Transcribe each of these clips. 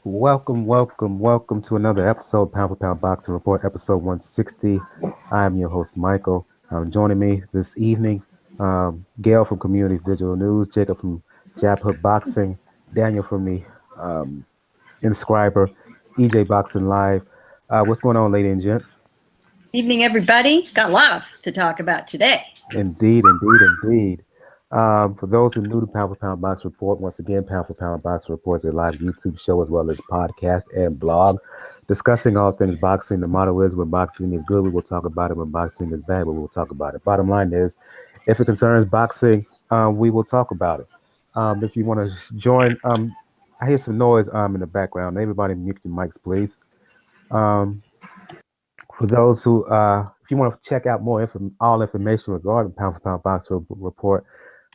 Welcome to another episode, Pound for Pound Boxing Report, episode 160. I'm your host, Michael. Joining me this evening, Gail from Communities Digital News, Jacob from Jab Hook Boxing, Daniel from the Inscriber, EJ Boxing Live. What's going on, ladies and gents? Evening, everybody. Got lots to talk about today. Indeed. For those who are new to Pound for Pound Box Report, once again, Pound for Pound Box Report is a live YouTube show as well as podcast and blog discussing all things boxing. The motto is when boxing is good, we will talk about it. When boxing is bad, we will talk about it. Bottom line is, if it concerns boxing, we will talk about it. If you want to join, I hear some noise in the background. Everybody mute your mics, please. For those who, if you want to check out more all information regarding Pound for Pound Boxing Report,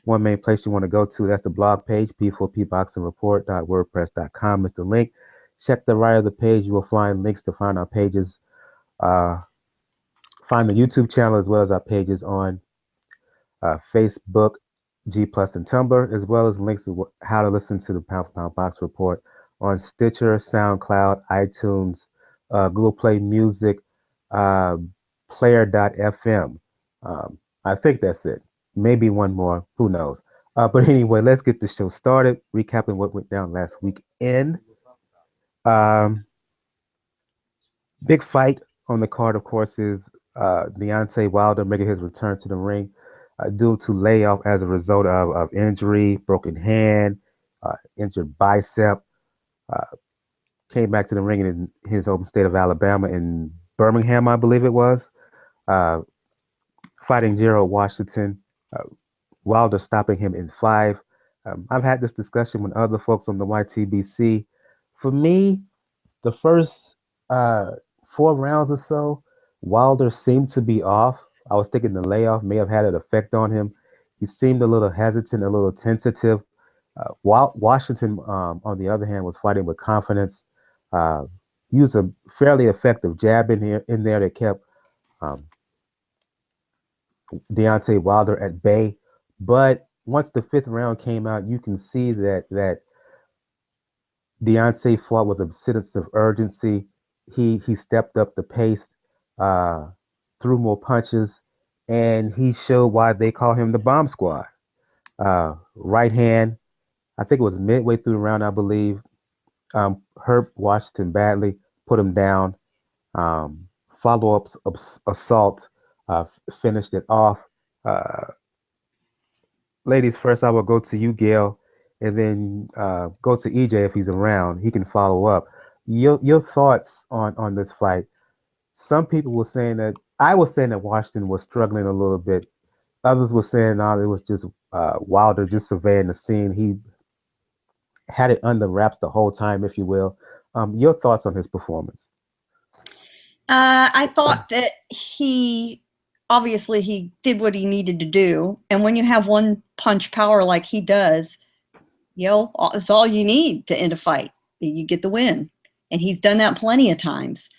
one main place you want to go to, that's the blog page, p4pboxingreport.wordpress.com is the link. Check the right of the page. You will find links to find our pages, find the YouTube channel as well as our pages on Facebook, G Plus, and Tumblr, as well as links to how to listen to the Pound for Pound Box Report on Stitcher, SoundCloud, iTunes, Google Play Music, player.fm. I think that's it. Maybe one more. Who knows? But anyway, let's get the show started. Recapping what went down last weekend. Big fight on the card, of course, is Deontay Wilder making his return to the ring due to layoff as a result of injury, broken hand, injured bicep. Came back to the ring in his home state of Alabama in Birmingham, I believe it was, fighting Gerald Washington. Wilder stopping him in 5. I've had this discussion with other folks on the YTBC. For me, the first 4 rounds or so, Wilder seemed to be off. I was thinking the layoff may have had an effect on him. He seemed a little hesitant, a little tentative. Washington, on the other hand, was fighting with confidence. Used a fairly effective jab in there that kept Deontay Wilder at bay. But once the 5th round came out, you can see that Deontay fought with a sense of urgency. He stepped up the pace, threw more punches, and he showed why they call him the Bomb Squad. Right hand, I think it was midway through the round, I believe. Hurt Washington badly, put him down. Follow-up assault, finished it off. Ladies first, I will go to you, Gail, and then go to EJ if he's around. He can follow up. Your thoughts on this fight. Some people were saying that, I was saying that Washington was struggling a little bit. Others were saying, no, it was just Wilder just surveying the scene. He had it under wraps the whole time, if you will. Your thoughts on his performance? I thought that he did what he needed to do. And when you have one punch power like he does, it's all you need to end a fight. You get the win. And he's done that plenty of times.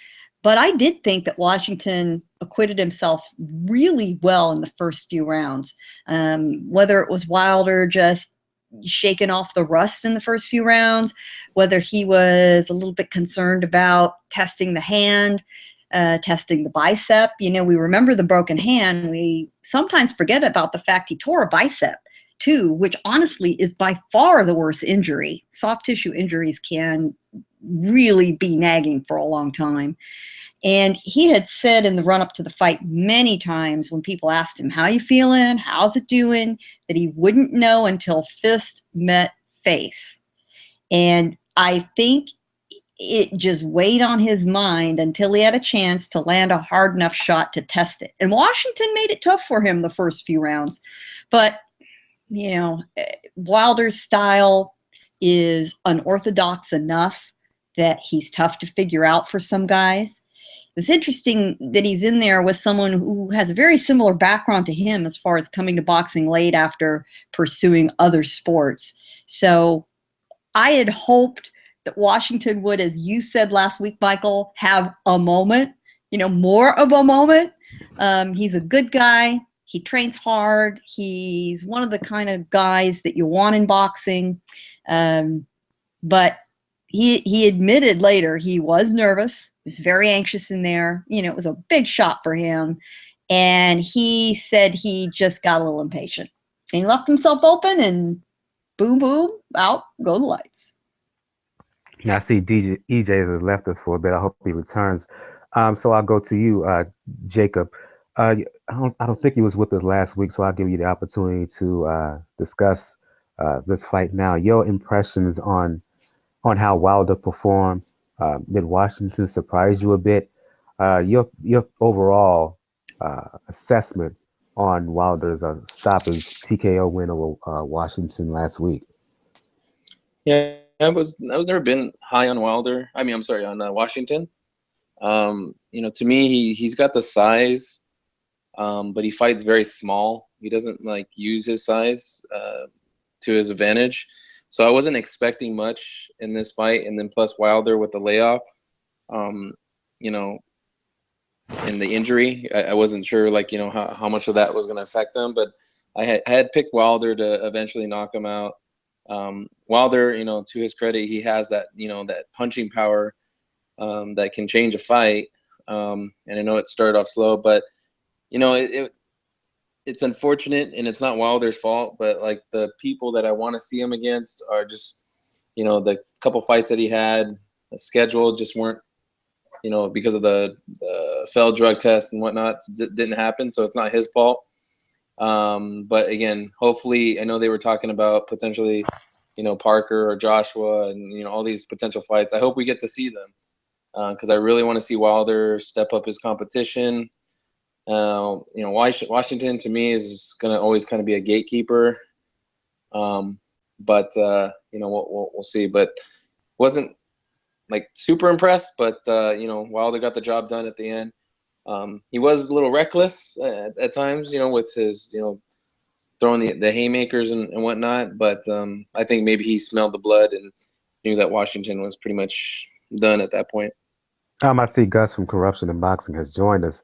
But I did think that Washington acquitted himself really well in the first few rounds. Whether it was Wilder just shaking off the rust in the first few rounds, whether he was a little bit concerned about testing the hand, testing the bicep. We remember the broken hand. We sometimes forget about the fact he tore a bicep too, which honestly is by far the worst injury. Soft tissue injuries can really be nagging for a long time. And he had said in the run-up to the fight many times when people asked him, how you feeling? How's it doing? That he wouldn't know until fist met face. And I think it just weighed on his mind until he had a chance to land a hard enough shot to test it. And Washington made it tough for him the first few rounds. But, Wilder's style is unorthodox enough that he's tough to figure out for some guys. It was interesting that he's in there with someone who has a very similar background to him as far as coming to boxing late after pursuing other sports. So I had hoped that Washington would, as you said last week, Michael, have a moment, more of a moment. He's a good guy. He trains hard. He's one of the kind of guys that you want in boxing. But he admitted later he was nervous. He was very anxious in there. It was a big shot for him. And he said he just got a little impatient. And he left himself open, and boom, boom, out go the lights. I see EJ has left us for a bit. I hope he returns. So I'll go to you, Jacob. I don't think he was with us last week, so I'll give you the opportunity to discuss this fight now. Your impressions on how Wilder performed. Did Washington surprise you a bit? Your overall assessment on Wilder's stoppage TKO win over Washington last week. Yeah, I was never been high on Wilder. I mean, I'm sorry, on Washington. To me, he's got the size, but he fights very small. He doesn't use his size to his advantage. So I wasn't expecting much in this fight, and then plus Wilder with the layoff, and the injury, I wasn't sure how much of that was going to affect them. But I had picked Wilder to eventually knock him out. Wilder, to his credit, he has that that punching power that can change a fight. And I know it started off slow, but it's unfortunate, and it's not Wilder's fault, but the people that I want to see him against are just, the couple fights that he had, the schedule just weren't, because of the failed drug tests and whatnot, it didn't happen. So it's not his fault. But again, hopefully, I know they were talking about potentially, Parker or Joshua and, all these potential fights. I hope we get to see them because I really want to see Wilder step up his competition. Washington to me is going to always kind of be a gatekeeper. But we'll see. But wasn't super impressed, but Wilder got the job done at the end. He was a little reckless at times, with his throwing the haymakers and whatnot. But I think maybe he smelled the blood and knew that Washington was pretty much done at that point. I see Gus from Corruption in Boxing has joined us,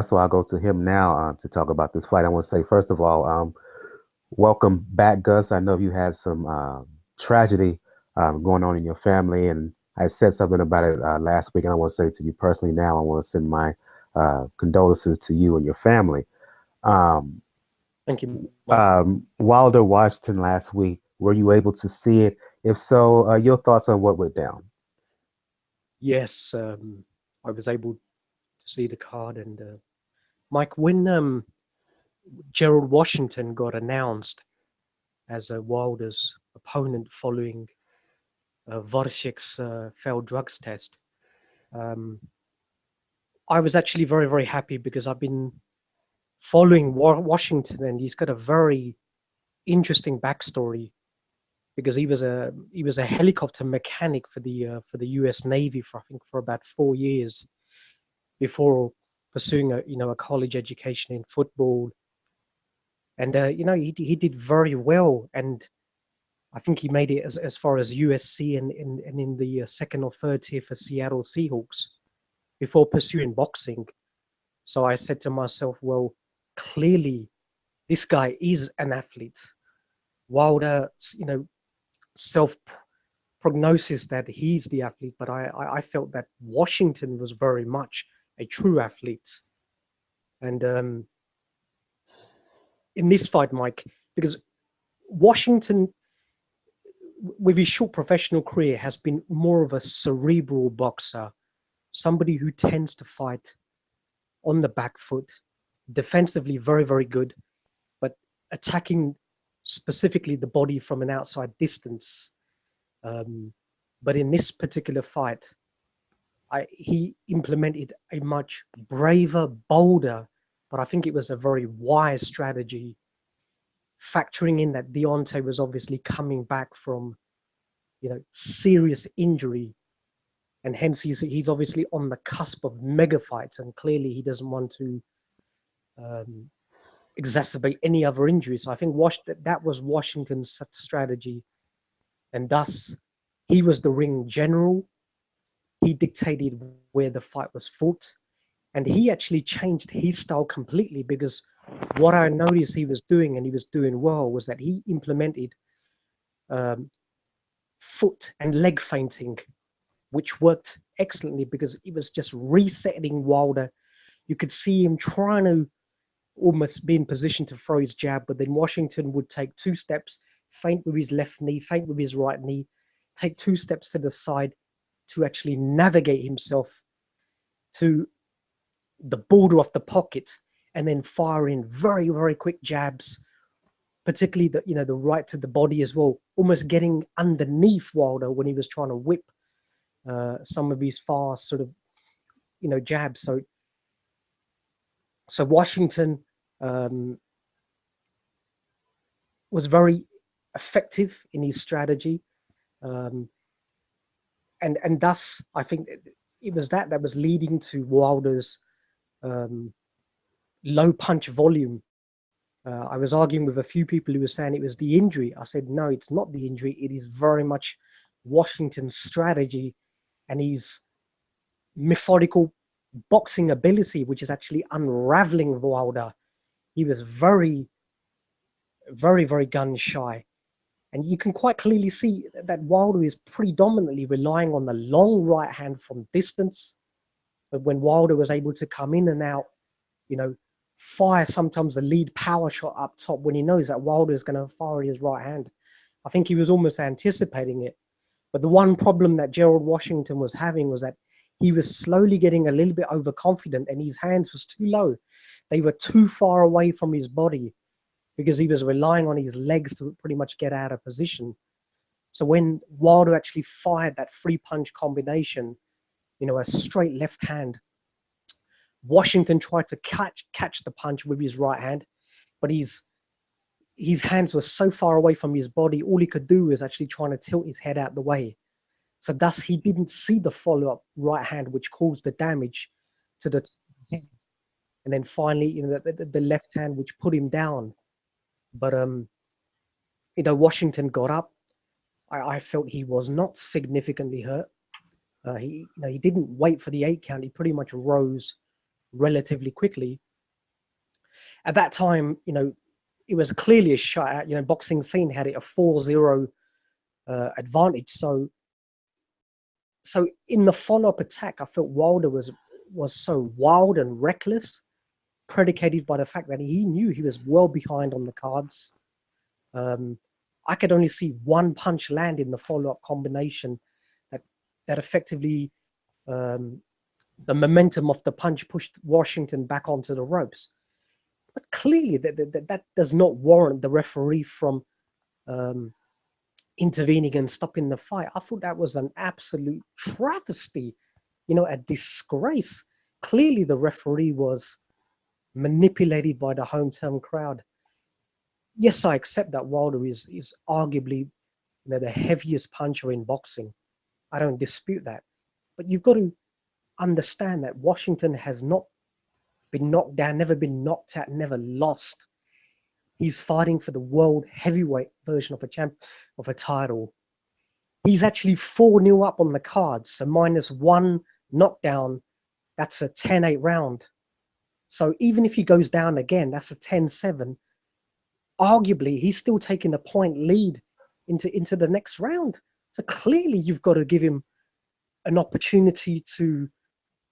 so I'll go to him now to talk about this fight. I want to say, first of all, welcome back, Gus. I know you had some tragedy going on in your family, and I said something about it last week, and I want to say to you personally now, I want to send my condolences to you and your family. Thank you. Wilder Washington last week, were you able to see it? If so, your thoughts on what went down? Yes, I was able to see the card. And Mike, when Gerald Washington got announced as Wilder's opponent following Voracek's failed drugs test, I was actually very, very happy because I've been following Washington, and he's got a very interesting backstory. Because he was a helicopter mechanic for the U.S. Navy for about 4 years before pursuing a college education in football, and he did very well, and I think he made it as far as USC and in the second or third tier for Seattle Seahawks before pursuing boxing. So I said to myself, well, clearly this guy is an athlete. Wilder, self-prognosis that he's the athlete, but I felt that Washington was very much a true athlete. And in this fight, Mike, because Washington, with his short professional career, has been more of a cerebral boxer, somebody who tends to fight on the back foot, defensively very, very good, but attacking specifically the body from an outside distance. But in this particular fight, he implemented a much braver, bolder, but I think it was a very wise strategy, factoring in that Deontay was obviously coming back from, serious injury, and hence he's obviously on the cusp of mega fights, and clearly he doesn't want to exacerbate any other injuries. So I think that was Washington's strategy, and thus he was the ring general. He dictated where the fight was fought, and he actually changed his style completely because what I noticed he was doing, and he was doing well, was that he implemented foot and leg feinting, which worked excellently because it was just resetting Wilder. You could see him trying to almost be in position to throw his jab, but then Washington would take 2 steps, feint with his left knee, feint with his right knee, take 2 steps to the side to actually navigate himself to the border of the pocket, and then fire in very, very quick jabs, particularly the right to the body as well, almost getting underneath Wilder when he was trying to whip some of his fast sort of jabs. So Washington was very effective in his strategy, and thus I think it was that was leading to Wilder's low punch volume. I was arguing with a few people who were saying it was the injury. I said, no, it's not the injury. It is very much Washington's strategy and his methodical boxing ability, which is actually unraveling Wilder. He was very, very, very gun shy. And you can quite clearly see that Wilder is predominantly relying on the long right hand from distance. But when Wilder was able to come in and out, fire sometimes the lead power shot up top when he knows that Wilder is going to fire his right hand. I think he was almost anticipating it. But the one problem that Gerald Washington was having was that he was slowly getting a little bit overconfident and his hands was too low. They were too far away from his body because he was relying on his legs to pretty much get out of position. So when Wilder actually fired that 3-punch combination, a straight left hand, Washington tried to catch the punch with his right hand, but his hands were so far away from his body, all he could do was actually trying to tilt his head out the way. So thus he didn't see the follow-up right hand, which caused the damage to the head. And then finally, the left hand, which put him down. But, Washington got up. I felt he was not significantly hurt. He didn't wait for the 8 count. He pretty much rose relatively quickly. At that time, it was clearly a shot. Boxing scene had it a 4-0 advantage. So in the follow-up attack, I felt Wilder was so wild and reckless, predicated by the fact that he knew he was well behind on the cards. I could only see 1 punch land in the follow-up combination that effectively the momentum of the punch pushed Washington back onto the ropes. But clearly that does not warrant the referee from intervening and stopping the fight. I thought that was an absolute travesty, a disgrace. Clearly the referee was manipulated by the hometown crowd. Yes, I accept that Wilder is arguably the heaviest puncher in boxing. I don't dispute that. But you've got to understand that Washington has not been knocked down, never been knocked out, never lost. He's fighting for the world heavyweight version of a title. He's actually 4-0 up on the cards, so -1 knockdown, that's a 10-8 round. So even if he goes down again, that's a 10-7. Arguably, he's still taking a point lead into the next round. So clearly, you've got to give him an opportunity to,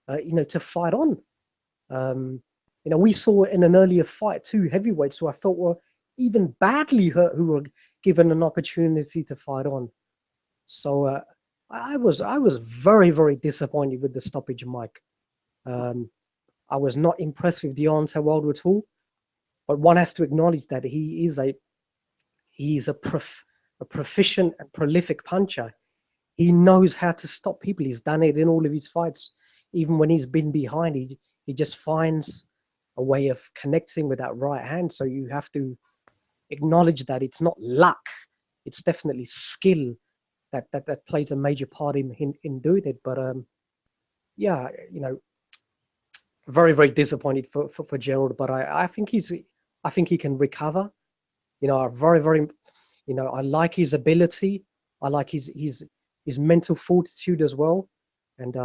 to fight on. We saw in an earlier fight 2 heavyweights who I felt were even badly hurt who were given an opportunity to fight on. So I was very, very disappointed with the stoppage, Mike. I was not impressed with Deontay Wilder at all. But one has to acknowledge that he's a proficient and prolific puncher. He knows how to stop people. He's done it in all of his fights. Even when he's been behind, he just finds a way of connecting with that right hand. So you have to acknowledge that it's not luck. It's definitely skill that plays a major part in doing it. But very, very disappointed for Gerald. But I think he can recover. Very, very, I like his ability. I like his mental fortitude as well. And,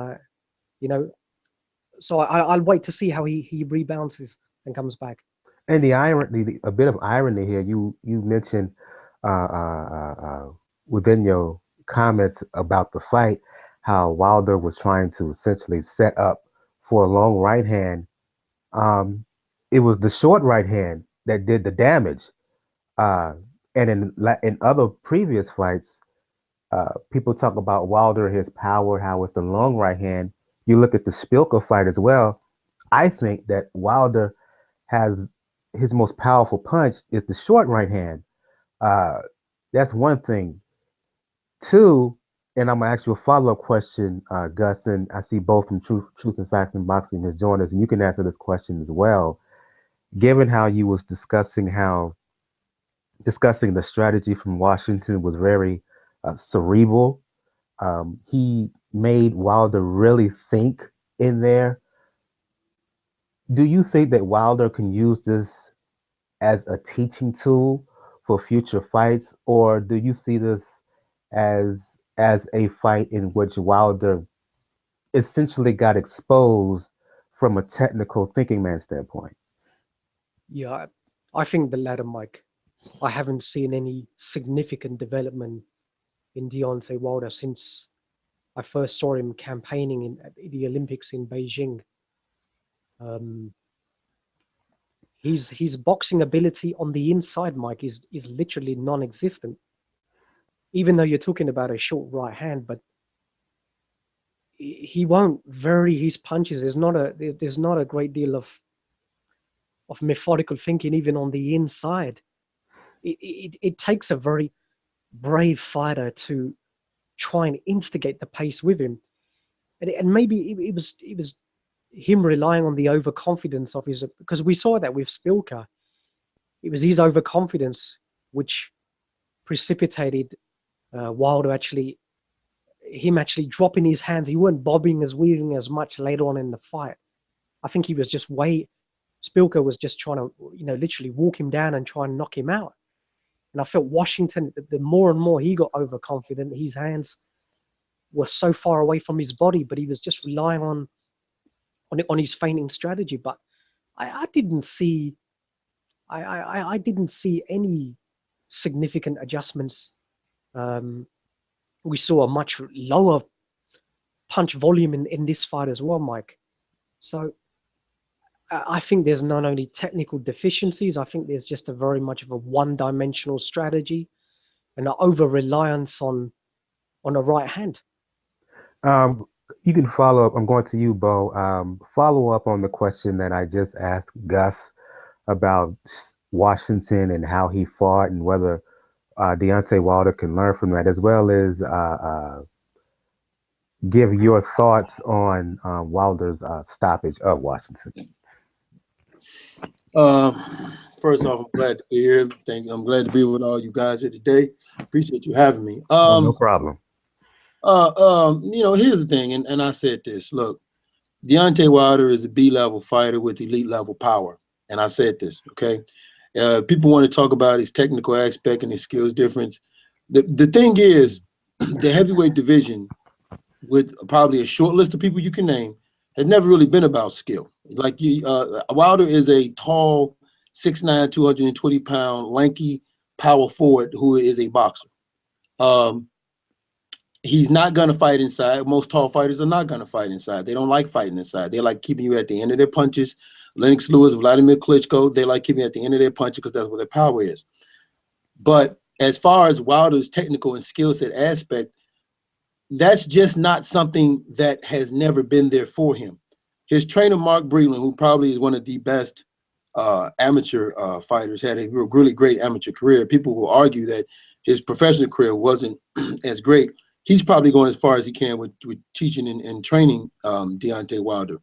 so I'll wait to see how he rebounds and comes back. And the irony, a bit of irony here, you mentioned uh, uh, within your comments about the fight, how Wilder was trying to essentially set up for a long right hand. Um, it was the short right hand that did the damage. Uh, and in other previous fights, people talk about Wilder, his power, how it's the long right hand. You look at the Spilka fight as well. I think that Wilder has his most powerful punch is the short right hand. Uh, that's one thing. Two, and I'm gonna ask you a follow-up question, Gus, and I see both from Truth and Facts and Boxing has joined us, and you can answer this question as well. Given how you was discussing the strategy from Washington was very cerebral. He made Wilder really think in there. Do you think that Wilder can use this as a teaching tool for future fights, or do you see this as a fight in which Wilder essentially got exposed from a technical thinking man standpoint? Yeah, I think the latter, Mike. I haven't seen any significant development in Deontay Wilder since I first saw him campaigning at the Olympics in Beijing. His boxing ability on the inside, Mike, is literally non-existent. Even though you're talking about a short right hand, but he won't vary his punches. There's not a great deal of methodical thinking even on the inside. It takes a very brave fighter to try and instigate the pace with him, and maybe it was him relying on the overconfidence of his, because we saw that with Spilka. It was his overconfidence which precipitated Wilder actually dropping his hands. He weren't bobbing as weaving as much later on in the fight. I think he was just Spilka was just trying to, literally walk him down and try and knock him out. And I felt Washington, the more and more he got overconfident, his hands were so far away from his body, but he was just relying on his feinting strategy. But I didn't see any significant adjustments. We saw a much lower punch volume in this fight as well, Mike. So I think there's not only technical deficiencies, I think there's just a very much of a one-dimensional strategy and an over-reliance on a right hand. You can follow up. I'm going to you, Bo. Follow up on the question that I just asked Gus about Washington and how he fought and whether Deontay Wilder can learn from that, as well as give your thoughts on Wilder's stoppage of Washington. First off, I'm glad to be here. I'm glad to be with all you guys here today. Appreciate you having me. No problem. Here's the thing, and I said this. Look, Deontay Wilder is a B-level fighter with elite level power, and I said this. Okay, people want to talk about his technical aspect and his skills difference. The thing is, the heavyweight division, with probably a short list of people you can name, has never really been about skill. Like Wilder is a tall, 6'9", 220-pound, lanky power forward who is a boxer. He's not going to fight inside. Most tall fighters are not going to fight inside. They don't like fighting inside. They like keeping you at the end of their punches. Lennox Lewis, Vladimir Klitschko, they like keeping you at the end of their punches because that's where their power is. But as far as Wilder's technical and skill set aspect, that's just not something that has never been there for him. His trainer, Mark Breland, who probably is one of the best amateur fighters, had a really great amateur career. People will argue that his professional career wasn't as great. He's probably going as far as he can with teaching and training Deontay Wilder.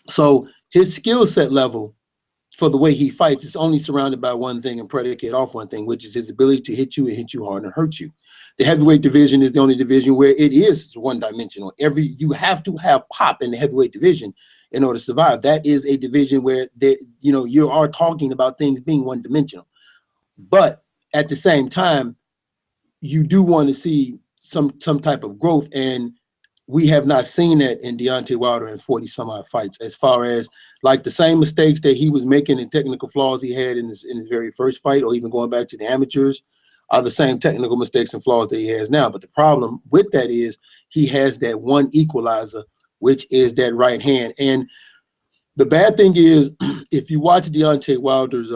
So his skill set level for the way he fights is only surrounded by one thing and predicated off one thing, which is his ability to hit you and hit you hard and hurt you. The heavyweight division is the only division where it is one-dimensional. You have to have pop in the heavyweight division in order to survive. That is a division where you are talking about things being one-dimensional. But at the same time, you do want to see some type of growth. And we have not seen that in Deontay Wilder in 40 some odd fights, as far as like the same mistakes that he was making and technical flaws he had in his very first fight, or even going back to the amateurs, are the same technical mistakes and flaws that he has now. But the problem with that is he has that one equalizer, which is that right hand. And the bad thing is, if you watch Deontay Wilder's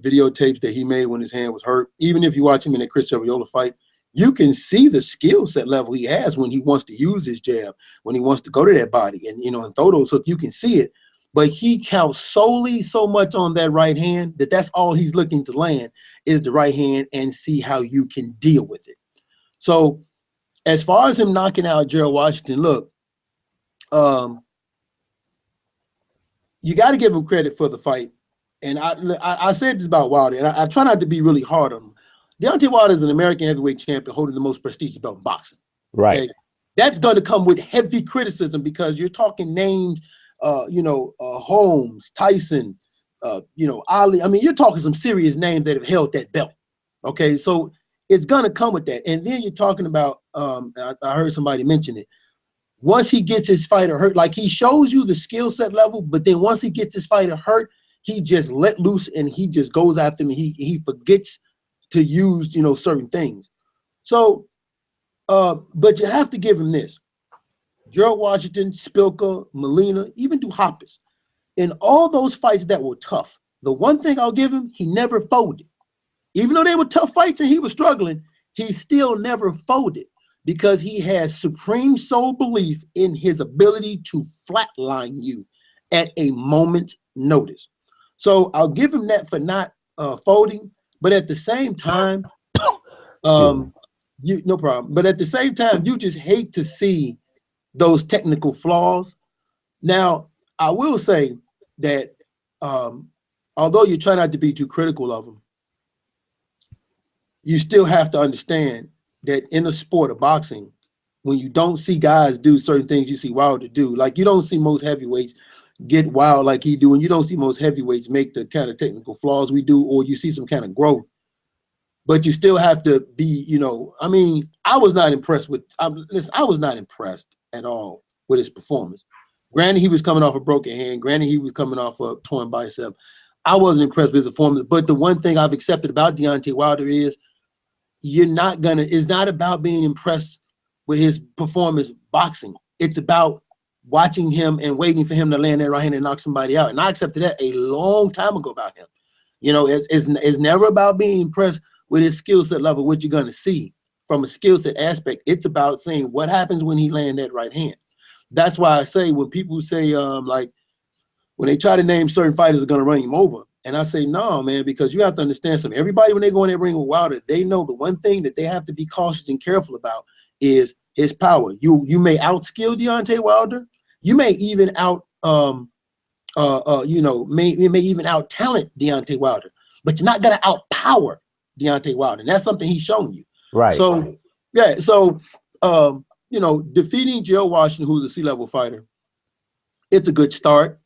videotapes that he made when his hand was hurt, even if you watch him in a Chris Cerviola fight, you can see the skill set level he has when he wants to use his jab, when he wants to go to that body and, you know, and throw those hooks. You can see it, but he counts solely so much on that right hand that's all he's looking to land is the right hand and see how you can deal with it. So as far as him knocking out Gerald Washington, look, you got to give him credit for the fight. And I said this about Wilder, and I try not to be really hard on him. Deontay Wilder is an American heavyweight champion holding the most prestigious belt in boxing. Right. Okay? That's going to come with heavy criticism because you're talking names, Holmes, Tyson, Ali. I mean, you're talking some serious names that have held that belt. Okay, so it's going to come with that. And then you're talking about, I heard somebody mention it. Once he gets his fighter hurt, like he shows you the skill set level, but then once he gets his fighter hurt, he just let loose and he just goes after him. And he forgets to use, certain things. So, but you have to give him this. Gerald Washington, Spilka, Molina, even Duhaupas. In all those fights that were tough, the one thing I'll give him, he never folded. Even though they were tough fights and he was struggling, he still never folded because he has supreme soul belief in his ability to flatline you at a moment's notice. So I'll give him that for not folding, but at the same time, no problem. But at the same time, you just hate to see those technical flaws. Now, I will say that although you try not to be too critical of him, you still have to understand that in the sport of boxing, when you don't see guys do certain things you see Wilder do, like you don't see most heavyweights get wild like he do, and you don't see most heavyweights make the kind of technical flaws we do, or you see some kind of growth. But you still have to be, I mean, I was not impressed at all with his performance. Granted, he was coming off a broken hand. Granted, he was coming off a torn bicep. I wasn't impressed with his performance. But the one thing I've accepted about Deontay Wilder is it's not about being impressed with his performance boxing. It's about watching him and waiting for him to land that right hand and knock somebody out. And I accepted that a long time ago about him. It's never about being impressed with his skill set level, what you're going to see from a skill set aspect. It's about saying what happens when he land that right hand. That's why I say when people say, like, when they try to name certain fighters are going to run him over, and I say, no, man, because you have to understand something. Everybody, when they go in that ring with Wilder, they know the one thing that they have to be cautious and careful about is his power. You may outskill Deontay Wilder. You may even may even out talent Deontay Wilder, but you're not going to outpower Deontay Wilder. And that's something he's shown you. Right. So, yeah. So, defeating Gerald Washington, who's a C-level fighter, it's a good start.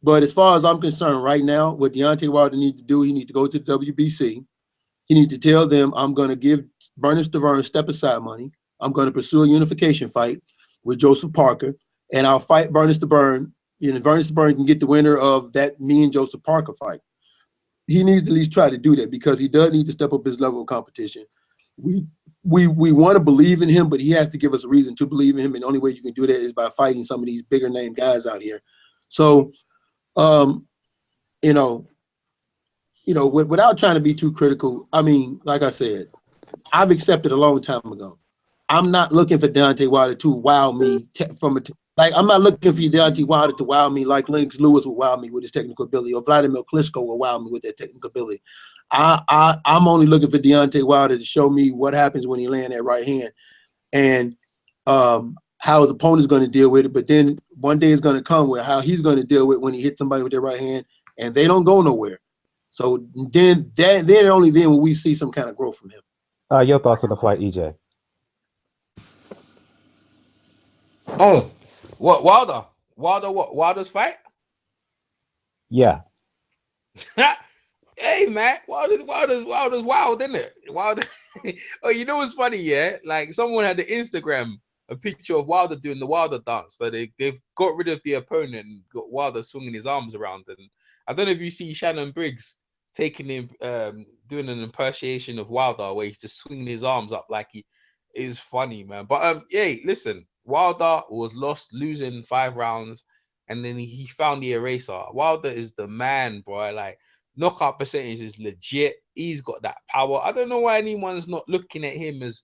But as far as I'm concerned right now, what Deontay Wilder needs to do, he needs to go to the WBC. He needs to tell them, I'm going to give Bernie Stavern step-aside money. I'm going to pursue a unification fight with Joseph Parker, and I'll fight Bernie Stavern. Bernie Stavern can get the winner of that me and Joseph Parker fight. He needs to at least try to do that because he does need to step up his level of competition. We want to believe in him, but he has to give us a reason to believe in him, and the only way you can do that is by fighting some of these bigger name guys out here. So, without trying to be too critical, I mean, like I said, I've accepted a long time ago. I'm not looking for Deontay Wilder to wow me I'm not looking for Deontay Wilder to wow me like Lennox Lewis will wow me with his technical ability, or Vladimir Klitschko will wow me with their technical ability. I'm only looking for Deontay Wilder to show me what happens when he land that right hand and how his opponent's going to deal with it. But then one day is going to come with how he's going to deal with when he hits somebody with their right hand and they don't go nowhere. So then only then will we see some kind of growth from him. Your thoughts on the fight, EJ? Oh, what Wilder's fight? Yeah. Hey man, Wilder's wild, isn't it? Wilder. Oh, you know what's funny? Yeah, like someone had the Instagram a picture of Wilder doing the Wilder dance. So they've got rid of the opponent and got Wilder swinging his arms around. And I don't know if you see Shannon Briggs taking him, doing an impersonation of Wilder where he's just swinging his arms up like he is funny, man. But yeah, listen, Wilder was losing 5 rounds, and then he found the eraser. Wilder is the man, bro. Like, knockout percentage is legit. He's got that power. I don't know why anyone's not looking at him as,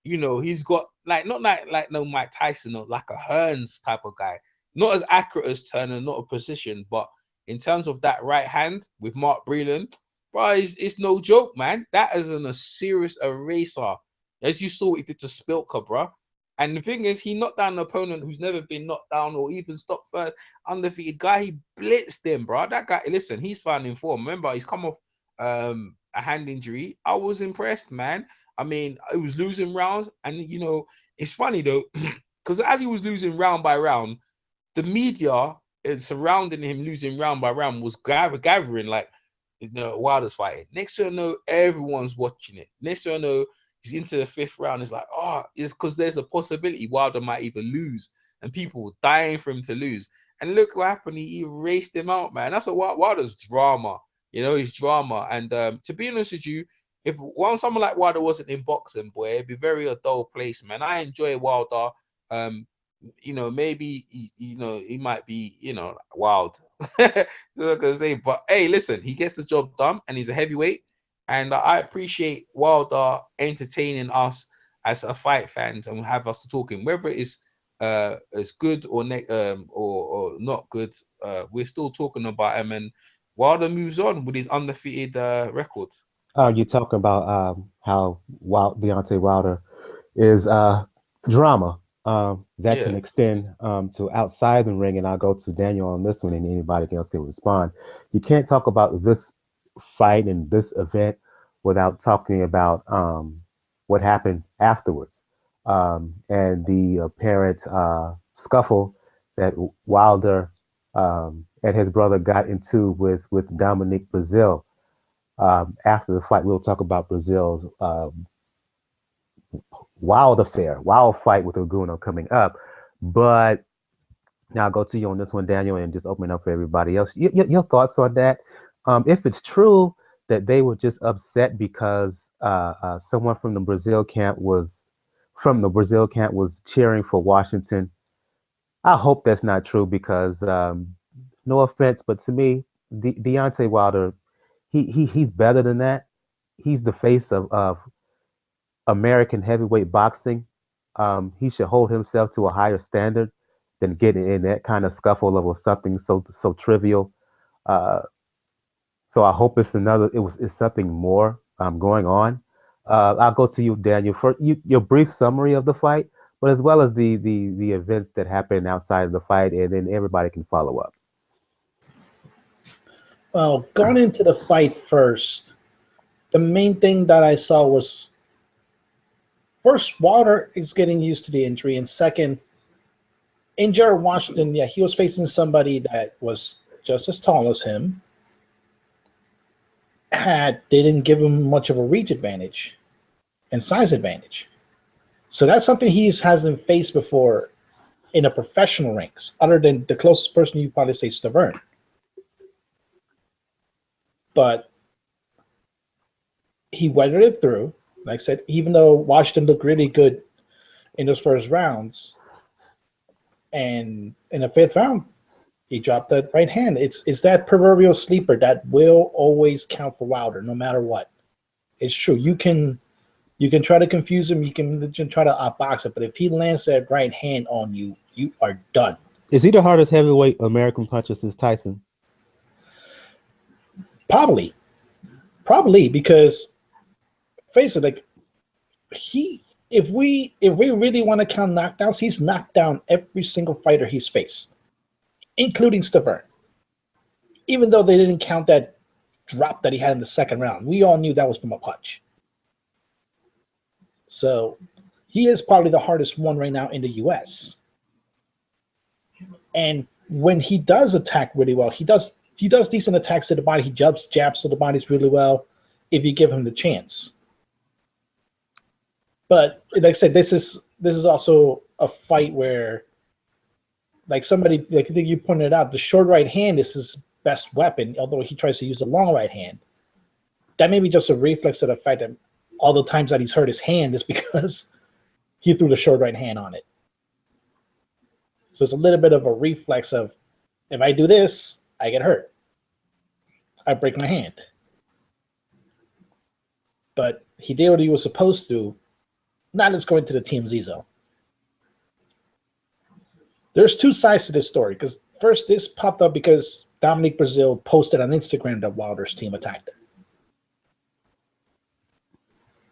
he's got not like no Mike Tyson or like a Hearns type of guy. Not as accurate as Turner, not a precision, but in terms of that right hand with Mark Breland, bro, it's no joke, man. That is a serious eraser. As you saw, he did to Spilka, bro. And the thing is, he knocked down an opponent who's never been knocked down or even stopped first, undefeated guy. He blitzed him, bro. That guy, listen, he's finding form. Remember, he's come off a hand injury. I was impressed, man. I mean, he was losing rounds. And, it's funny, though, because as he was losing round by round, the media surrounding him losing round by round was gathering, like, Wilder's fighting. Next thing you know, everyone's watching it. Next thing you know, he's into the 5th round. It's like, it's because there's a possibility Wilder might even lose, and people were dying for him to lose. And look what happened. He erased him out, man. That's what Wilder's drama. He's drama. And to be honest with you, if someone like Wilder wasn't in boxing, boy, it'd be a dull place, man. I enjoy Wilder. Maybe he might be, wild. I'm not gonna say, but hey, listen, he gets the job done, and he's a heavyweight. And I appreciate Wilder entertaining us as a fight fans and have us talking, whether it is good or not good. We're still talking about him, and Wilder moves on with his undefeated record. You talking about how Deontay Wilder is drama that can extend to outside the ring, and I'll go to Daniel on this one, and anybody else can respond. You can't talk about this fight and this event without talking about what happened afterwards, and the apparent scuffle that Wilder and his brother got into with Dominic Breazeale. After the fight, we'll talk about Breazeale's wild fight with Ugonoh coming up. But now I'll go to you on this one, Daniel, and just open up for everybody else. Your thoughts on that? If it's true that they were just upset because someone from the Breazeale camp was cheering for Washington, I hope that's not true, because no offense, but to me, Deontay Wilder, he's better than that. He's the face of American heavyweight boxing. He should hold himself to a higher standard than getting in that kind of scuffle over something so trivial. So I hope it's something more going on. I'll go to you, Daniel, for your brief summary of the fight, but as well as the events that happened outside of the fight, and then everybody can follow up. Well, going into the fight first, the main thing that I saw was, first, Wilder is getting used to the injury, and second, in Jarrett Washington, he was facing somebody that was just as tall as him. They didn't give him much of a reach advantage and size advantage. So that's something he hasn't faced before in a professional ranks, other than the closest person you probably say is Thurman. But he weathered it through. Like I said, even though Washington looked really good in those first rounds, and in the 5th round, he dropped that right hand. It's that proverbial sleeper that will always count for Wilder, no matter what. It's true. You can try to confuse him. You can try to outbox it. But if he lands that right hand on you, you are done. Is he the hardest heavyweight American puncher since Tyson? Probably, because face it, like if we really want to count knockdowns, he's knocked down every single fighter he's faced, including Thurman. Even though they didn't count that drop that he had in the 2nd round, we all knew that was from a punch. So he is probably the hardest one right now in the U.S. And when he does attack really well, he does decent attacks to the body. He jabs to the bodies really well if you give him the chance. But like I said, this is also a fight where, like somebody, like I think you pointed out, the short right hand is his best weapon, although he tries to use the long right hand. That may be just a reflex of the fact that all the times that he's hurt his hand is because he threw the short right hand on it. So it's a little bit of a reflex of, if I do this, I get hurt. I break my hand. But he did what he was supposed to. Now let's go into the TMZ zone. There's two sides to this story. Because first, this popped up because Dominic Breazeale posted on Instagram that Wilder's team attacked him.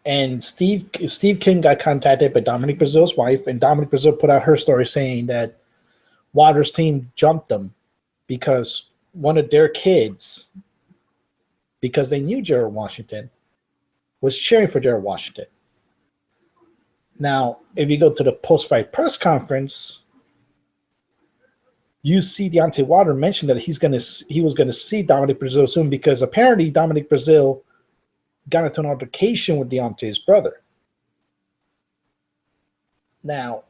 And Steve King got contacted by Dominic Breazeale's wife, and Dominic Breazeale put out her story saying that Wilder's team jumped them because one of their kids, because they knew Gerald Washington, was cheering for Gerald Washington. Now, if you go to the post-fight press conference, you see Deontay Wilder mention that he was gonna see Dominic Breazeale soon because apparently Dominic Breazeale got into an altercation with Deontay's brother. Now,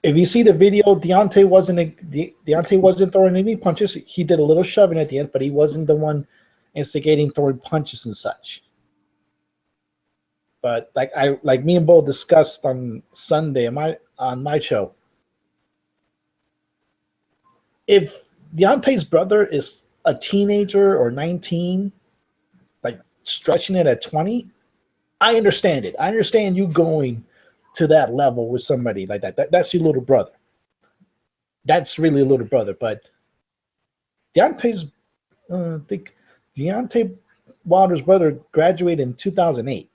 if you see the video, Deontay wasn't throwing any punches. He did a little shoving at the end, but he wasn't the one instigating throwing punches and such. But like me and Bo discussed on Sunday on my show, if Deontay's brother is a teenager or 19, like stretching it at 20, I understand it. I understand you going to that level with somebody like that. That's your little brother. That's really a little brother. But Deontay Wilder's brother graduated in 2008.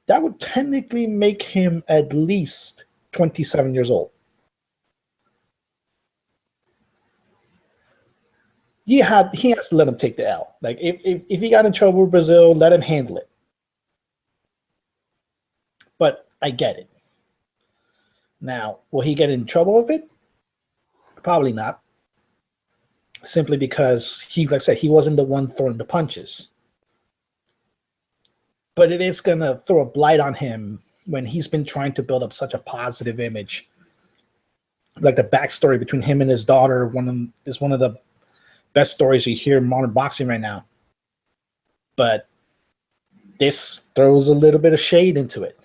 That would technically make him at least 27 years old. He has to let him take the L. Like if he got in trouble with Breazeale, let him handle it. But I get it. Now, will he get in trouble with it? Probably not. Simply because like I said, he wasn't the one throwing the punches. But it is gonna throw a blight on him when he's been trying to build up such a positive image. Like the backstory between him and his daughter, is one of the best stories you hear in modern boxing right now. But this throws a little bit of shade into it.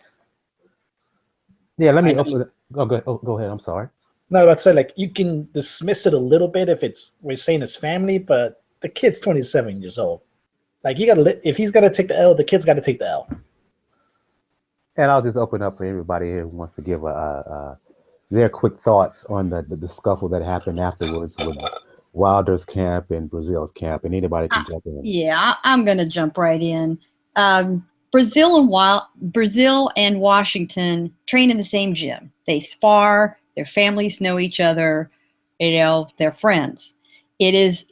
Yeah, let me open it. Go ahead. I'm sorry. No, I'd say like you can dismiss it a little bit if we're saying it's family, but the kid's 27 years old. Like if he's got to take the L, the kid's got to take the L. And I'll just open up for everybody here who wants to give their quick thoughts on the scuffle that happened afterwards with Wilder's camp and Breazeale's camp, and anybody can jump in. Yeah, I'm going to jump right in. Breazeale and Washington train in the same gym. They spar. Their families know each other. They're friends. It is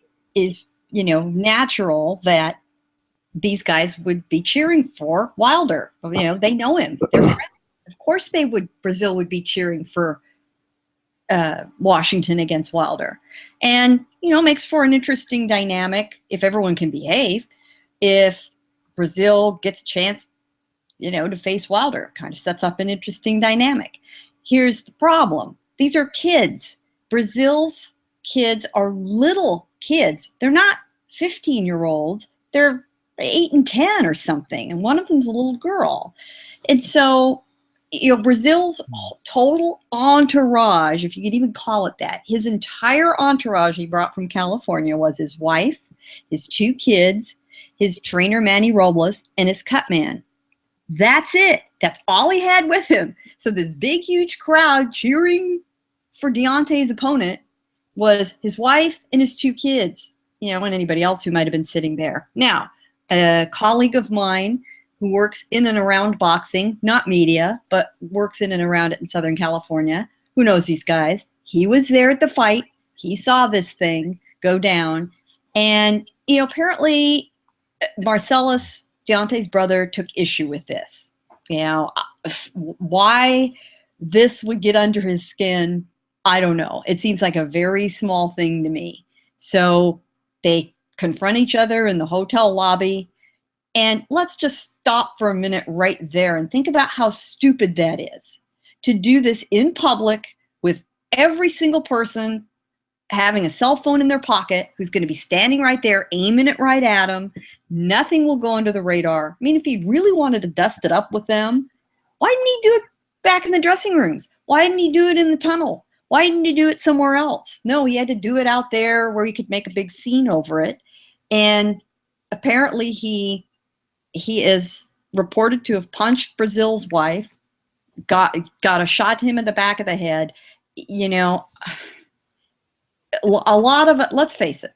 natural that these guys would be cheering for Wilder. They know him. They're friends. Of course Breazeale would be cheering for Washington against Wilder. And, makes for an interesting dynamic if everyone can behave. If Breazeale gets a chance, to face Wilder, kind of sets up an interesting dynamic. Here's the problem. These are kids. Breazeale's kids are little kids. They're not 15-year-olds. They're 8 and 10 or something. And one of them's a little girl. And so, Breazeale's total entourage, if you could even call it that, his entire entourage he brought from California was his wife, his 2 kids, his trainer, Manny Robles, and his cut man. That's it. That's all he had with him. So this big, huge crowd cheering for Deontay's opponent was his wife and his 2 kids, and anybody else who might have been sitting there. Now, a colleague of mine who works in and around boxing, not media, but works in and around it in Southern California, who knows these guys, he was there at the fight. He saw this thing go down. And, apparently Marcellus, Deontay's brother, took issue with this. Why this would get under his skin, I don't know. It seems like a very small thing to me. So they confront each other in the hotel lobby, And let's just stop for a minute right there and think about how stupid that is, to do this in public with every single person having a cell phone in their pocket who's going to be standing right there, aiming it right at him. Nothing will go under the radar. I mean, if he really wanted to dust it up with them, why didn't he do it back in the dressing rooms? Why didn't he do it in the tunnel? Why didn't he do it somewhere else? No, he had to do it out there where he could make a big scene over it. And apparently he is reported to have punched Breazeale's wife, got a shot to him in the back of the head. You know, a lot of it, let's face it,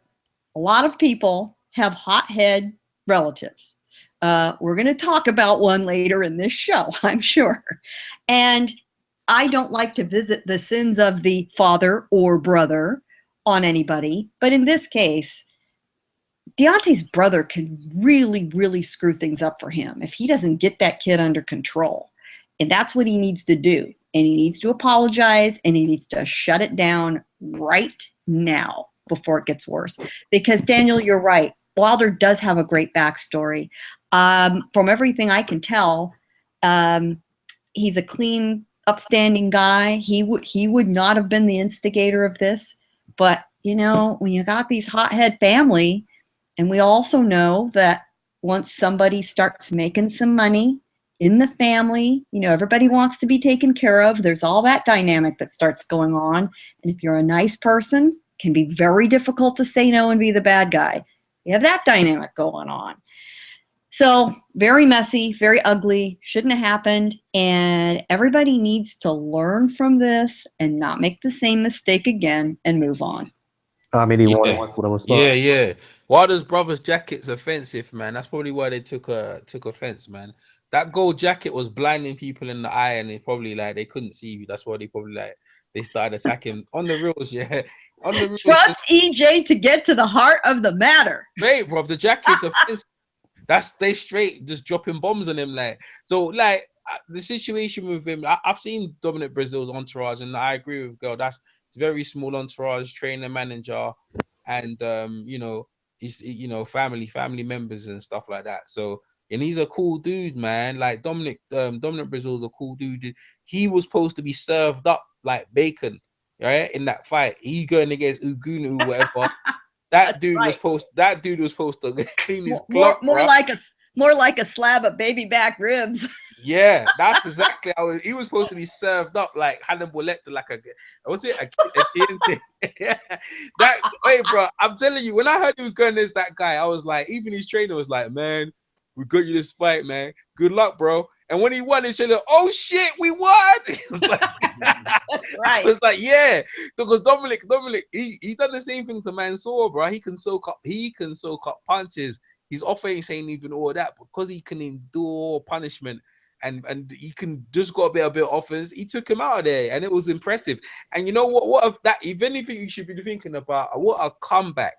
a lot of people have hothead relatives. We're going to talk about one later in this show, I'm sure. And I don't like to visit the sins of the father or brother on anybody. But in this case, Deontay's brother can really, really screw things up for him if he doesn't get that kid under control. And that's what he needs to do. And he needs to apologize, and he needs to shut it down right now before it gets worse. Because, Daniel, you're right. Wilder does have a great backstory. From everything I can tell, he's a clean, upstanding guy. He would not have been the instigator of this. But, you know, when you got these hothead family, and we also know that once somebody starts making some money in the family, you know, everybody wants to be taken care of. There's all that dynamic that starts going on. And if you're a nice person, it can be very difficult to say no and be the bad guy. You have that dynamic going on. So very messy, very ugly, shouldn't have happened. And everybody needs to learn from this and not make the same mistake again and move on. I mean, anyone wants to respond? Yeah. Wilder's brother's jacket's offensive, man. That's probably why they took offense, man. That gold jacket was blinding people in the eye, and they probably they couldn't see you. That's why they probably they started attacking on the reels. Yeah, on the reels. Trust EJ to get to the heart of the matter. Wait, bro, the jacket's offensive. They straight just dropping bombs on him, so the situation with him. I've seen Dominic Breazeale's entourage, and I agree with girl. That's very small entourage, trainer, manager, and he's family members and stuff like that. So. And he's a cool dude, man. Like Dominic Breazeale's a cool dude. He was supposed to be served up like bacon, right? In that fight, he going against Ugonoh, whatever. That dude was supposed to clean his clock. More like a slab of baby back ribs. Yeah, that's exactly how he was supposed to be served up like Hannibal Lecter, like hey, bro, I'm telling you, when I heard he was going against that guy, I was like, even his trainer was like, man, we got you this fight, man. Good luck, bro. And when he won, he said, "Oh shit, we won!" It was like, that's right. It was like, yeah, because Dominic, he done the same thing to Mansoor, bro. He can soak up punches. His offense ain't even all that because he can endure punishment and he can just got a bit of offense. He took him out of there, and it was impressive. And you know what? What if that? If anything, you should be thinking about what a comeback.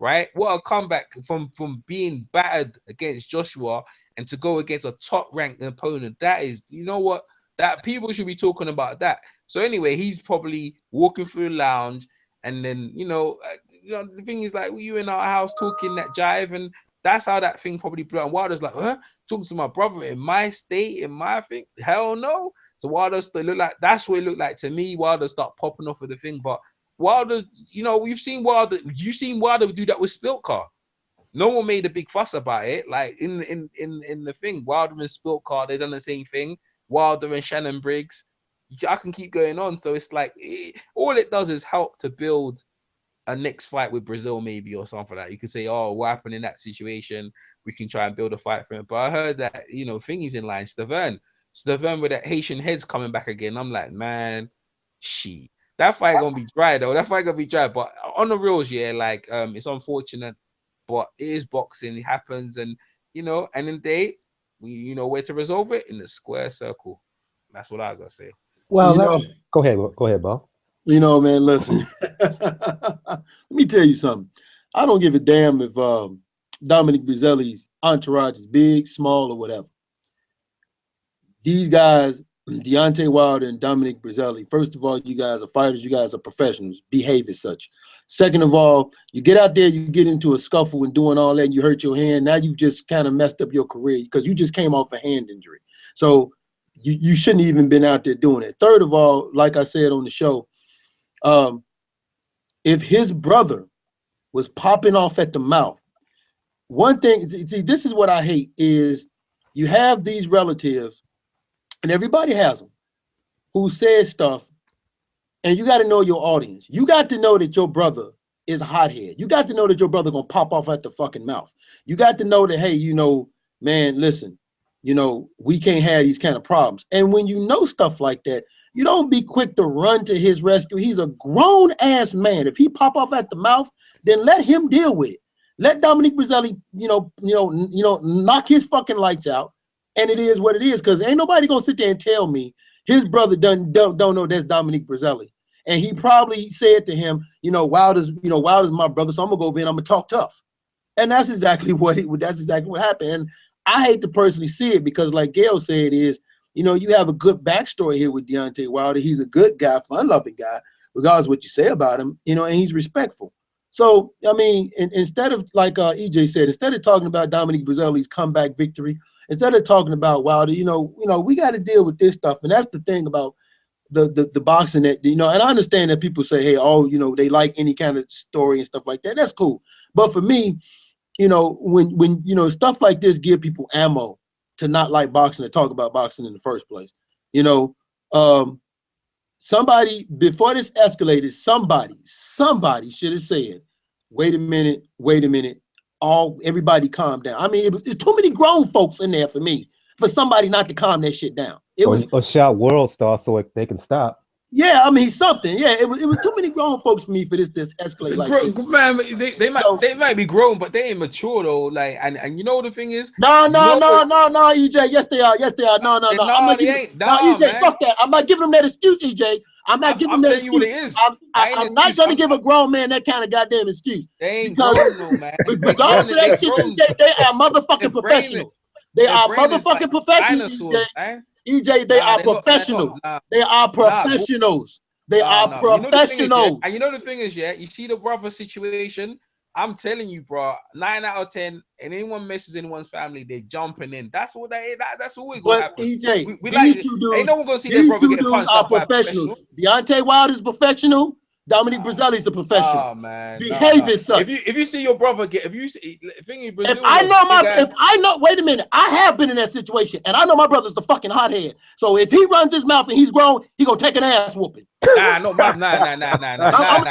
Right? What a comeback from being battered against Joshua and to go against a top-ranked opponent. That is, you know what? That people should be talking about that. So anyway, he's probably walking through the lounge, and then the thing is like you in our house talking that jive, and that's how that thing probably blew. And Wilder's like, huh? Talking to my brother in my state, in my thing? Hell no. So Wilder's that's what it looked like to me. Wilder start popping off of the thing, but. Wilder, you've seen Wilder. You've seen Wilder do that with Spiltcar. No one made a big fuss about it. Like in the thing, Wilder and Spiltcar, they done the same thing. Wilder and Shannon Briggs. I can keep going on. So it's like all it does is help to build a next fight with Breazeale, maybe, or something like that. You could say, "Oh, what happened in that situation? We can try and build a fight for him." But I heard that Thingy's in line. Stavern with that Haitian heads coming back again. I'm like, man, she. That fight gonna be dry though. But on the reels, yeah, it's unfortunate, but it is boxing. It happens, and and in the day, we where to resolve it in the square circle. That's what I gotta say. Well, go ahead, Bo. Man, listen. Let me tell you something. I don't give a damn if Dominic Breazeale's entourage is big, small, or whatever. These guys Deontay Wilder and Dominic Breazeale. First of all, you guys are fighters. You guys are professionals. Behave as such. Second of all, you get out there, you get into a scuffle and doing all that, and you hurt your hand. Now you just kind of messed up your career because you just came off a hand injury. So you shouldn't even been out there doing it. Third of all, like I said on the show, if his brother was popping off at the mouth, one thing, see, this is what I hate is you have these relatives, and everybody has them, who says stuff, and you got to know your audience. You got to know that your brother is a hothead. You got to know that your brother going to pop off at the fucking mouth. You got to know that, hey, you know, man, listen, you know, we can't have these kind of problems. And when you know stuff like that, you don't be quick to run to his rescue. He's a grown-ass man. If he pop off at the mouth, then let him deal with it. Let Dominic Breazeale, knock his fucking lights out, and it is what it is. Because ain't nobody gonna sit there and tell me his brother don't know that's Dominic Breazeale. And he probably said to him, Wilder's my brother, so I'm gonna go over and I'm gonna talk tough. And that's exactly what happened. And I hate to personally see it because, like Gail said, you have a good backstory here with Deontay Wilder. He's a good guy, fun-loving guy, regardless of what you say about him, and he's respectful. So, I mean, instead of, like EJ said, instead of talking about Dominic Breazeale's comeback victory, instead of talking about Wilder, we got to deal with this stuff. And that's the thing about the boxing that, and I understand that people say, hey, they like any kind of story and stuff like that. That's cool. But for me, when stuff like this give people ammo to not like boxing, to talk about boxing in the first place, somebody, before this escalated, somebody should have said, wait a minute, everybody calm down. I mean, it's too many grown folks in there for me, for somebody not to calm that shit down. Or shout world star so they can stop. Yeah, I mean, something. Yeah, it was too many grown folks for me for this to escalate like this. They might be grown, but they ain't mature though. Like, and you know the thing is, no, EJ. Yes, they are. No. EJ, fuck that. I'm not giving them that excuse, EJ. I'm not giving them that excuse. What it is. I'm not gonna give a grown man that kind of goddamn excuse. They ain't grown, no, man. Regardless of that shit, they are motherfucking professionals. They are motherfucking professionals, EJ. They are professionals. They are professionals. They are professionals. And you know the thing is, you see the brother situation. I'm telling you, bro, 9 out of 10, and anyone messes anyone's family, they jumping in. That's what that's always gonna happen. EJ, these two dudes, ain't no one gonna see their brother get punched are professionals. Deontay Wilder is professional. Dominic Breazeale is a professional. Oh man, behave as such. If you see your brother get, wait a minute, I have been in that situation, and I know my brother's the fucking hothead. So if he runs his mouth and he's grown, he gonna take an ass whooping. Nah. I'm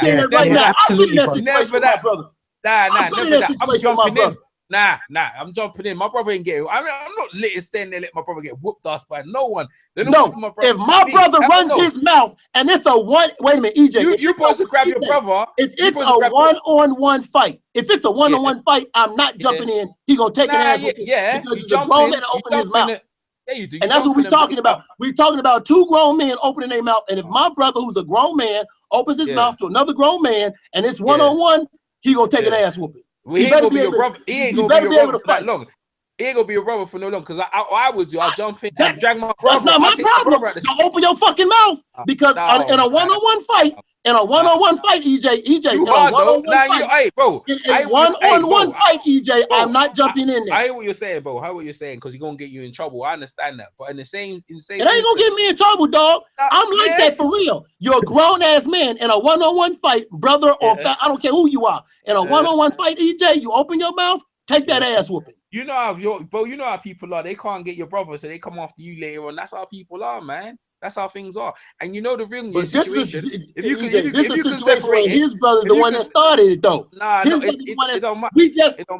saying that right now. Absolutely, I'm jumping in. My brother ain't getting. I'm not letting stand there. Let my brother get whooped us by no one. No, if my brother runs his mouth and it's a one. Wait a minute, EJ. You're supposed to grab your brother. If it's a one-on-one fight, fight, I'm not jumping in. He gonna take an ass whooping. Yeah, because he's a grown man to open his mouth. Yeah, you do. And that's what we're talking about. We're talking about two grown men opening their mouth. And if my brother, who's a grown man, opens his mouth to another grown man, and it's one-on-one, he gonna take an ass whooping. He ain't gonna be your brother. He ain't gonna be your brother for that long. He ain't gonna be your brother for no long. Because I would do. I'll jump in and drag my brother. That's not my problem. Don't open your fucking mouth. Because in a one-on-one fight, EJ, in a one-on-one fight, EJ, I'm not jumping in there. I hear what you're saying, bro. I hear what you're saying, because you're gonna get you in trouble. I understand that, but in the same, it ain't gonna get me in trouble, dog. I'm like that for real. You're a grown ass man in a one-on-one fight, brother or I don't care who you are. In a one-on-one fight, EJ, you open your mouth, take that ass whooping. You know how people are. They can't get your brother, so they come after you later on. That's how people are, man. That's how things are. And you know the real situation. If you can separate his brother's the one that started it, though.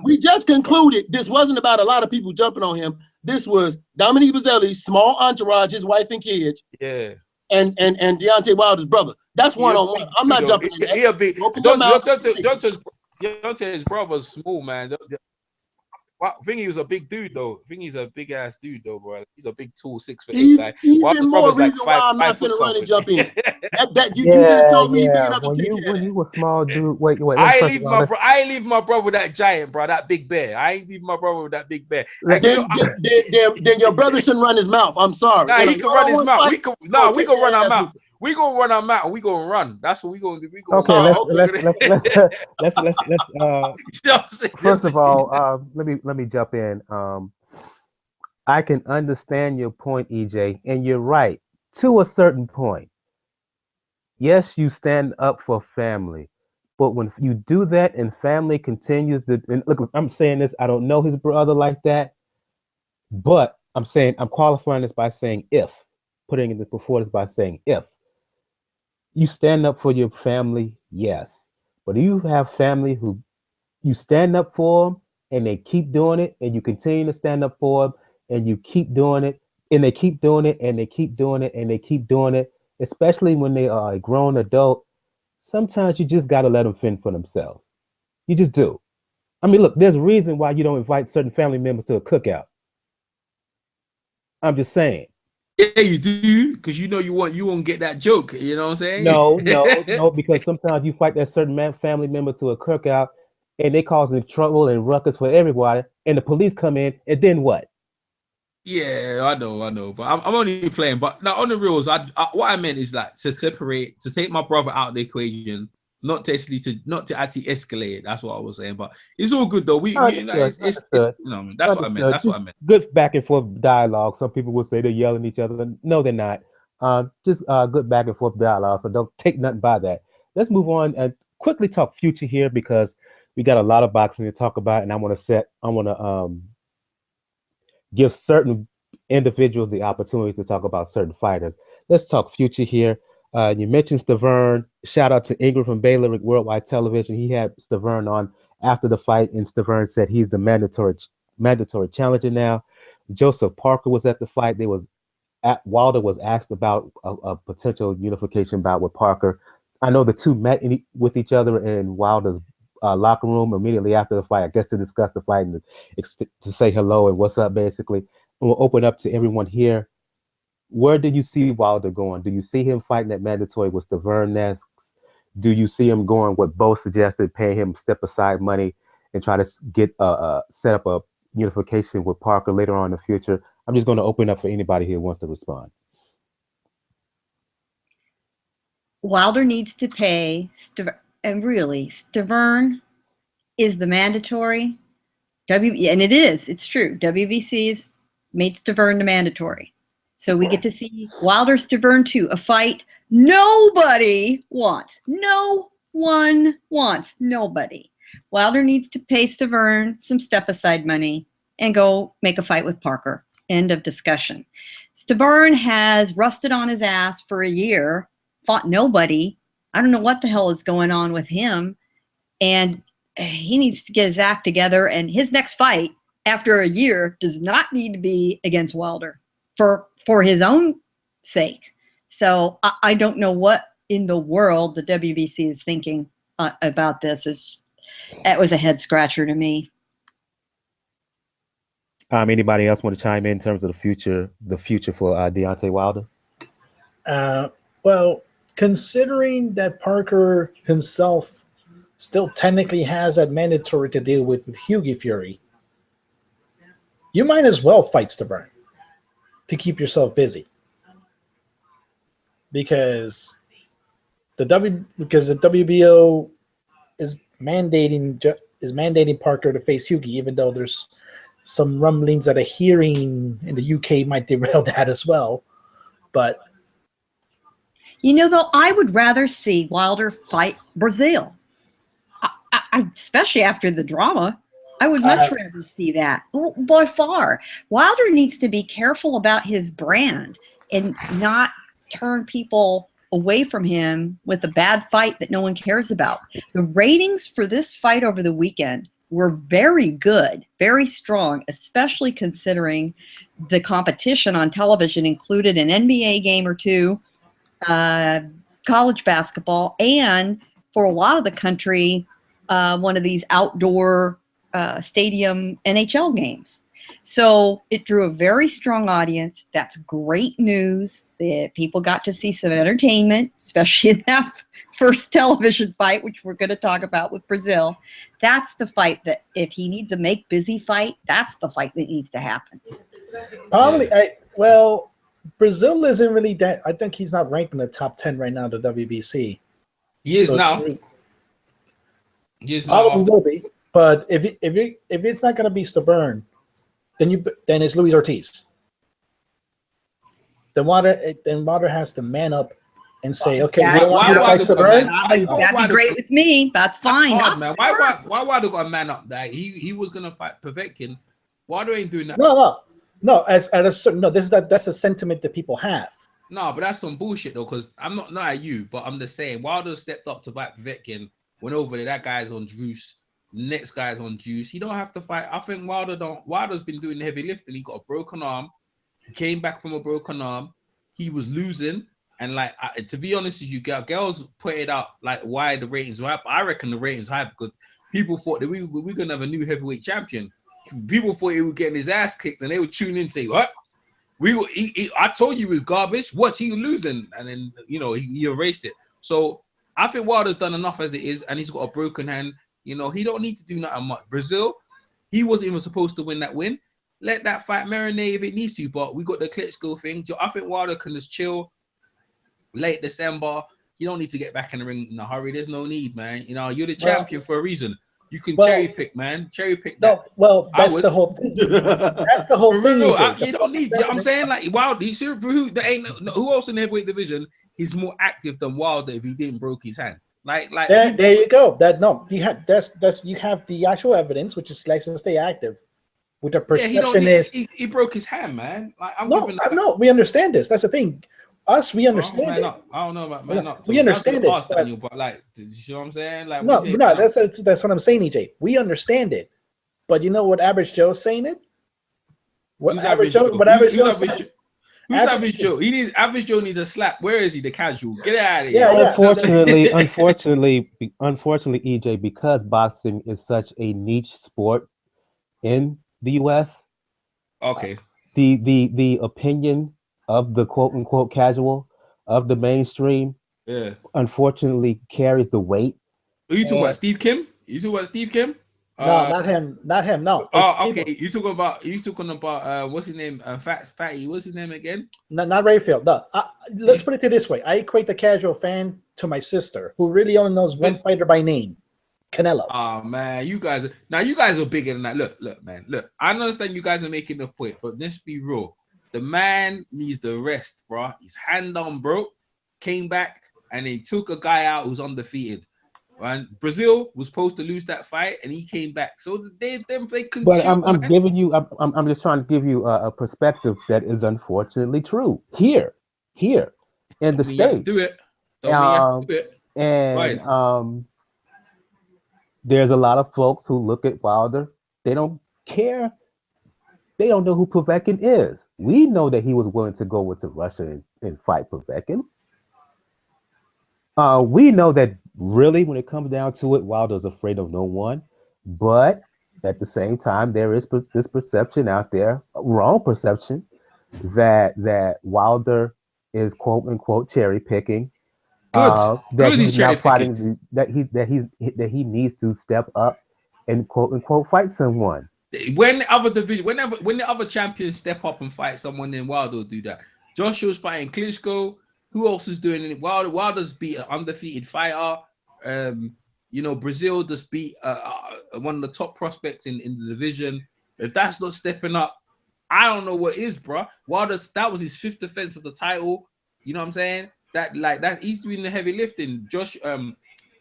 We just concluded this wasn't about a lot of people jumping on him. This was Dominic Breazeale's small entourage, his wife and kids. Yeah. And Deontay Wilder's brother. That's one-on-one. I'm not jumping in that. Deontay's brother's small, man. Thingy was a big dude though. Thingy's a big ass dude though, bro. He's a big, tall, 6'8" guy. Even more brother's reason like why I'm not 5 foot gonna run and something. jump in. You just Yeah, told me he big yeah. enough to When take you care of when that. you a small dude, wait. I ain't First leave of all, I ain't leave my brother with that giant, bro. That big bear. I ain't leave my brother with that big bear. And Then your brother shouldn't run his mouth. I'm sorry. nah, In a he can run his one-on-one mouth. fight, We can run our ass mouth. We gonna run our mouth. We gonna run. That's what we gonna do. We gonna okay, run. let's first of all, let me jump in. I can understand your point, EJ, and you're right to a certain point. Yes, you stand up for family, but when you do that and family continues to, and look, I'm saying this, I don't know his brother like that, but I'm qualifying this by saying if, putting it before this by saying if. You stand up for your family, yes. But you have family who you stand up for them and they keep doing it, and you continue to stand up for them and you keep doing it, and they keep doing it and they keep doing it and they keep doing it, especially when they are a grown adult. Sometimes you just got to let them fend for themselves. You just do. I mean, look, there's a reason why you don't invite certain family members to a cookout. I'm just saying. Yeah, you do, because you know you won't get that joke. You know what I'm saying? No, because sometimes you fight that certain family member to a cookout, and they causing trouble and ruckus for everybody, and the police come in, and then what? Yeah, I know, but I'm only playing. But now on the reels, what I meant is like to separate, to take my brother out of the equation, not to actually escalate. That's what I was saying. But it's all good though. It's you know, that's what I meant. That's what I meant. Good back and forth dialogue. Some people will say they're yelling at each other. No, they're not. Just good back and forth dialogue. So don't take nothing by that. Let's move on and quickly talk future here, because we got a lot of boxing to talk about, and I want to give certain individuals the opportunity to talk about certain fighters. Let's talk future here. You mentioned Stavern. Shout out to Ingram from Baylor at Worldwide Television. He had Stavern on after the fight, and Stavern said he's the mandatory challenger now. Joseph Parker was at the fight. Wilder was asked about a potential unification bout with Parker. I know the two met with each other in Wilder's locker room immediately after the fight, I guess, to discuss the fight and to say hello and what's up, basically. And we'll open up to everyone here. Where do you see Wilder going? Do you see him fighting that mandatory with Stavern next? Do you see him going what both suggested, paying him step aside money and try to get set up a unification with Parker later on in the future? I'm just going to open up for anybody here who wants to respond. Wilder needs to pay, and really, Stavern is the mandatory. And it's true. WBC's made Stavern the mandatory. So we get to see Wilder Stavern 2, a fight nobody wants. No one wants. Nobody. Wilder needs to pay Stavern some step-aside money and go make a fight with Parker. End of discussion. Stavern has rusted on his ass for a year, fought nobody. I don't know what the hell is going on with him. And he needs to get his act together. And his next fight after a year does not need to be against Wilder for his own sake. So I don't know what in the world the WBC is thinking about this. That was a head scratcher to me. Anybody else want to chime in terms of the future for Deontay Wilder? Well, considering that Parker himself still technically has that mandatory to deal with Hughie Fury, you might as well fight Stavern to keep yourself busy, because the WBO is mandating Parker to face Hughie, even though there's some rumblings that a hearing in the UK might derail that as well. But though, I would rather see Wilder fight Breazeale. Especially after the drama, I would much rather see that by far. Wilder needs to be careful about his brand and not turn people away from him with a bad fight that no one cares about. The ratings for this fight over the weekend were very good, very strong, especially considering the competition on television included an NBA game or two, college basketball, and for a lot of the country, one of these outdoor stadium NHL games. So it drew a very strong audience. That's great news that people got to see some entertainment, especially in that first television fight, which we're going to talk about with Breazeale. That's the fight that if he needs a make busy fight, that's the fight that needs to happen. Probably, Breazeale isn't really that. I think he's not ranked in the top 10 right now, the WBC. He is So now. He is probably will be. But if it's not going to be Stubborn, then it's Luis Ortiz. Then Wilder has to man up and say, okay, we don't want you to fight Stubborn. That'd be great with me. That's fine. Hard, man. Why Wilder got a man up? That he was gonna fight Povetkin. Wilder ain't doing that. No. That's a sentiment that people have. No, but that's some bullshit though. Because I'm not at you, but I'm just saying Wilder stepped up to fight Povetkin. Went over there. That guy's on juice. Next guy's on juice. He don't have to fight. I think Wilder's been doing the heavy lifting. He got a broken arm. He came back from a broken arm. He was losing. And like, to be honest with you, girls pointed out like why the ratings were up. I reckon the ratings high because people thought that we're gonna have a new heavyweight champion. People thought he was getting his ass kicked, and they would tune in and say, "What? I told you he was garbage. What's he losing?" And then he erased it. So I think Wilder's done enough as it is, and he's got a broken hand. He don't need to do nothing much. Breazeale, he wasn't even supposed to win that win. Let that fight marinate if it needs to. But we got the Klitschko thing. I think Wilder can just chill. Late December, you don't need to get back in the ring in a hurry. There's no need, man. You're the champion for a reason. You can cherry pick, man. Cherry pick that. No, well, that's the whole thing. That's the whole thing. You don't need. I'm saying like Wilder. You see who else in the heavyweight division is more active than Wilder if he didn't broke his hand. Like there you go. You have the actual evidence, which is likes to stay active. With the perception he broke his hand, man. Like no, we understand this. That's the thing. We understand it. I don't know about man up. So we understand it. But like, you know what I'm saying? Like, no, that's what I'm saying, EJ. We understand it, but you know what Average Joe's saying it? What Average Joe? Who's Average Joe? Average Joe needs a slap. Where is he? The casual. Get out of here. Yeah. Unfortunately, EJ, because boxing is such a niche sport in the US. Okay. The opinion of the quote unquote casual of the mainstream, unfortunately carries the weight. Are you talking about Steve Kim? No, not him. No. Okay. You talking about what's his name? Fatty. What's his name again? Not Rayfield. No. Let's put it this way. I equate the casual fan to my sister, who really only knows one fighter by name, Canelo. Oh man, you guys are bigger than that. Look, man. Look, I understand you guys are making the point, but let's be real. The man needs the rest, bro. His hand on broke, came back, and he took a guy out who's undefeated. And Breazeale was supposed to lose that fight, and he came back. So they could. But I'm just trying to give you a perspective that is unfortunately true here in the States. Do it. Do it. And right. There's a lot of folks who look at Wilder. They don't care. They don't know who Povetkin is. We know that he was willing to go into Russia and fight Povetkin. We know that really, when it comes down to it, Wilder's afraid of no one. But at the same time, there is this perception out there, a wrong perception, that Wilder is quote unquote cherry picking. That he's not fighting. That he needs to step up and quote unquote fight someone. When the other champions step up and fight someone, then Wilder will do that. Joshua's fighting Klitschko. Who else is doing it? Wilder's beat an undefeated fighter. Breazeale just beat one of the top prospects in the division. If that's not stepping up, I don't know what is, bro. That was his 5th defense of the title. You know what I'm saying? That he's doing the heavy lifting. Josh,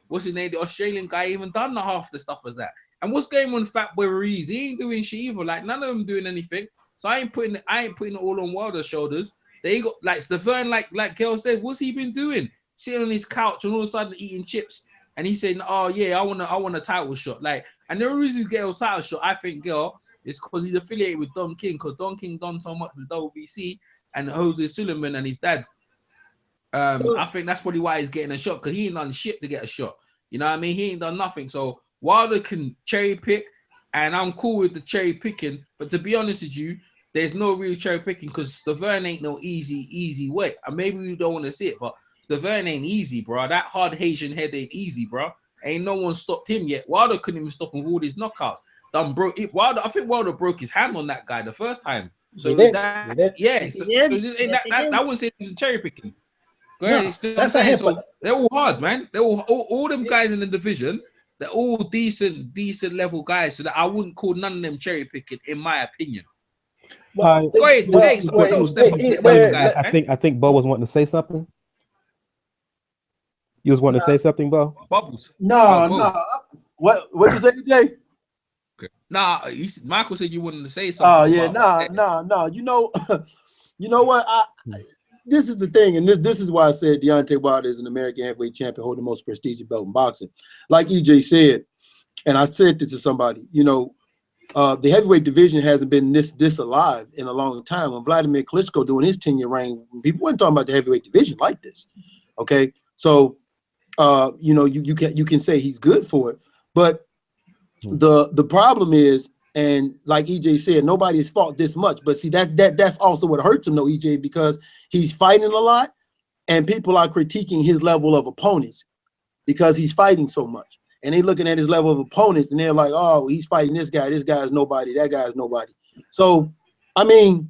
what's his name? The Australian guy even done half the stuff as that. And what's going on with Fatboy Ruiz? He ain't doing shit either. Like none of them doing anything. So I ain't putting it all on Wilder's shoulders. They got like Stefan, like Kel said, what's he been doing? Sitting on his couch and all of a sudden eating chips. And he's saying, "Oh yeah, I want a title shot." Like, and the reason he's getting a title shot, I think, girl, is because he's affiliated with Don King. Because Don King done so much with WBC and Jose Sulaiman and his dad. I think that's probably why he's getting a shot, because he ain't done shit to get a shot. You know what I mean? He ain't done nothing. So Wilder can cherry pick. and I'm cool with the cherry picking. But to be honest with you, there's no real cherry picking because Thurman ain't no easy way. And maybe we don't want to see it, but Thurman ain't easy, bro. That hard Haitian head ain't easy, bro. Ain't no one stopped him yet. Wilder couldn't even stop him with all these knockouts. I think Wilder broke his hand on that guy the first time. So that wouldn't say it was cherry picking. Go ahead. No, that's saying, so they're all hard, man. They're all them guys in the division. They're all decent level guys. So that I wouldn't call none of them cherry picking, in my opinion. Go ahead. I think Bo was wanting to say something. You was wanting to say something, Bo? Bubbles. No. What you say, Jay? Okay. Nah, Michael said you wanted to say something. Oh yeah, no. You know what? This is the thing, and this is why I said Deontay Wilder is an American heavyweight champion, holding the most prestigious belt in boxing. Like EJ said, and I said this to somebody, the heavyweight division hasn't been this alive in a long time. When Vladimir Klitschko doing his 10-year reign, people weren't talking about the heavyweight division like this. Okay, so you can say he's good for it, but the problem is, and like EJ said, nobody's fought this much. But see, that's also what hurts him, though, EJ, because he's fighting a lot, and people are critiquing his level of opponents because he's fighting so much. And they looking at his level of opponents, and they're like, oh, he's fighting this guy. This guy is nobody. That guy is nobody. So, I mean,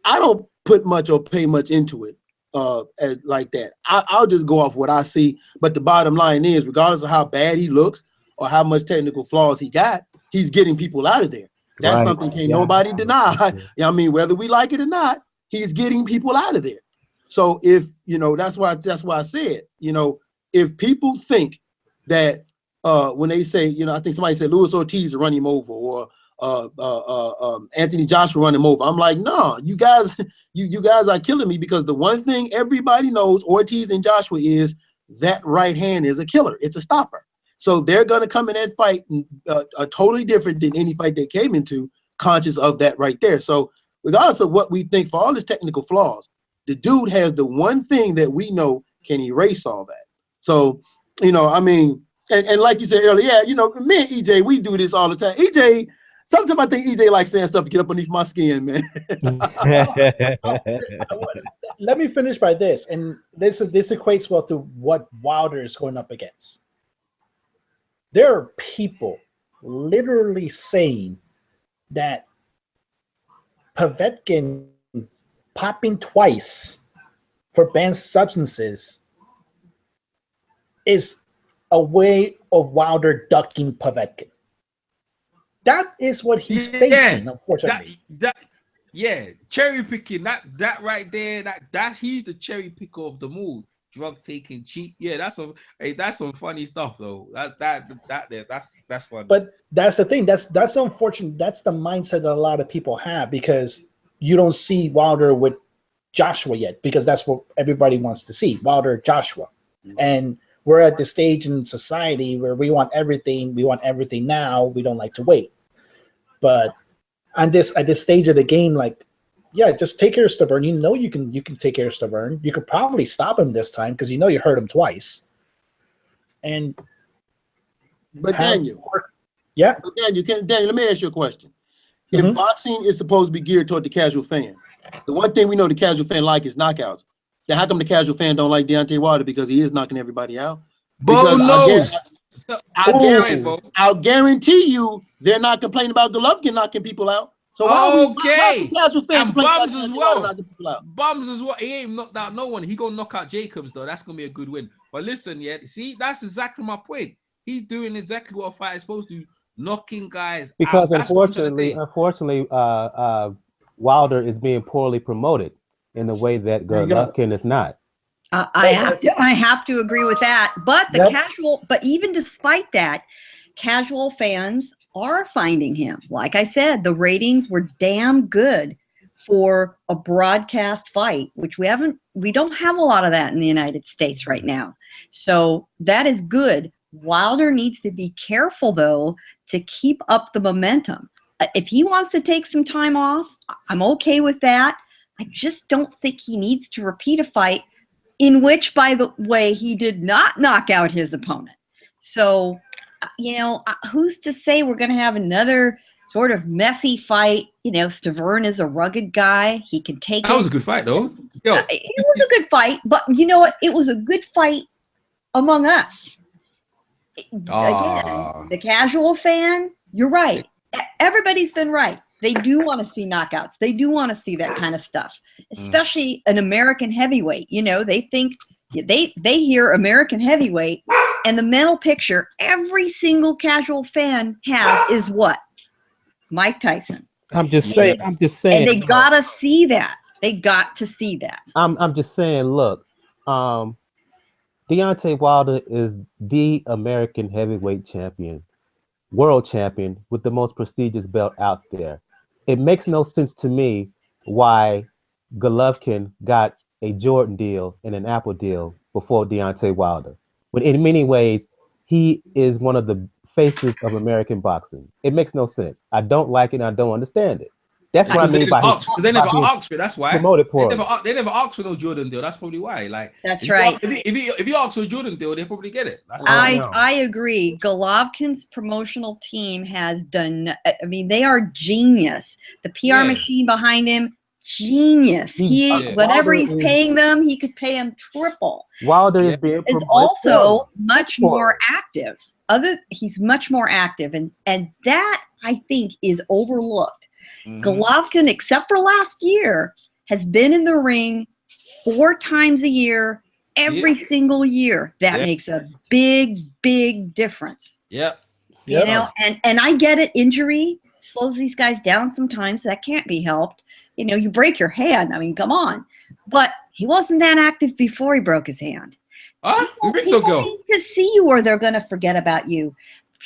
I don't put much or pay much into it like that. I'll just go off what I see. But the bottom line is, regardless of how bad he looks or how much technical flaws he got, he's getting people out of there. That's something can't nobody deny. I mean, whether we like it or not, he's getting people out of there. So if, that's why I said, if people think that when they say, I think somebody said Luis Ortiz run him over or Anthony Joshua run him over. I'm like, no, you guys are killing me, because the one thing everybody knows, Ortiz and Joshua, is that right hand is a killer. It's a stopper. So they're going to come in that fight totally different than any fight they came into, conscious of that right there. So regardless of what we think, for all his technical flaws, the dude has the one thing that we know can erase all that. So, I mean, and like you said earlier, me and EJ, we do this all the time. EJ, sometimes I think EJ likes saying stuff to get up underneath my skin, man. Let me finish by this, and this equates well to what Wilder is going up against. There are people literally saying that Povetkin popping twice for banned substances is a way of Wilder ducking Povetkin. That is what he's facing, unfortunately. Cherry picking, that right there, that he's the cherry picker of the mood. Drug taking, cheat. Yeah, that's some funny stuff though. That's funny. But that's the thing. That's unfortunate. That's the mindset that a lot of people have, because you don't see Wilder with Joshua yet, because that's what everybody wants to see, Wilder, Joshua. And we're at the stage in society where we want everything. We want everything now. We don't like to wait. But at this stage of the game, like, yeah, just take care of Thurman. You can take care of Thurman. You could probably stop him this time because you hurt him twice. But Daniel, let me ask you a question. If boxing is supposed to be geared toward the casual fan, the one thing we know the casual fan like is knockouts. Then how come the casual fan don't like Deontay Wilder? Because he is knocking everybody out. Bo knows. I'll guarantee you they're not complaining about Golovkin knocking people out. So why the casual fan Bums as well. Bums as well. He ain't knocked out no one. He gonna knock out Jacobs though. That's gonna be a good win. But listen, see, that's exactly my point. He's doing exactly what a fight is supposed to, knocking guys because out. Unfortunately, Wilder is being poorly promoted in the way that Golovkin is not. I have to agree with that. But but even despite that, casual fans are finding him. Like I said, the ratings were damn good for a broadcast fight, which we don't have a lot of that in the United States right now. So that is good. Wilder needs to be careful though to keep up the momentum. If he wants to take some time off, I'm okay with that. I just don't think he needs to repeat a fight in which, by the way, he did not knock out his opponent. So who's to say we're going to have another sort of messy fight? Stavern is a rugged guy. He can take it. That was a good fight, though. Yo. It was a good fight, but you know what? It was a good fight among us. Again, the casual fan, you're right. Everybody's been right. They do want to see knockouts. They do want to see that kind of stuff, especially an American heavyweight. They think they hear American heavyweight, and the mental picture every single casual fan has is what? Mike Tyson. I'm just saying. And they gotta see that. They got to see that. I'm just saying. Look, Deontay Wilder is the American heavyweight champion, world champion with the most prestigious belt out there. It makes no sense to me why Golovkin got a Jordan deal and an Apple deal before Deontay Wilder. But in many ways, he is one of the faces of American boxing. It makes no sense. I don't like it. I don't understand it. That's what I mean by because they never asked for it. That's why promoted they never asked for no Jordan deal. That's probably why. Like that's right. If you ask for a Jordan deal, they probably get it. I agree. Golovkin's promotional team has done. I mean, they are genius. The PR machine behind him, genius. Whatever he's paying them, he could pay them triple. Wilder is also much more active. He's much more active, and that I think is overlooked. Golovkin, except for last year, has been in the ring 4 times a year, every single year. That makes a big, big difference. Yep. And I get it. Injury slows these guys down sometimes. That can't be helped. You break your hand. I mean, come on. But he wasn't that active before he broke his hand. People need to see you or they're going to forget about you.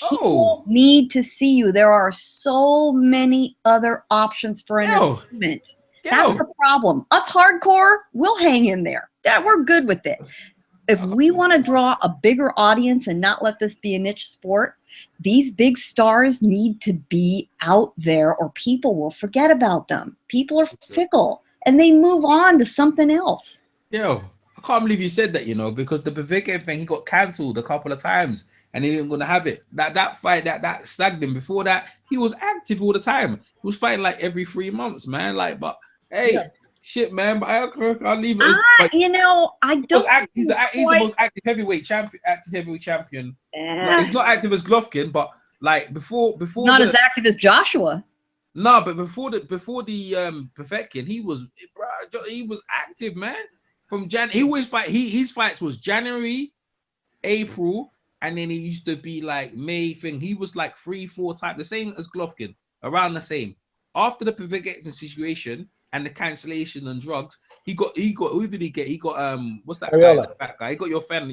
People need to see you. There are so many other options for entertainment. That's the problem. Us hardcore, we'll hang in there. We're good with it. If we want to draw a bigger audience and not let this be a niche sport, these big stars need to be out there or people will forget about them. People are fickle and they move on to something else. I can't believe you said that, because the Bavarian thing, he got cancelled a couple of times. And he didn't gonna have it. That fight that snagged him. Before that, he was active all the time. He was fighting like every 3 months, man. But shit, man. But I'll leave it. I don't. He's the most active heavyweight champion. He's not active as Golovkin, but like before. Not as active as Joshua. No, but before the Bavarian, he was active, man. From January, he always fight. His fights was January, April. And then he used to be like May thing. He was like 3-4 times, the same as Golovkin, around the same. After the Pavilion situation and the cancellation and drugs, he got who did he get? He got what's that guy, the fat guy? He got your friend,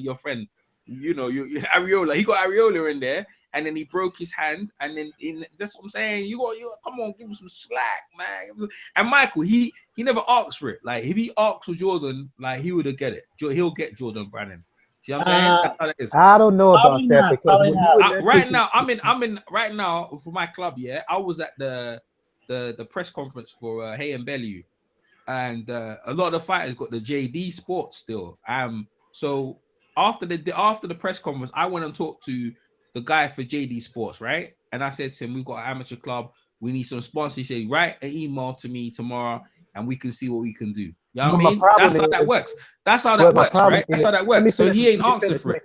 Areola. He got Areola in there, and then he broke his hand, and then that's what I'm saying. You come on, give him some slack, man. And Michael, he never asked for it. Like if he asked for Jordan, like he would have get it. He'll get Jordan Brandon. See what I'm saying? That's how that is. I don't know about that because right now I'm in right now for my club. Yeah, I was at the press conference for Haye and Bellew, and a lot of the fighters got the JD Sports still. So after the press conference, I went and talked to the guy for JD Sports, right? And I said to him, "We've got an amateur club. We need some sponsors." He said, "Write an email to me tomorrow, and we can see what we can do." You know what I mean? That's how that works. That's how that works, right? That's how that works. So he ain't answered for it.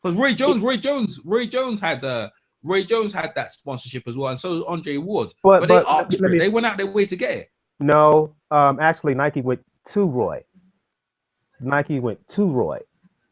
Because Roy Jones had that sponsorship as well, and so Andre Ward. But they asked for it. They went out their way to get it. No, actually, Nike went to Roy.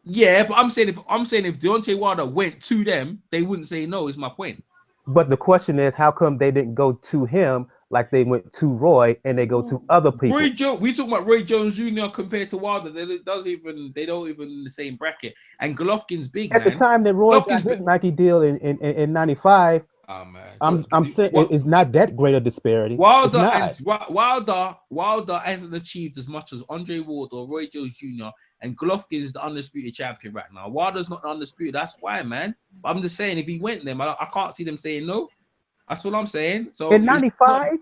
Yeah, but I'm saying if Deontay Wilder went to them, they wouldn't say no. Is my point. But the question is, how come they didn't go to him like they went to Roy and they go to other people? We talk about Roy Jones Jr. compared to Wilder. They don't even in the same bracket. And Golovkin's big. At the time that Roy got his Nike deal in '95. Oh man, I'm saying it's not that great a disparity. Wilder hasn't achieved as much as Andre Ward or Roy Jones Jr. and Golovkin is the undisputed champion right now. Wilder's not the undisputed. That's why, man. But I'm just saying, if he went them, I can't see them saying no. That's what I'm saying. So in '95,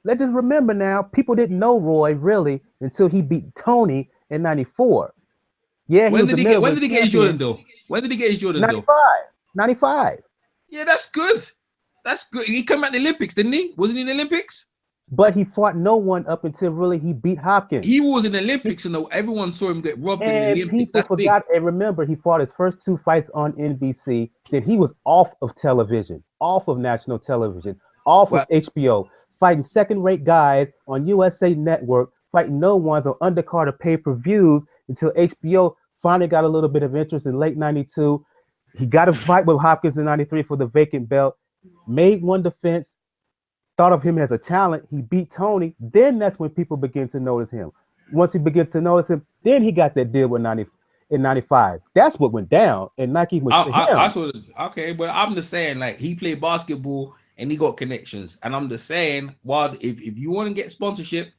let's just remember now, people didn't know Roy really until he beat Tony in '94. Yeah, he When was did the he get? When middleweight did he get his champion. Jordan though? When did he get his Jordan though? 95. Yeah, that's good. That's good. He came at the Olympics, didn't he? Wasn't he in the Olympics? But he fought no one up until really he beat Hopkins. He was in the Olympics, and everyone saw him get robbed in the And Olympics. people That's big. forgot and remember he fought his first 2 fights on NBC. Then he was off of television, off of national television, off Well- of HBO, fighting second-rate guys on USA Network, fighting no ones on undercard of pay-per-views until HBO finally got a little bit of interest in late 92. He got a fight with Hopkins in 93 for the vacant belt, made one defense, thought of him as a talent. He beat Tony. Then that's when people begin to notice him. Once he begins to notice him, then he got that deal with 95. That's what went down. And Nike was I saw this. Okay, but I'm just saying, like, he played basketball and he got connections. And I'm just saying, well, if you want to get sponsorship,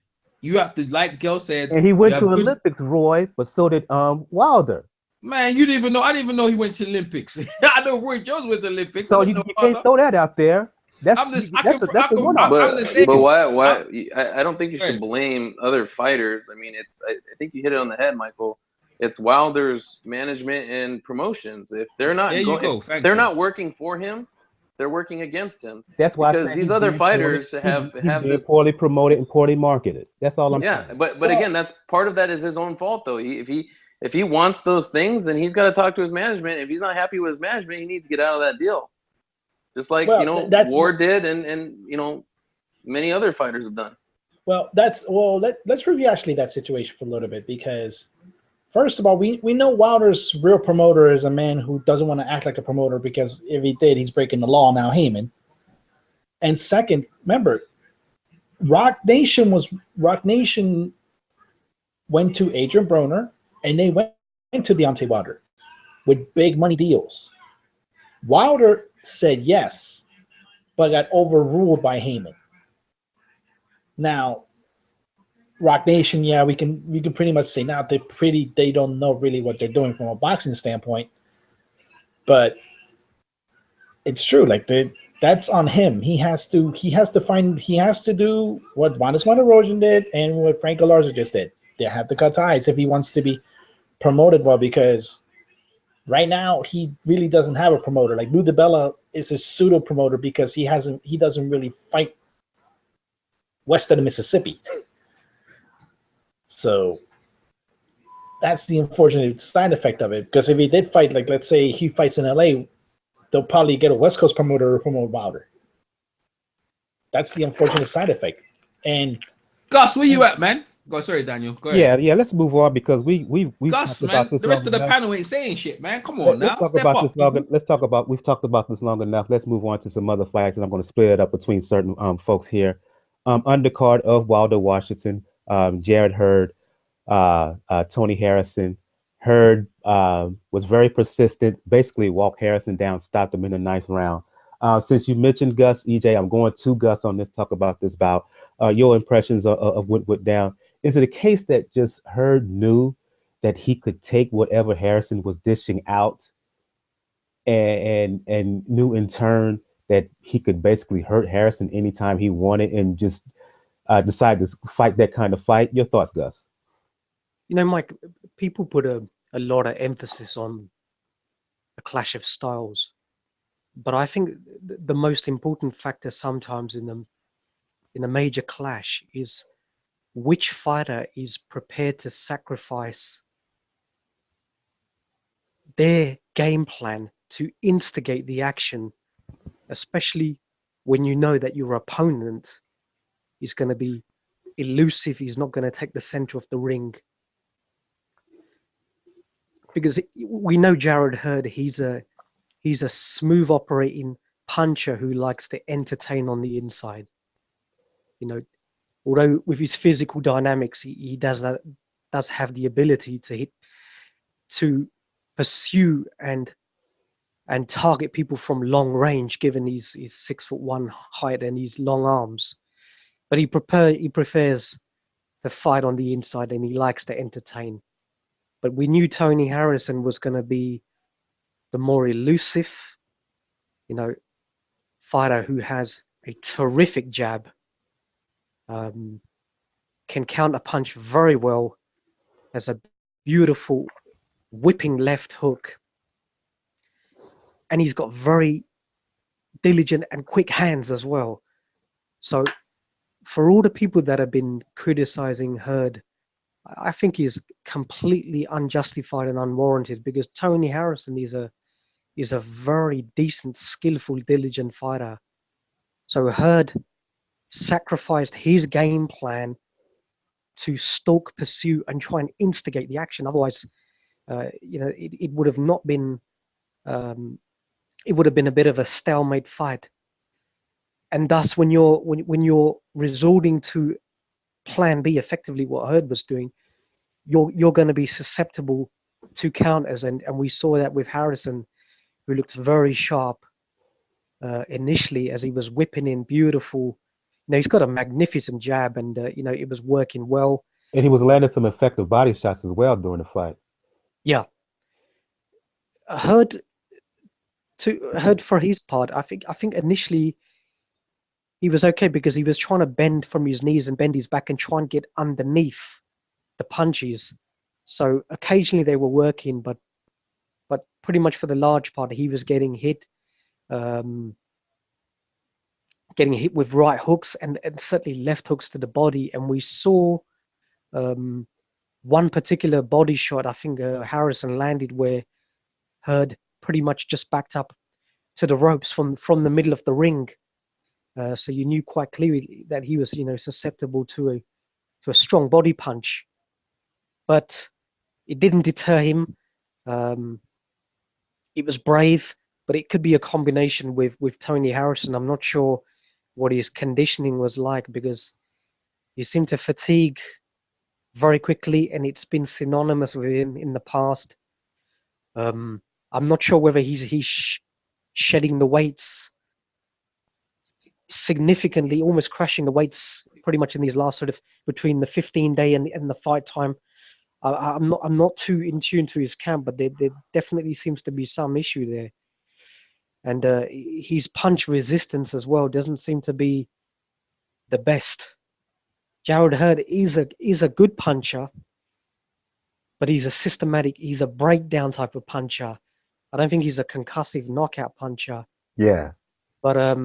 you have to, like Girl said, and he went you to have good- Olympics, Roy, but so did Wilder. Man, you didn't even know. I didn't even know he went to Olympics. I know Roy Jones went to Olympics. So I you don't know can't Wilder. throw that out there. That's I'm just- I that's can- a, that's I a can- one I'm But just saying- why? I don't think you Go should ahead. blame other fighters. I mean, I think you hit it on the head, Michael. It's Wilder's management and promotions. If they're not There you going, go. if Thank they're you. not working for him, they're working against him. That's why I Because say these he's other being fighters poorly- have being this. poorly promoted and poorly marketed. That's all I'm Yeah, saying. but again, that's part of that is his own fault though. If he wants those things, then he's got to talk to his management. If he's not happy with his management, he needs to get out of that deal. Just like that's Ward did, and many other fighters have done. let's review actually that situation for a little bit, because first of all, we know Wilder's real promoter is a man who doesn't want to act like a promoter, because if he did, he's breaking the law now, Heyman. And second, remember, Rock Nation went to Adrian Broner, and they went to Deontay Wilder with big money deals. Wilder said yes, but got overruled by Heyman. Now, Rock Nation, yeah, we can pretty much say now they don't know really what they're doing from a boxing standpoint, but it's true. Like that's on him. He has to do what Vandes Monterogen did and what Frank Galarza just did. They have to cut ties if he wants to be promoted well, because right now he really doesn't have a promoter. Like Lou DiBella is a pseudo promoter because he doesn't really fight west of the Mississippi. So that's the unfortunate side effect of it. Because if he did fight, like let's say he fights in LA, they'll probably get a West Coast promoter or promote Wilder. That's the unfortunate side effect. And Gus, where you at, man? Go, sorry, Daniel. Go ahead. Yeah. Let's move on because we Gus, talked man. about this The rest of long the enough. panel ain't saying shit, man. Come on now. Let's talk Step about up. this longer. We've talked about this long enough. Let's move on to some other fights, and I'm going to split it up between certain folks here. Undercard of Wilder Washington, Jarrett Hurd, Tony Harrison. Hurd was very persistent, basically walked Harrison down, stopped him in the 9th round. Since you mentioned Gus, EJ, I'm going to Gus on this, talk about this bout. Your impressions of what went down. Is it a case that just Hurd knew that he could take whatever Harrison was dishing out and knew in turn that he could basically hurt Harrison anytime he wanted and just decide to fight that kind of fight? Your thoughts, Gus? You know, Mike, people put a lot of emphasis on a clash of styles, but I think the most important factor sometimes in a major clash is which fighter is prepared to sacrifice their game plan to instigate the action, especially when you know that your opponent is going to be elusive, he's not going to take the center of the ring. Because we know Jarrett Hurd, he's a smooth operating puncher who likes to entertain on the inside. You know, although with his physical dynamics, he does have the ability to pursue and target people from long range, given his 6'1" height and his long arms. But he prefers to fight on the inside, and he likes to entertain. But we knew Tony Harrison was going to be the more elusive, fighter who has a terrific jab, can counter punch very well, has a beautiful whipping left hook. And he's got very diligent and quick hands as well. So for all the people that have been criticizing Hurd, I think he's completely unjustified and unwarranted, because Tony Harrison is a very decent, skillful, diligent fighter. So Hurd sacrificed his game plan to stalk, pursue, and try and instigate the action. Otherwise, it would have not been. It would have been a bit of a stalemate fight. And thus, when you're resorting to Plan B, effectively what Hurd was doing, you're going to be susceptible to counters, and we saw that with Harrison, who looked very sharp initially as he was whipping in beautiful. He's got a magnificent jab, and it was working well. And he was landing some effective body shots as well during the fight. Yeah, Hurd for his part, I think initially he was okay, because he was trying to bend from his knees and bend his back and try and get underneath the punches. So occasionally they were working, but pretty much for the large part he was getting hit with right hooks and certainly left hooks to the body. And we saw one particular body shot, I think Harrison landed, where Hurd pretty much just backed up to the ropes from the middle of the ring. So you knew quite clearly that he was, susceptible to a strong body punch. But it didn't deter him. It was brave, but it could be a combination with Tony Harrison. I'm not sure what his conditioning was like, because he seemed to fatigue very quickly, and it's been synonymous with him in the past. I'm not sure whether he's shedding the weights significantly, almost crashing the weights pretty much in these last sort of between the 15-day and the fight time. I'm not too in tune to his camp, but there definitely seems to be some issue there. And his punch resistance as well doesn't seem to be the best. Jarrett Hurd is a good puncher, but he's a breakdown type of puncher. I don't think he's a concussive knockout puncher. Yeah. But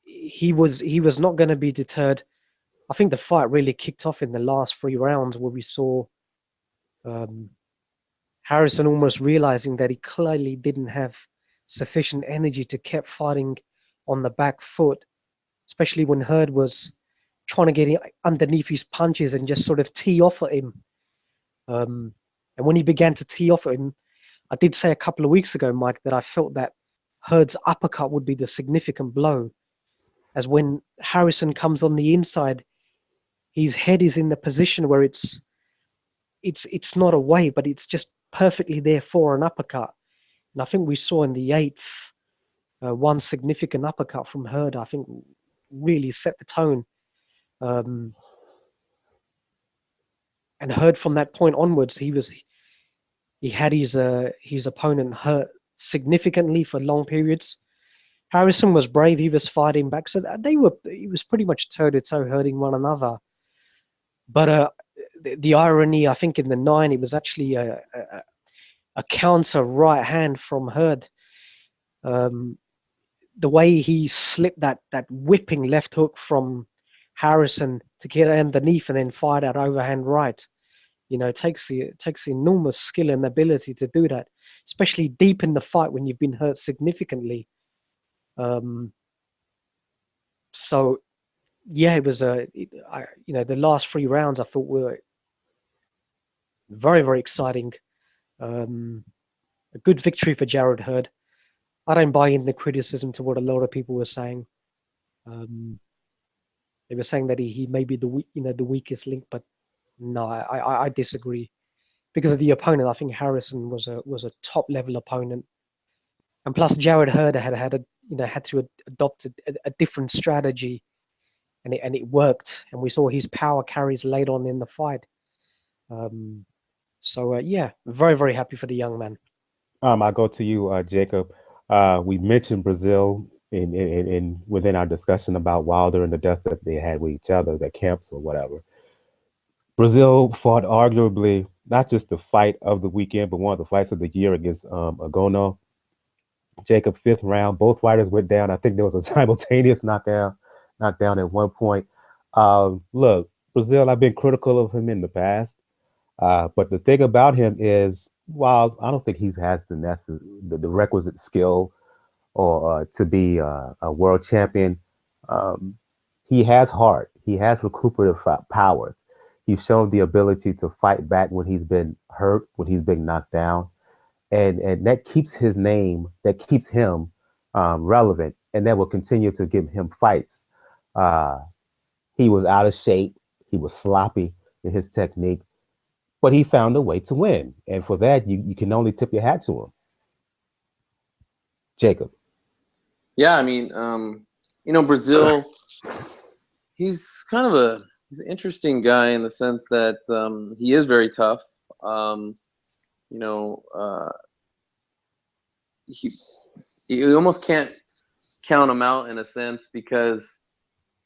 he was not going to be deterred. I think the fight really kicked off in the last 3 rounds, where we saw Harrison almost realizing that he clearly didn't have sufficient energy to keep fighting on the back foot, especially when Hurd was trying to get underneath his punches and just sort of tee off at him. And when he began to tee off at him, I did say a couple of weeks ago, Mike, that I felt that Hurd's uppercut would be the significant blow, as when Harrison comes on the inside, his head is in the position where it's not away, but it's just perfectly there for an uppercut. And I think we saw in the 8th one significant uppercut from Hurd, I think really set the tone. And Hurd, from that point onwards, he had his opponent hurt significantly for long periods. Harrison was brave; he was fighting back, so he was pretty much toe to toe hurting one another. But the irony, I think, in the 9, it was actually a counter right hand from Hurd. The way he slipped that whipping left hook from Harrison to get underneath and then fire that overhand right, it takes enormous skill and ability to do that, especially deep in the fight when you've been hurt significantly. So yeah, it was the last 3 rounds I thought were very, very exciting. A good victory for Jarrett Hurd. I don't buy in the criticism to what a lot of people were saying. They were saying that he may be the weakest link, but no, I disagree. Because of the opponent, I think Harrison was a top level opponent, and plus Jarrett Hurd had to adopt a different strategy, and it worked, and we saw his power carries late on in the fight. Yeah, very, very happy for the young man. I'll go to you, Jacob. We mentioned Breazeale in within our discussion about Wilder and the deaths that they had with each other, their camps or whatever. Breazeale fought arguably not just the fight of the weekend, but one of the fights of the year against Ugonoh. Jacob, 5th round. Both fighters went down. I think there was a simultaneous knockdown at one point. Look, Breazeale, I've been critical of him in the past. But the thing about him is, while I don't think he has the requisite skill or to be a world champion, um, he has heart. He has recuperative powers. He's shown the ability to fight back when he's been hurt, when he's been knocked down, and that keeps his name, that keeps him relevant, and that will continue to give him fights. Uh, he was out of shape. He was sloppy in his technique, but he found a way to win. And for that, you can only tip your hat to him. Jacob. Yeah, I mean, Breazeale, he's kind of he's an interesting guy in the sense that he is very tough. You almost can't count him out in a sense because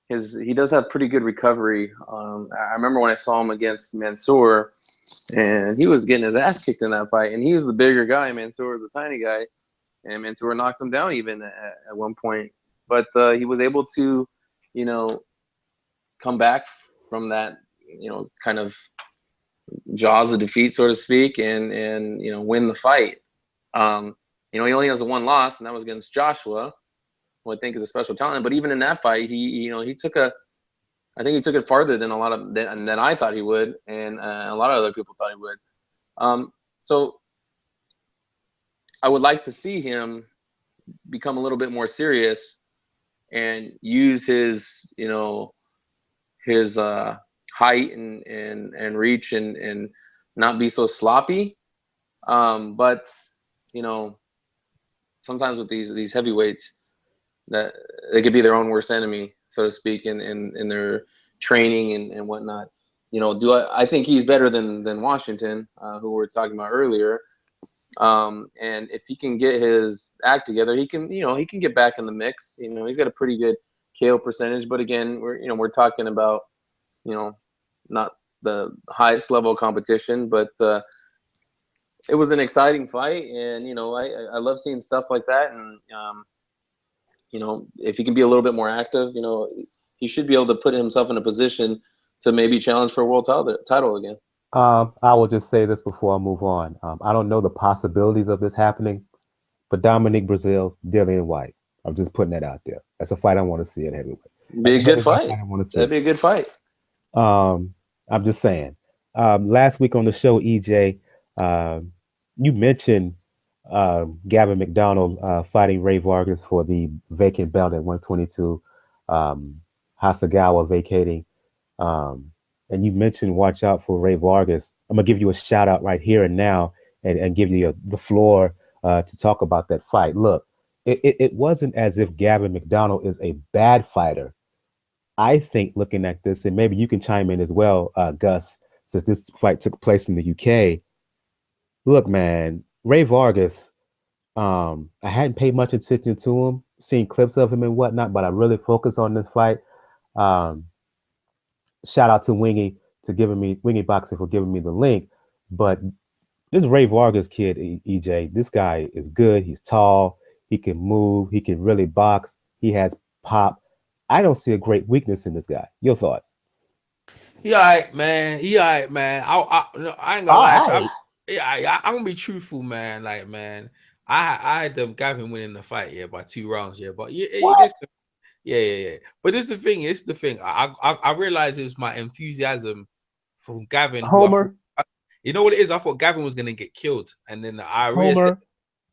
he does have pretty good recovery. I remember when I saw him against Mansour, and he was getting his ass kicked in that fight, and he was the bigger guy. Mansour was a tiny guy, and Mansour knocked him down even at one point. But he was able to, come back from that, kind of jaws of defeat, so to speak, and win the fight. He only has one loss, and that was against Joshua, who I think is a special talent. But even in that fight, he took it farther than than I thought he would, and a lot of other people thought he would. So I would like to see him become a little bit more serious and use his height and reach and not be so sloppy. But sometimes with these heavyweights, that they could be their own worst enemy, so to speak, in their training and whatnot. I think he's better than Washington, who we were talking about earlier. And if he can get his act together, he can get back in the mix. He's got a pretty good KO percentage, but again, we're talking about, not the highest level of competition, but it was an exciting fight, and I love seeing stuff like that. And if he can be a little bit more active, he should be able to put himself in a position to maybe challenge for a world title again. I will just say this before I move on. I don't know the possibilities of this happening, but Dominic, Breazeale, Dillian White. I'm just putting that out there. That's a fight I want to see at heavyweight. Be a good fight. I want to see. That'd be a good fight. I'm just saying. Last week on the show, EJ, you mentioned Gavin McDonnell fighting Ray Vargas for the vacant belt at 122. Hasagawa vacating. And you mentioned watch out for Ray Vargas. I'm going to give you a shout out right here and now and give you the floor to talk about that fight. Look, it wasn't as if Gavin McDonnell is a bad fighter. I think looking at this, and maybe you can chime in as well, Gus, since this fight took place in the UK. Look, man, Ray Vargas, I hadn't paid much attention to him, seen clips of him and whatnot, but I really focused on this fight. Shout out to Wingy Boxing for giving me the link. But this Ray Vargas kid, EJ, this guy is good. He's tall. He can move. He can really box. He has pop. I don't see a great weakness in this guy. Your thoughts? He all right, man. I ain't gonna lie. I'm gonna be truthful, man. Like, man, I had Gavin winning the fight, by 2 rounds, But yeah. But this is the thing. It's the thing. I realized it was my enthusiasm from Gavin. Homer. You know what it is? I thought Gavin was gonna get killed, and then Homer.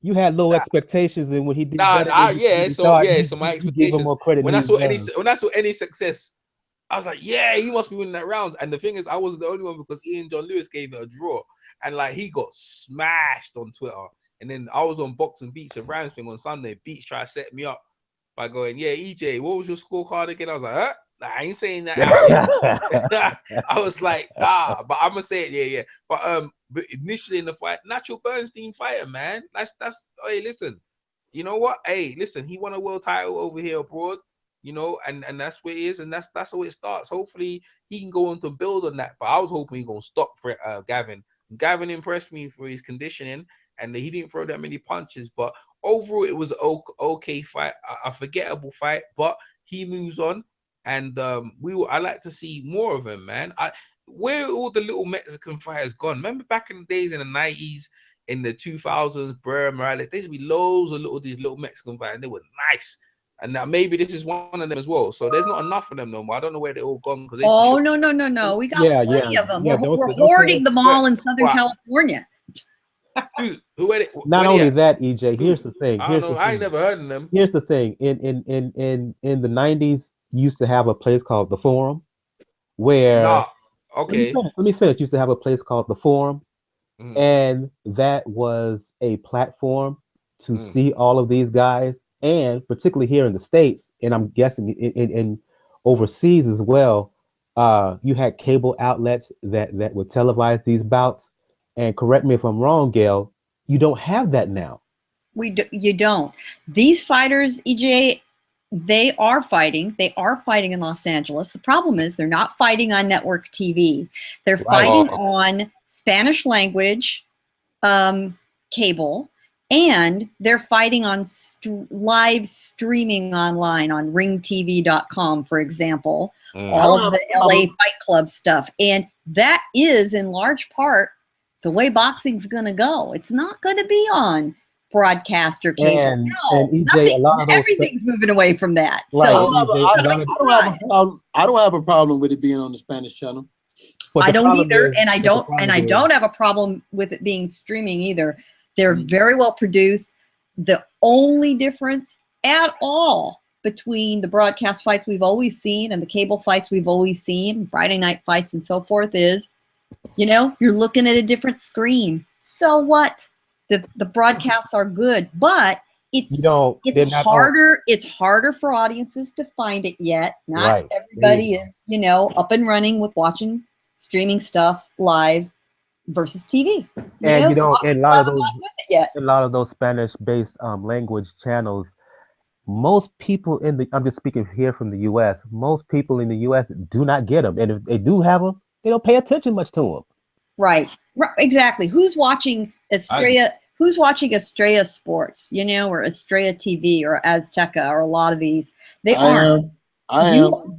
You had low expectations, and when he did so my expectations. You gave him more credit. When I saw any success, I was like, yeah, he must be winning that round. And the thing is, I wasn't the only one because Ian John Lewis gave it a draw, and like he got smashed on Twitter. And then I was on Box and Beats and Rams thing on Sunday. Beats tried to set me up by going, yeah, EJ, what was your scorecard again? I was like, I ain't saying that out. I was like, but I'm gonna say it, yeah. But initially in the fight, Natural Bernstein fighter, man. That's hey, listen, you know what? Hey, listen, he won a world title over here abroad. you know, and that's where it is, and that's how it starts. Hopefully he can go on to build on that. But I was hoping he's gonna stop for Gavin. Gavin impressed me for his conditioning, and he didn't throw that many punches. But overall, it was an okay fight, a forgettable fight. But he moves on, and I like to see more of him, man. Where are all the little Mexican fighters gone? Remember back in the days in the 90s, in the 2000s, Burr, Morales, there used to be loads of these little Mexican fighters. They were nice. And now maybe this is one of them as well. So there's not enough of them no more. I don't know where they're all gone. Oh, no. We got plenty of them. We're hoarding them all in Southern California. Who are they? Not only that, EJ, here's the thing. I don't know. I ain't never heard of them. Here's the thing. In the 90s, you used to have a place called the Forum where okay. Let me finish. Used to have a place called the Forum. And that was a platform to see all of these guys, and particularly here in the States, and I'm guessing in overseas as well, you had cable outlets that would televise these bouts. And correct me if I'm wrong, Gail, you don't have that now. You don't. These fighters, EJ, they are fighting. They are fighting in Los Angeles. The problem is they're not fighting on network TV. They're fighting on Spanish language cable, and they're fighting on live streaming online on ringtv.com, for example, all of the LA Fight Club stuff. And that is in large part the way boxing's going to go. It's not going to be on broadcast or cable. And EJ, everything's moving away from that. Right. So I don't have a problem with it being on the Spanish channel. I don't either, and I don't have a problem with it being streaming either. They're very well produced. The only difference at all between the broadcast fights we've always seen and the cable fights we've always seen, Friday night fights and so forth, is, you're looking at a different screen. So what? The broadcasts are good, but it's harder. It's harder for audiences to find it yet. Not everybody is, up and running with watching streaming stuff live versus TV. And a lot of those Spanish-based language channels, most people I'm just speaking here from the U.S. Most people in the U.S. do not get them, and if they do have them, they don't pay attention much to them. Right. Exactly. Who's watching Estrella? Who's watching Estrella Sports? Or Estrella TV or Azteca or a lot of these. They aren't.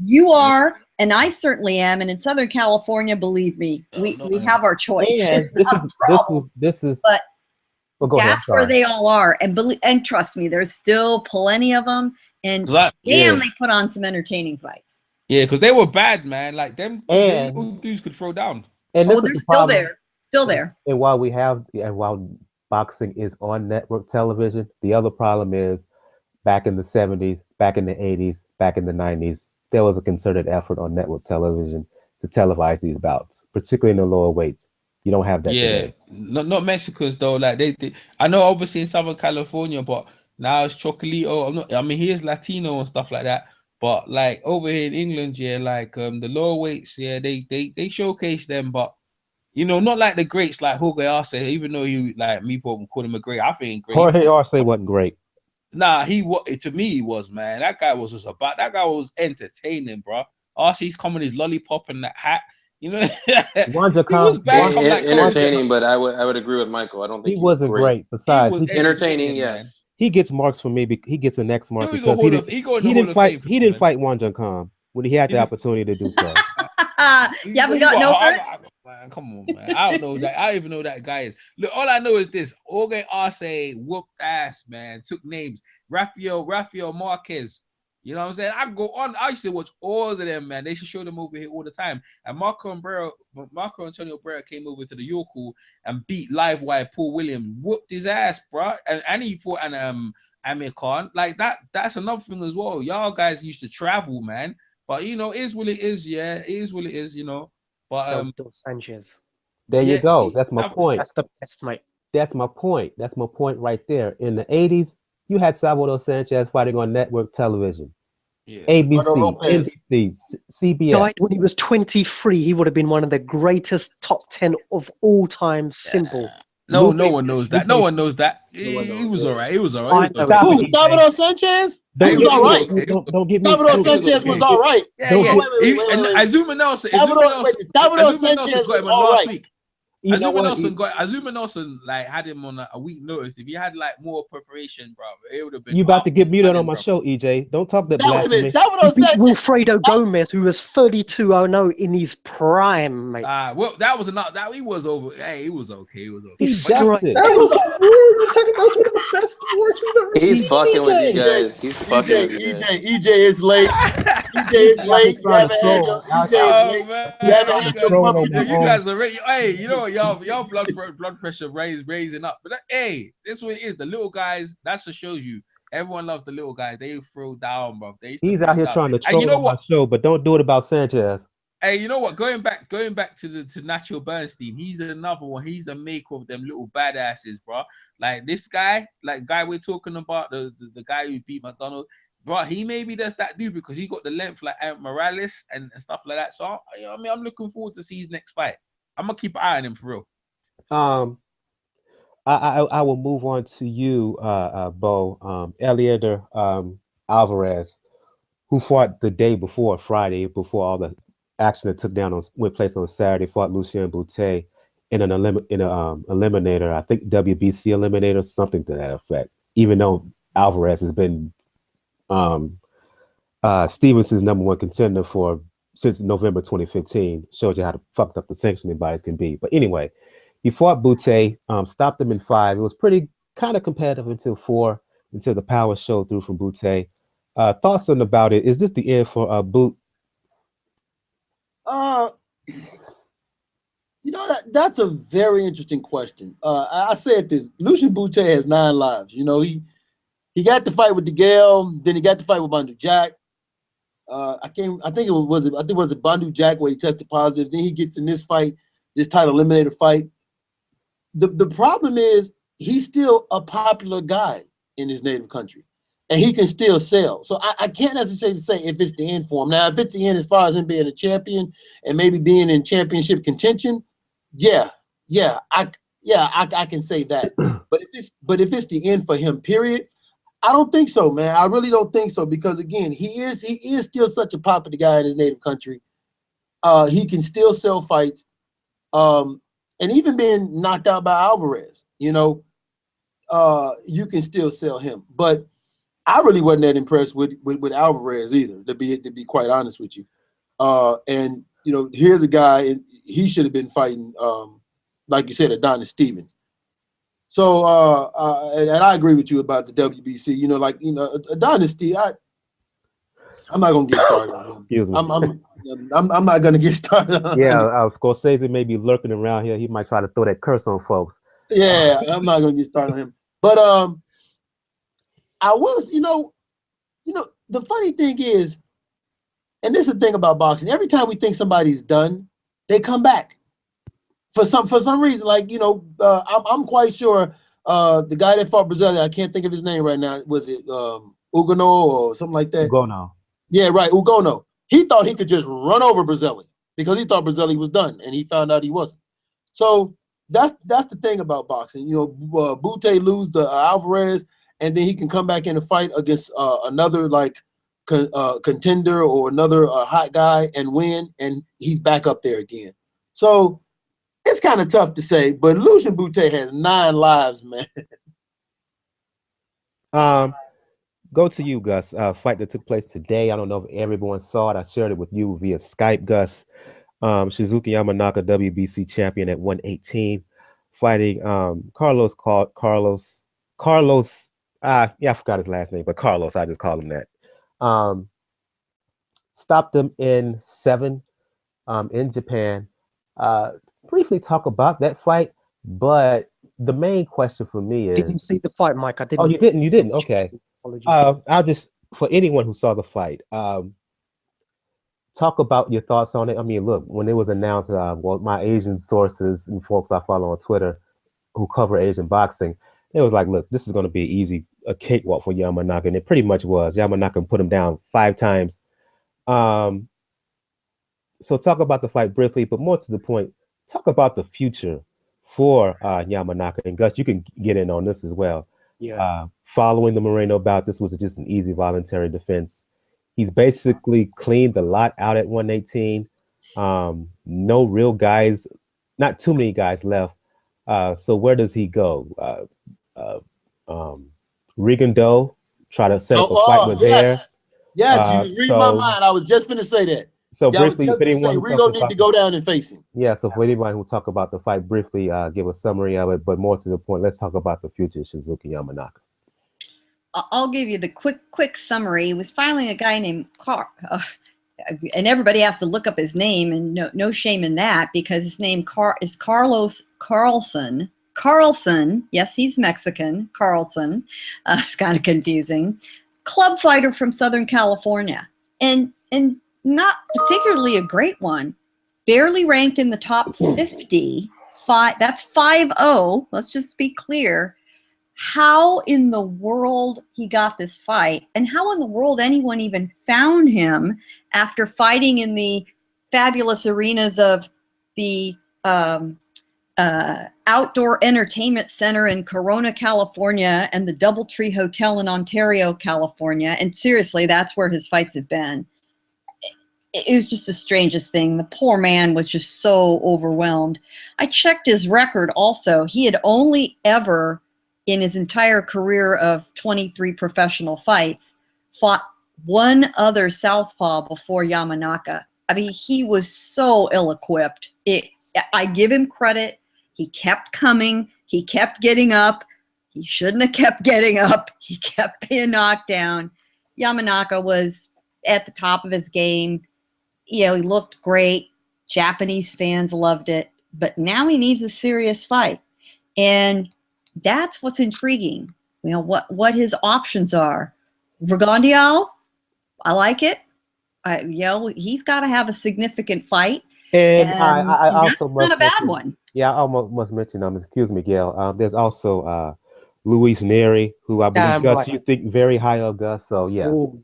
You are. And I certainly am, and in Southern California, believe me, we have our choice. But that's where they all are, and trust me, there's still plenty of them, and they put on some entertaining fights. Yeah, because they were bad, man. Like them dudes could throw down. And they're still there. And while boxing is on network television, the other problem is back in the 70s, back in the 80s, back in the 90s. There was a concerted effort on network television to televise these bouts, particularly in the lower weights. You don't have that. Yeah, not Mexicans though. Like they, I know obviously in Southern California, but now it's Chocolito. He is Latino and stuff like that. But like over here in England, the lower weights, they showcase them, but not like the greats like Jorge Arce. Even though me call him a great, I think great. Jorge Arce wasn't great. Nah, to me he was, man. That guy was entertaining, bro. Arcee's coming his lollipop and that hat, he was entertaining, but I would agree with Michael. I don't think he wasn't great. Besides, he entertaining, yes. He gets marks from me. He gets an X mark because he didn't fight Juan Junkan when he had the opportunity to do so. You haven't got no for it? Man, come on, man. I don't know that. I don't even know who that guy is. Look, all I know is this: Jorge Arce whooped ass, man. Took names. Rafael Marquez. You know what I'm saying? I go on. I used to watch all of them, man. They should show them over here all the time. And Marco Antonio Barrera came over to the Yorku and beat live wire Paul Williams, whooped his ass, bro. And he fought Amir Khan. Like that's another thing as well. Y'all guys used to travel, man. But it is what it is, yeah. It is what it is, But Sanchez. There you go. That's my point. That's the best, mate. That's my point. That's my point right there. In the 80s, you had Salvador Sanchez fighting on network television. Yeah. ABC, NBC, CBS. Died when he was 23. He would have been one of the greatest top 10 of all time. Simple. No one knows that. No one knows that. He was all right. He was all right. Salvador Sanchez? He was all right. Don't get me. Salvador Sanchez was all right. Yeah, yeah. Wait. Azuma Nelson Salvador Sanchez got him was on all last right. week. You know what? Azuma Nelson like had him on a week notice. If he had like more preparation, bro, it would have been. You about to get muted on my show, EJ. Don't talk that blasphemy. Salvador He beat Sanchez. Wilfredo Gomez, who was 32-0 in his prime, mate. Well, that was not that he was over. Hey, he was okay. He was okay. He He's destroyed. dusted. That was so rude. You're talking about one of the best wars we've ever seen. He's fucking with you EJ. guys. He's fucking with you guys. EJ is late. EJ is late. You haven't had your You guys are ready. Hey, you know what? Y'all blood pressure raising up. But hey, this is what it is. The little guys. That's what shows you. Everyone loves the little guys. They throw down, bro. He's out here trying to troll you know on my show, but don't do it about Sanchez. Hey, you know what? Going back to Nacho Bernstein, he's another one. He's a maker of them little badasses, bro. Like this guy, we're talking about, the guy who beat McDonnell, bro. He maybe does that dude because he got the length like Ant Morales and stuff like that. So I mean, I'm looking forward to see his next fight. I'm gonna keep an eye on him for real. I will move on to you, Bo. Eleider Alvarez, who fought the day before Friday, before all the action that went place on Saturday, fought Lucian Bute in an eliminator. I think WBC eliminator, something to that effect. Even though Alvarez has been Stevenson's #1 contender since November 2015, shows you how fucked up the sanctioning bodies can be. But anyway, he fought Bute, stopped him in 5. It was pretty kind of competitive until 4, until the power showed through from Bute. Thoughts about it? Is this the end for Bute? You know, that's a very interesting question. I said this. Lucian Bute has 9 lives. You know, he got to fight with DeGale, then he got to fight with Bandu Jack. I think it was Bandu Jack where he tested positive. Then he gets in this fight, this title eliminator fight. The problem is he's still a popular guy in his native country, and he can still sell. So I can't necessarily say if it's the end for him. Now, if it's the end as far as him being a champion and maybe being in championship contention, I can say that. But if it's the end for him, period, I don't think so, man. I really don't think so, because again, he is still such a popular guy in his native country. He can still sell fights. And even being knocked out by Alvarez, you know, you can still sell him. But I really wasn't that impressed with Alvarez either, to be quite honest with you. And you know, here's a guy, and he should have been fighting, like you said, Adonis Stevens. So, and I agree with you about the WBC. You know, like, you know, Adonis Stevens. I'm not gonna get started on him. Excuse me. I'm not gonna get started on him. Yeah, Scorsese may be lurking around here. He might try to throw that curse on folks. Yeah, I'm not gonna get started on him. But I was, you know, the funny thing is, and this is the thing about boxing, every time we think somebody's done, they come back. For some reason, like, you know, I'm quite sure the guy that fought Breazeale, I can't think of his name right now. Was it Ugonoh or something like that? Ugonoh. Yeah, right, Ugonoh. He thought he could just run over Breazeale because he thought Breazeale was done, and he found out he wasn't. So that's the thing about boxing. You know, Bute lose the Alvarez, and then he can come back in a fight against another like contender or another hot guy and win, and he's back up there again. So it's kind of tough to say, but Lucian Bute has 9 lives, man. Go to you, Gus. Fight that took place today. I don't know if everyone saw it. I shared it with you via Skype, Gus. Shizuki Yamanaka, WBC champion at 118, fighting Carlos. I forgot his last name, but Carlos, I just call him that. Stopped him in 7 in Japan. Briefly talk about that fight, but the main question for me is... Didn't see the fight, Mike. I didn't. Oh, you didn't? You didn't? Okay. Apologies. I'll just, for anyone who saw the fight, talk about your thoughts on it. I mean, look, when it was announced, well, my Asian sources and folks I follow on Twitter who cover Asian boxing, it was like, look, this is going to be a cakewalk for Yamanaka, and it pretty much was. Yamanaka put him down 5 times. So talk about the fight briefly, but more to the point, talk about the future for Yamanaka. And Gus, you can get in on this as well. Yeah. Following the Moreno bout, this was just an easy voluntary defense. He's basically cleaned the lot out at 118. No real guys, not too many guys left. So where does he go? Rigondeaux, try to set up a fight with yes. Hare. Yes, you was reading my mind. I was just going to say that. So Yeah, I was briefly, just if going to say, anyone Rigo need to go down and face him. Yeah, so for anybody who talk about the fight briefly, give a summary of it, but more to the point, let's talk about the future of Shinsuke Yamanaka. I'll give you the quick summary. It was finally a guy named and everybody has to look up his name, and no shame in that, because his name is Carlson. Carlson, yes, he's Mexican. Carlson, it's kind of confusing. Club fighter from Southern California, and not particularly a great one. Barely ranked in the top 50. That's 5-0. Let's just be clear. How in the world he got this fight, and how in the world anyone even found him after fighting in the fabulous arenas of the Outdoor Entertainment Center in Corona, California, and the Doubletree Hotel in Ontario, California. And seriously, that's where his fights have been. It was just the strangest thing. The poor man was just so overwhelmed. I checked his record also. He had only ever, in his entire career of 23 professional fights, fought one other southpaw before Yamanaka. I mean, he was so ill-equipped. I give him credit. He kept coming. He kept getting up. He shouldn't have kept getting up. He kept being knocked down. Yamanaka was at the top of his game. You know, he looked great. Japanese fans loved it. But now he needs a serious fight. And that's what's intriguing. You know, what his options are. Rigondeaux, I like it. He's got to have a significant fight. And I also must not a bad one. Yeah, I almost must mention, excuse me, Gail. There's also Luis Neri, who I believe, Gus, you think very high of, Gus. So, yeah. Ooh.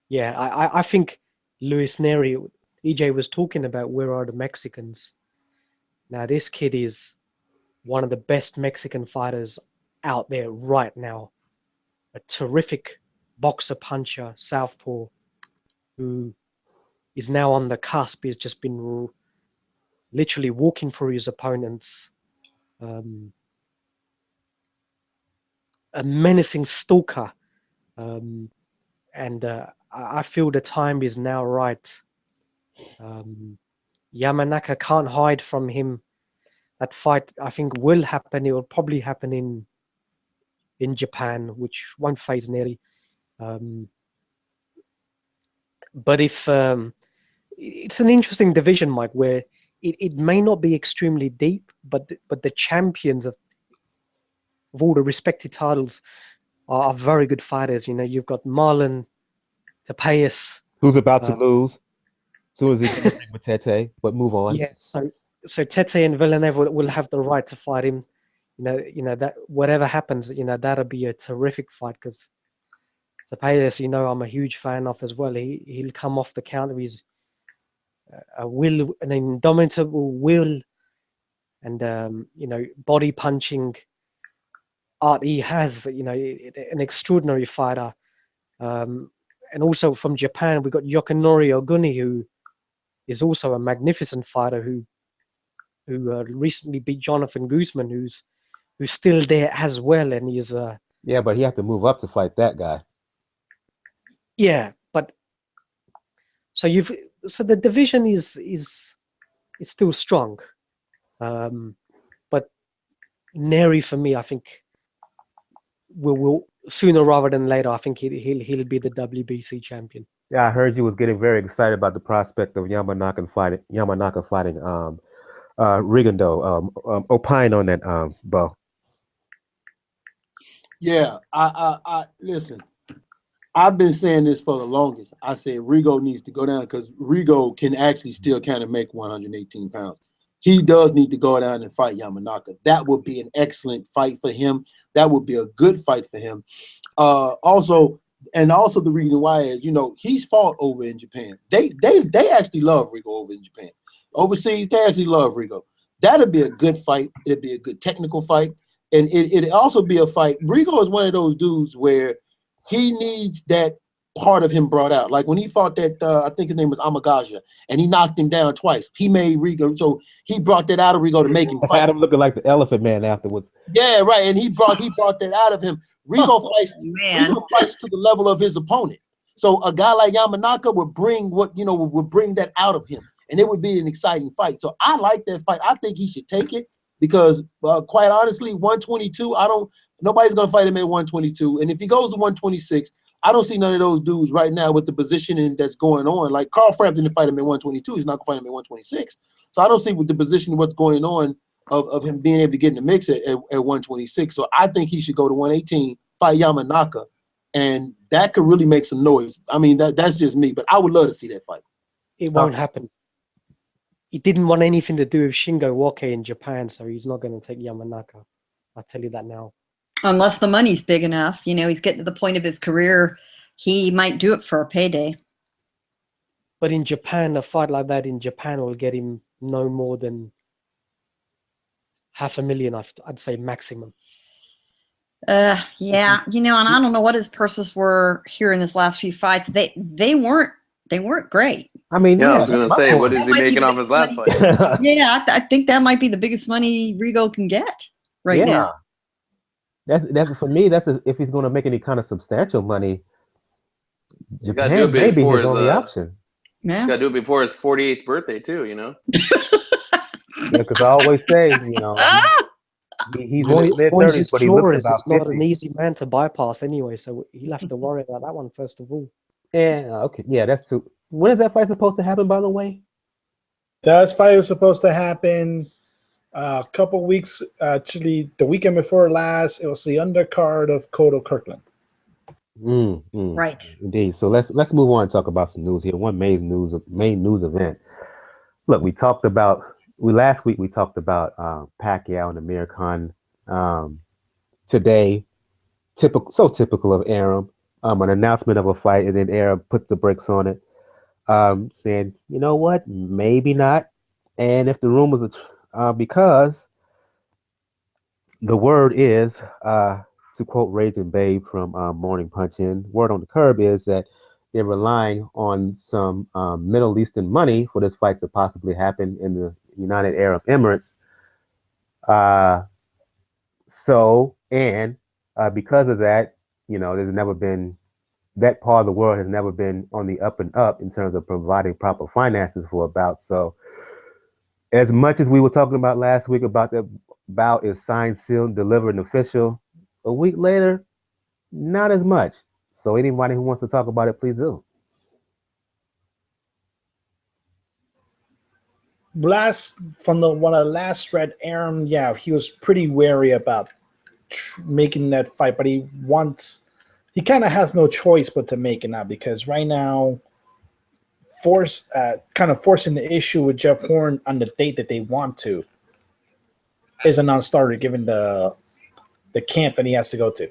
Yeah, I think Luis Neri, EJ was talking about where are the Mexicans. Now, this kid is one of the best Mexican fighters out there right now. A terrific boxer, puncher, southpaw, who is now on the cusp. He's just been literally walking through his opponents. A menacing stalker. I feel the time is now right. Yamanaka can't hide from him. That fight, I think, will happen. It will probably happen in Japan, which won't phase Neri. But if it's an interesting division, Mike, where it may not be extremely deep, but the champions of all the respected titles are very good fighters. You know, you've got Marlon Tapayas, who's about to lose as soon as he gets with Tete, but move on. Yeah, so Tete and Villeneuve will have the right to fight him. You know that whatever happens, that'll be a terrific fight, because Tapayas, I'm a huge fan of as well. He'll come off the counter. He's an indomitable will, and body punching art he has. An extraordinary fighter. And also from Japan, we got Yokinori Oguni, who is also a magnificent fighter who recently beat Jonathan Guzman, who's still there as well, and he's yeah, but he have to move up to fight that guy. Yeah, but so the division is still strong, but Neri for me, I think will sooner rather than later, I think he'll be the WBC champion. Yeah, I heard you was getting very excited about the prospect of Yamanaka fighting Rigondeaux. Opine on that, Bo. Yeah, I listen. I've been saying this for the longest. I said Rigo needs to go down because Rigo can actually still kind of make 118 pounds. He does need to go down and fight Yamanaka. That would be an excellent fight for him. That would be a good fight for him. Also the reason why is, he's fought over in Japan. They actually love Rigo over in Japan. Overseas, they actually love Rigo. That'll be a good fight. It'll be a good technical fight. and it also be a fight. Rigo is one of those dudes where he needs that part of him brought out. Like when he fought that, I think his name was Amagaja, and he knocked him down twice. He made Rigo, so he brought that out of Rigo to make him fight. Had him looking like the Elephant Man afterwards. Yeah, right. And he brought that out of him. Rigo fights to the level of his opponent. So a guy like Yamanaka would bring would bring that out of him, and it would be an exciting fight. So I like that fight. I think he should take it because, quite honestly, 122. Nobody's gonna fight him at 122, and if he goes to 126. I don't see none of those dudes right now with the positioning that's going on. Like Carl Frampton didn't fight him at 122. He's not going to fight him at 126. So I don't see with the position what's going on of him being able to get in the mix at 126. So I think he should go to 118, fight Yamanaka, and that could really make some noise. I mean, that's just me, but I would love to see that fight. It won't happen. He didn't want anything to do with Shingo Woke in Japan, so he's not going to take Yamanaka. I'll tell you that now. Unless the money's big enough, he's getting to the point of his career, he might do it for a payday. But in Japan, a fight like that in Japan will get him no more than $500,000, I'd say maximum. Yeah, and I don't know what his purses were here in his last few fights. They weren't great. I mean, I was gonna say, what is he making off his last fight? Yeah, I think that might be the biggest money Rigo can get now. That's for me. That's if he's going to make any kind of substantial money. Japan may be his only option. Yeah, got to do it before his 48th birthday too. Yeah, because I always say, he's in his mid-30s, but he looks about 50. Not an easy man to bypass anyway, so he'll have to worry about that one first of all. Yeah, that's true. When is that fight supposed to happen, by the way? That fight was supposed to happen a couple weeks, actually, the weekend before last. It was the undercard of Cota Kirkland. Right. Indeed. So let's move on and talk about some news here. One main news event. Look, last week we talked about Pacquiao and Amir Khan. Today, typical of Arum, an announcement of a fight, and then Arum puts the brakes on it, saying, you know what, maybe not. And if the rumors are because the word is, to quote Raging Babe from Morning Punch In, word on the curb is that they're relying on some Middle Eastern money for this fight to possibly happen in the United Arab Emirates. Because of that, there's never been, that part of the world has never been on the up and up in terms of providing proper finances for a bout. So as much as we were talking about last week about the bout is signed, sealed, delivered, and official, a week later, not as much. So anybody who wants to talk about it, please do. When I last read Arum, he was pretty wary about making that fight, but he kind of has no choice but to make it now, because right now, forcing the issue with Jeff Horn on the date that they want to is a non-starter given the camp that he has to go to.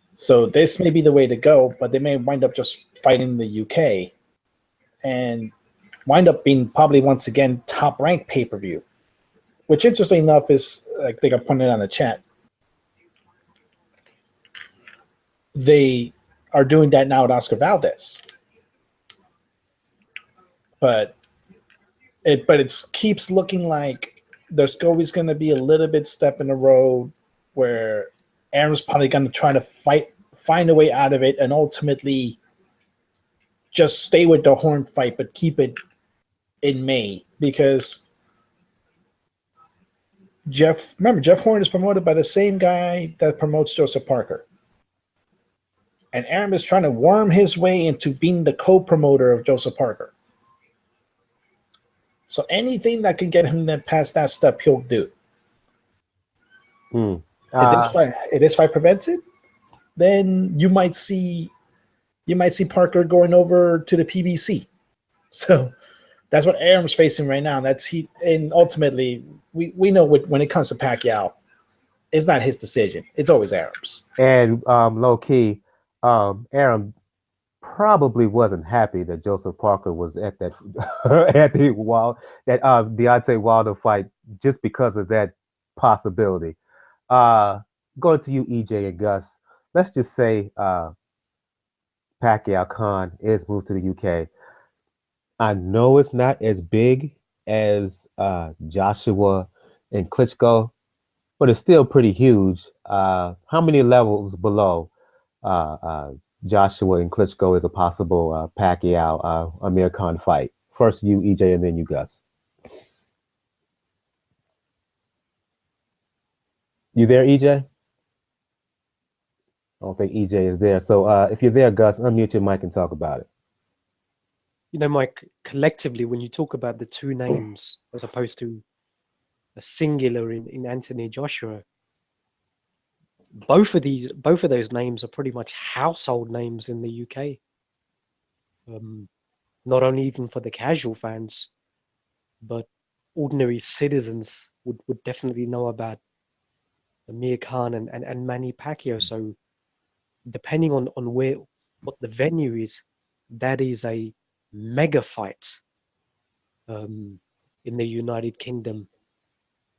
So this may be the way to go, but they may wind up just fighting the UK and wind up being probably once again top-ranked pay-per-view, which interesting enough is, I think I pointed out in the chat, they are doing that now with Oscar Valdez. But it keeps looking like there's always going to be a little bit step in the road where Arum's probably going to try to find a way out of it and ultimately just stay with the Horn fight, but keep it in May, because Jeff Horn is promoted by the same guy that promotes Joseph Parker. And Arum is trying to worm his way into being the co-promoter of Joseph Parker. So anything that can get him past that step, he'll do. If this fight prevents it, then you might see Parker going over to the PBC. So that's what Arum's facing right now. And ultimately, we know when it comes to Pacquiao, it's not his decision. It's always Arum's. And low key, Arum probably wasn't happy that Joseph Parker was at that Deontay Wilder fight, just because of that possibility. Going to you, EJ and Gus. Let's just say Pacquiao Khan is moved to the UK. I know it's not as big as Joshua and Klitschko, but it's still pretty huge. How many levels below Joshua and Klitschko is a possible Pacquiao Amir Khan fight? First you, EJ, and then you, Gus. You there, EJ? I don't think EJ is there. So if you're there, Gus, unmute your mic and talk about it. You know, Mike, collectively, when you talk about the two names as opposed to a singular in Anthony Joshua, both of those names are pretty much household names in the UK. Not only even for the casual fans, but ordinary citizens would definitely know about Amir Khan and Manny Pacquiao. So depending on what the venue is, that is a mega fight in the United Kingdom.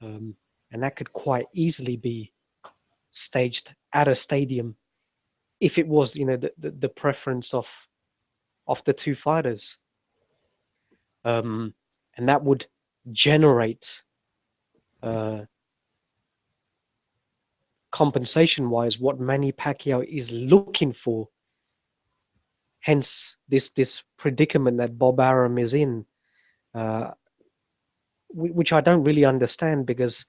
And that could quite easily be staged at a stadium if it was, the preference of the two fighters. And that would generate compensation-wise what Manny Pacquiao is looking for. Hence this predicament that Bob Arum is in, which I don't really understand, because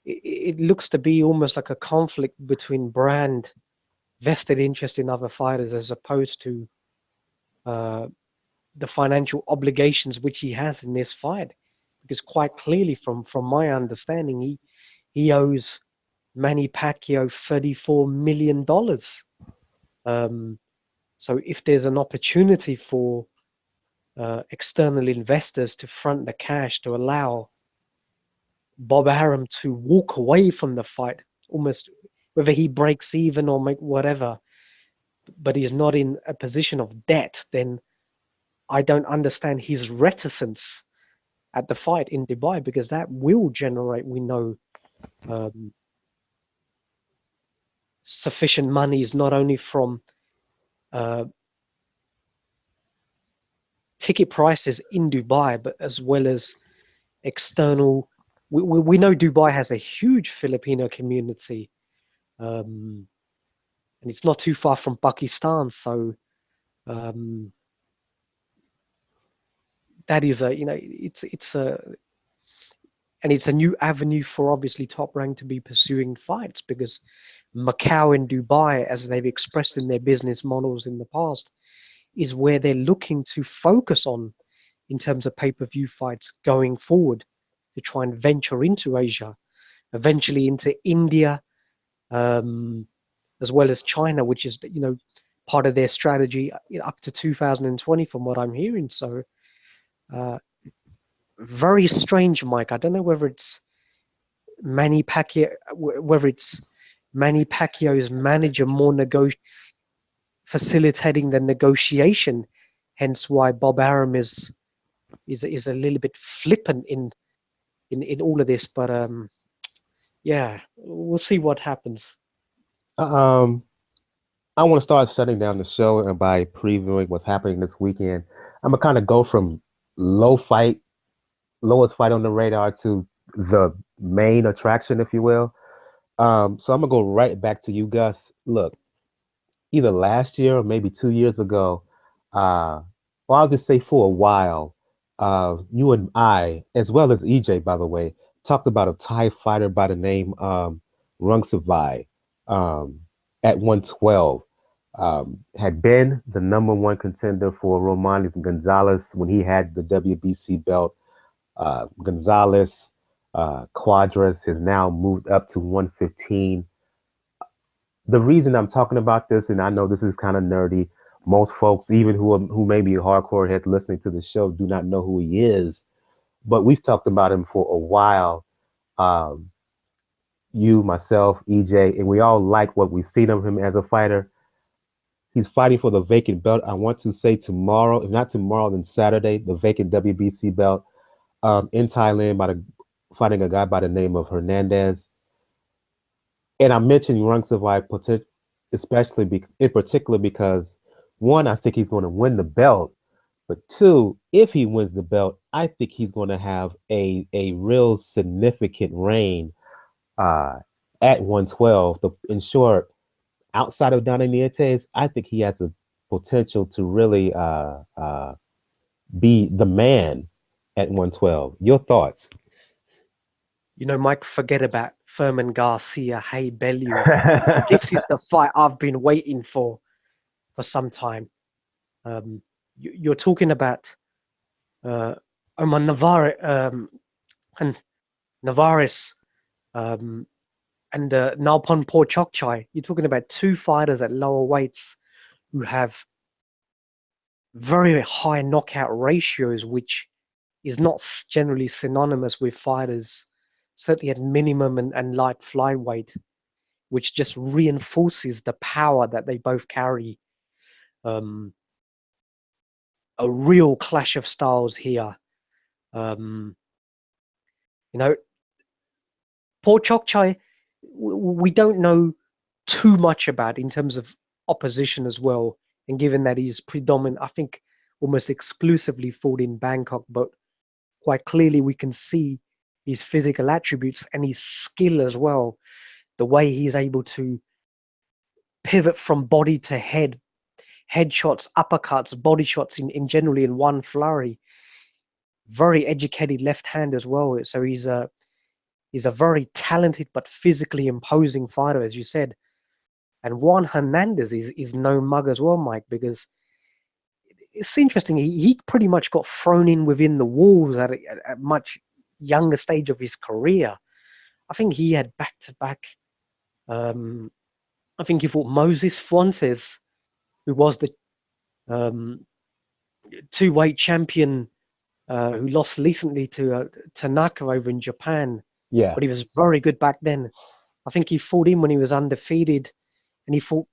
it looks to be almost like a conflict between brand vested interest in other fighters as opposed to the financial obligations which he has in this fight. Because quite clearly, from my understanding, he owes Manny Pacquiao $34 million. So if there's an opportunity for external investors to front the cash to allow Bob Arum to walk away from the fight, almost whether he breaks even or make whatever, but he's not in a position of debt, then I don't understand his reticence at the fight in Dubai, because that will generate, we know, sufficient monies not only from ticket prices in Dubai, but as well as external. We know Dubai has a huge Filipino community, and it's not too far from Pakistan. So that is it's a new avenue for obviously Top Rank to be pursuing fights, because Macau and Dubai, as they've expressed in their business models in the past, is where they're looking to focus on in terms of pay-per-view fights going forward, to try and venture into Asia, eventually into India, as well as China, which is part of their strategy up to 2020, from what I'm hearing. So very strange, Mike. I don't know whether it's Manny Pacquiao's manager more facilitating the negotiation, hence why Bob Arum is a little bit flippant in all of this. But yeah, we'll see what happens. I want to start shutting down the show and by previewing what's happening this weekend. I'm gonna kind of go from lowest fight on the radar to the main attraction, if you will. So I'm gonna go right back to you, Gus. Look, either last year or maybe 2 years ago, well, I'll just say for a while, you and I, as well as EJ, by the way, talked about a Thai fighter by the name Rungsavai at 112. Had been the number one contender for Romanis Gonzalez when he had the WBC belt. Gonzalez Quadras has now moved up to 115. The reason I'm talking about this, and I know this is kind of nerdy, most folks, even who may be hardcore heads listening to the show, do not know who he is, but we've talked about him for a while. You, myself, EJ, and we all like what we've seen of him as a fighter. He's fighting for the vacant belt. I want to say tomorrow, if not tomorrow, then Saturday, the vacant WBC belt in Thailand by the fighting a guy by the name of Hernandez. And I mentioned Rungsavai potential, especially in particular because one, I think he's going to win the belt, but two, if he wins the belt, I think he's going to have a real significant reign at 112. In short, outside of Dominic, I think he has the potential to really be the man at 112. Your thoughts? You know, Mike, forget about Thurman, Garcia, Haye, Bellew. This is the fight I've been waiting for some time. You're talking about Oman and Navarez and Nawaphon Chokchai. You're talking about two fighters at lower weights who have very high knockout ratios, which is not generally synonymous with fighters, certainly at minimum and light flyweight, which just reinforces the power that they both carry. A real clash of styles here. You know, Paul Chokchai, we don't know too much about in terms of opposition as well. And given that he's predominant, I think almost exclusively fought in Bangkok, but quite clearly we can see his physical attributes and his skill as well. The way he's able to pivot from body to head, headshots, uppercuts, body shots in generally in one flurry. Very educated left hand as well. So he's a very talented but physically imposing fighter, as you said. And Juan Hernandez is no mug as well, Mike, because it's interesting. He pretty much got thrown in within the walls at a much younger stage of his career. I think he had back-to-back. I think he fought Moses Fuentes, who was the two-weight champion who lost recently to Tanaka over in Japan. Yeah. But he was very good back then. I think he fought him when he was undefeated, and he fought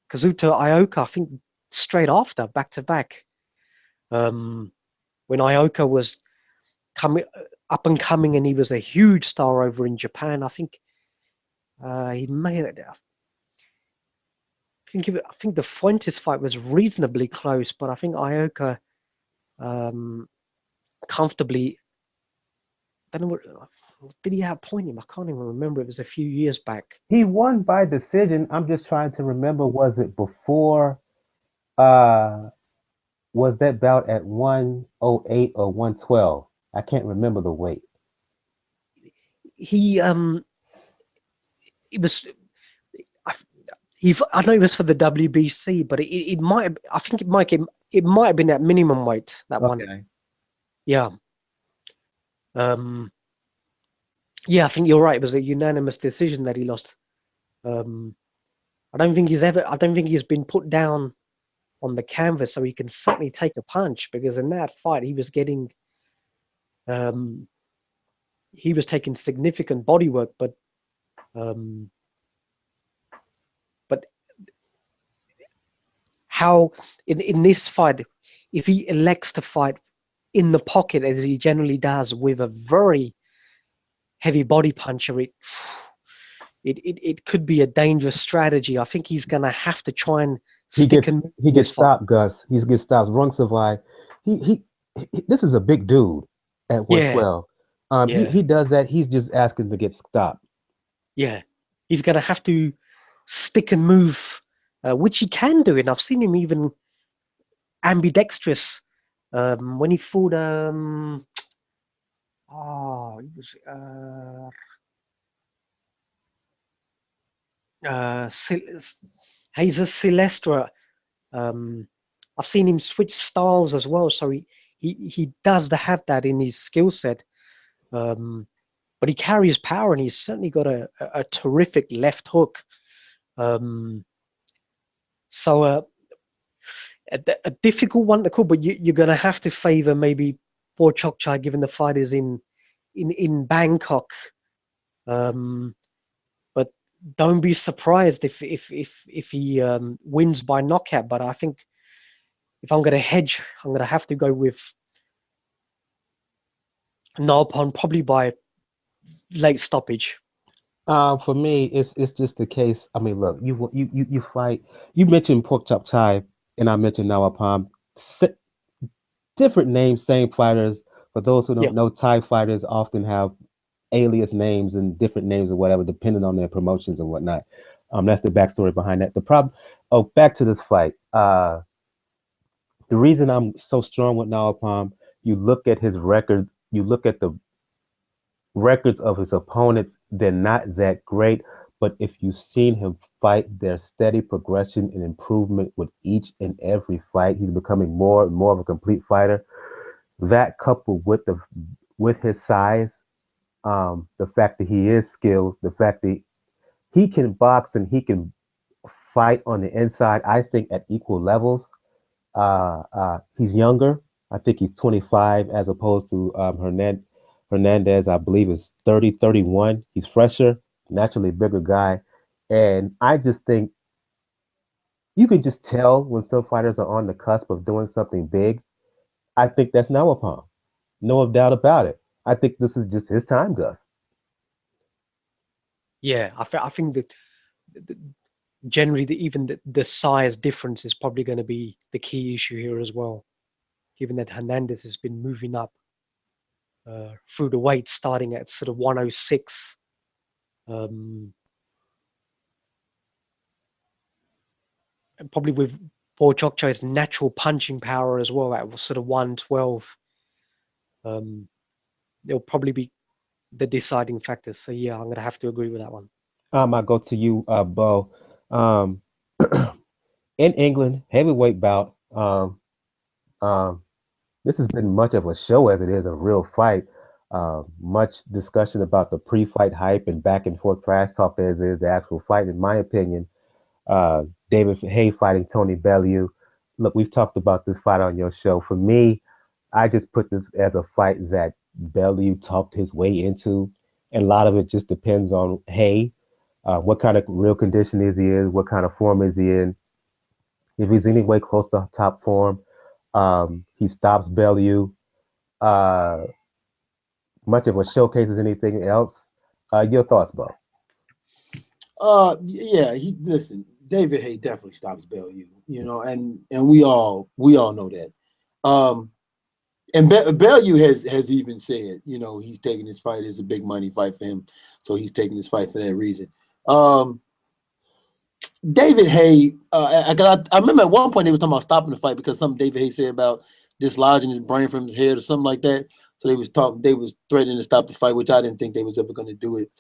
Kazuto Ioka, I think, straight after, back-to-back. When Ioka was up and coming, and he was a huge star over in Japan. I think he may. I think the Fuentes fight was reasonably close, but I think Ioka comfortably. I don't know what did he outpoint him? I can't even remember. It was a few years back. He won by decision. I'm just trying to remember. Was it before? Was that bout at 108 or 112? I can't remember the weight. It was. I know it was for the WBC, but it might. I think it might have been at minimum weight, that one. Yeah. Yeah, I think you're right. It was a unanimous decision that he lost. I don't think he's been put down on the canvas, so he can certainly take a punch, because in that fight he was getting. He was taking significant body work, but how in this fight, if he elects to fight in the pocket as he generally does with a very heavy body puncher, it could be a dangerous strategy. I think he's going to have to try and he gets stopped, Gus. He gets stopped. Rungsavai, he this is a big dude at 112. He does that. He's just asking to get stopped. Yeah, he's going to have to stick and move, which he can do. And I've seen him even ambidextrous when he fought. He was Jesus Silestra. I've seen him switch styles as well, so he does have that in his skill set. But he carries power, and he's certainly got a terrific left hook. So a difficult one to call, but you're going to have to favor maybe Paul Chokchai, given the fight is in Bangkok. But don't be surprised if he wins by knockout. But I think if I'm going to hedge, I'm going to have to go with Nawaphon, probably by late stoppage. For me, it's just the case. I mean, look, you fight. You mentioned pork chop chai, and I mentioned Nawaphon. Different names, same fighters. For those who don't know, Thai fighters often have alias names and different names or whatever, depending on their promotions and whatnot. That's the backstory behind that. The problem. Oh, back to this fight. The reason I'm so strong with Nawaphon, you look at his record. You look at the records of his opponents. They're not that great, but if you've seen him fight, there's steady progression and improvement with each and every fight. He's becoming more and more of a complete fighter. That coupled with his size, the fact that he is skilled, the fact that he can box and he can fight on the inside, I think at equal levels. He's younger. I think he's 25 as opposed to Hernandez, I believe, is 30, 31. He's fresher, naturally bigger guy. And I just think you can just tell when some fighters are on the cusp of doing something big. I think that's Nawaphon. No doubt about it. I think this is just his time, Gus. Yeah, I think that generally the size difference is probably going to be the key issue here as well, given that Hernandez has been moving up through the weight, starting at sort of 106. And probably with Pork Chop Chai's natural punching power as well, at sort of 112. They'll probably be the deciding factors. So yeah, I'm going to have to agree with that one. I go to you, Bo. In England, heavyweight bout. This has been much of a show as it is a real fight. Much discussion about the pre-fight hype and back and forth trash talk as is the actual fight. In my opinion, David Haye fighting Tony Bellew. Look, we've talked about this fight on your show. For me, I just put this as a fight that Bellew talked his way into, and a lot of it just depends on Haye. What kind of real condition is he in? What kind of form is he in? If he's anyway close to top form, he stops Bellew. Much of a showcase as anything else. Your thoughts, Bo? Yeah. Listen. David Haye definitely stops Bellew. And we all know that. And Bellew has even said, he's taking this fight as a big money fight for him, so he's taking this fight for that reason. David Haye, I remember at one point they were talking about stopping the fight because something David Haye said about dislodging his brain from his head or something like that. So they was threatening to stop the fight, which I didn't think they was ever going to do it.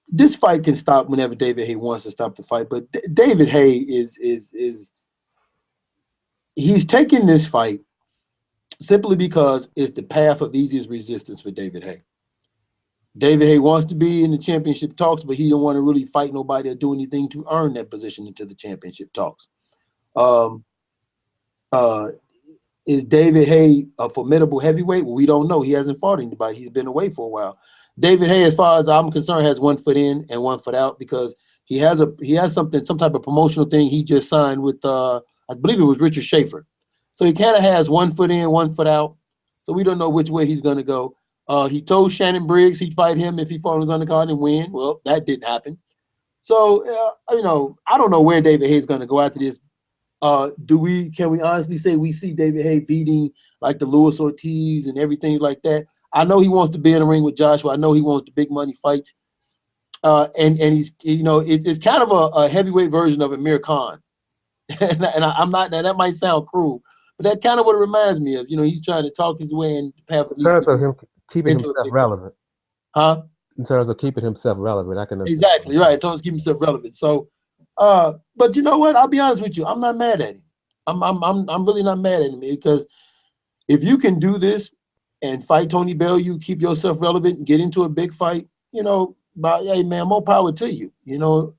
This fight can stop whenever David Haye wants to stop the fight, but David Haye is he's taking this fight simply because it's the path of easiest resistance for David Haye. David Haye wants to be in the championship talks, but he don't want to really fight nobody or do anything to earn that position into the championship talks. Is David Haye a formidable heavyweight? Well, we don't know. He hasn't fought anybody. He's been away for a while. David Haye, as far as I'm concerned, has 1 foot in and 1 foot out because he has some type of promotional thing he just signed with I believe it was Richard Schaefer. So he kind of has 1 foot in, 1 foot out. So we don't know which way he's going to go. He told Shannon Briggs he'd fight him if he fought on his undercard and win. Well, that didn't happen. So I don't know where David Haye's going to go after this. Can we honestly say we see David Haye beating like the Luis Ortiz and everything like that? I know he wants to be in the ring with Joshua. I know he wants the big money fights. And he's, it's kind of a heavyweight version of Amir Khan. and I'm not, now that might sound cruel, but that kind of what it reminds me of. He's trying to talk his way in the path of in terms of him keeping himself relevant. Huh? In terms of keeping himself relevant, I can understand. Exactly, right. In terms of keeping himself relevant. So, but you know what? I'll be honest with you. I'm not mad at him. I'm really not mad at him because if you can do this and fight Tony Bellew, keep yourself relevant, and get into a big fight, but hey man, more power to you.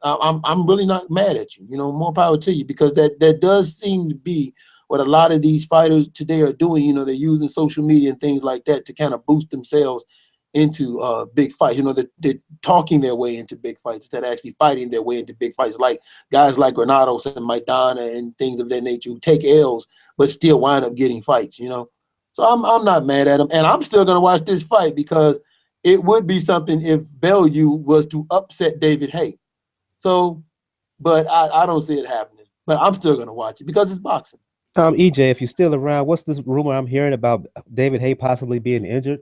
I'm really not mad at you. More power to you because that does seem to be what a lot of these fighters today are doing. They're using social media and things like that to kind of boost themselves into big fights. They're talking their way into big fights instead of actually fighting their way into big fights. Like guys like Granados and McDonnell and things of that nature who take L's but still wind up getting fights. So I'm not mad at him, and I'm still gonna watch this fight because it would be something if Bellew was to upset David Haye. So, but I don't see it happening. But I'm still gonna watch it because it's boxing. EJ, if you're still around, what's this rumor I'm hearing about David Haye possibly being injured?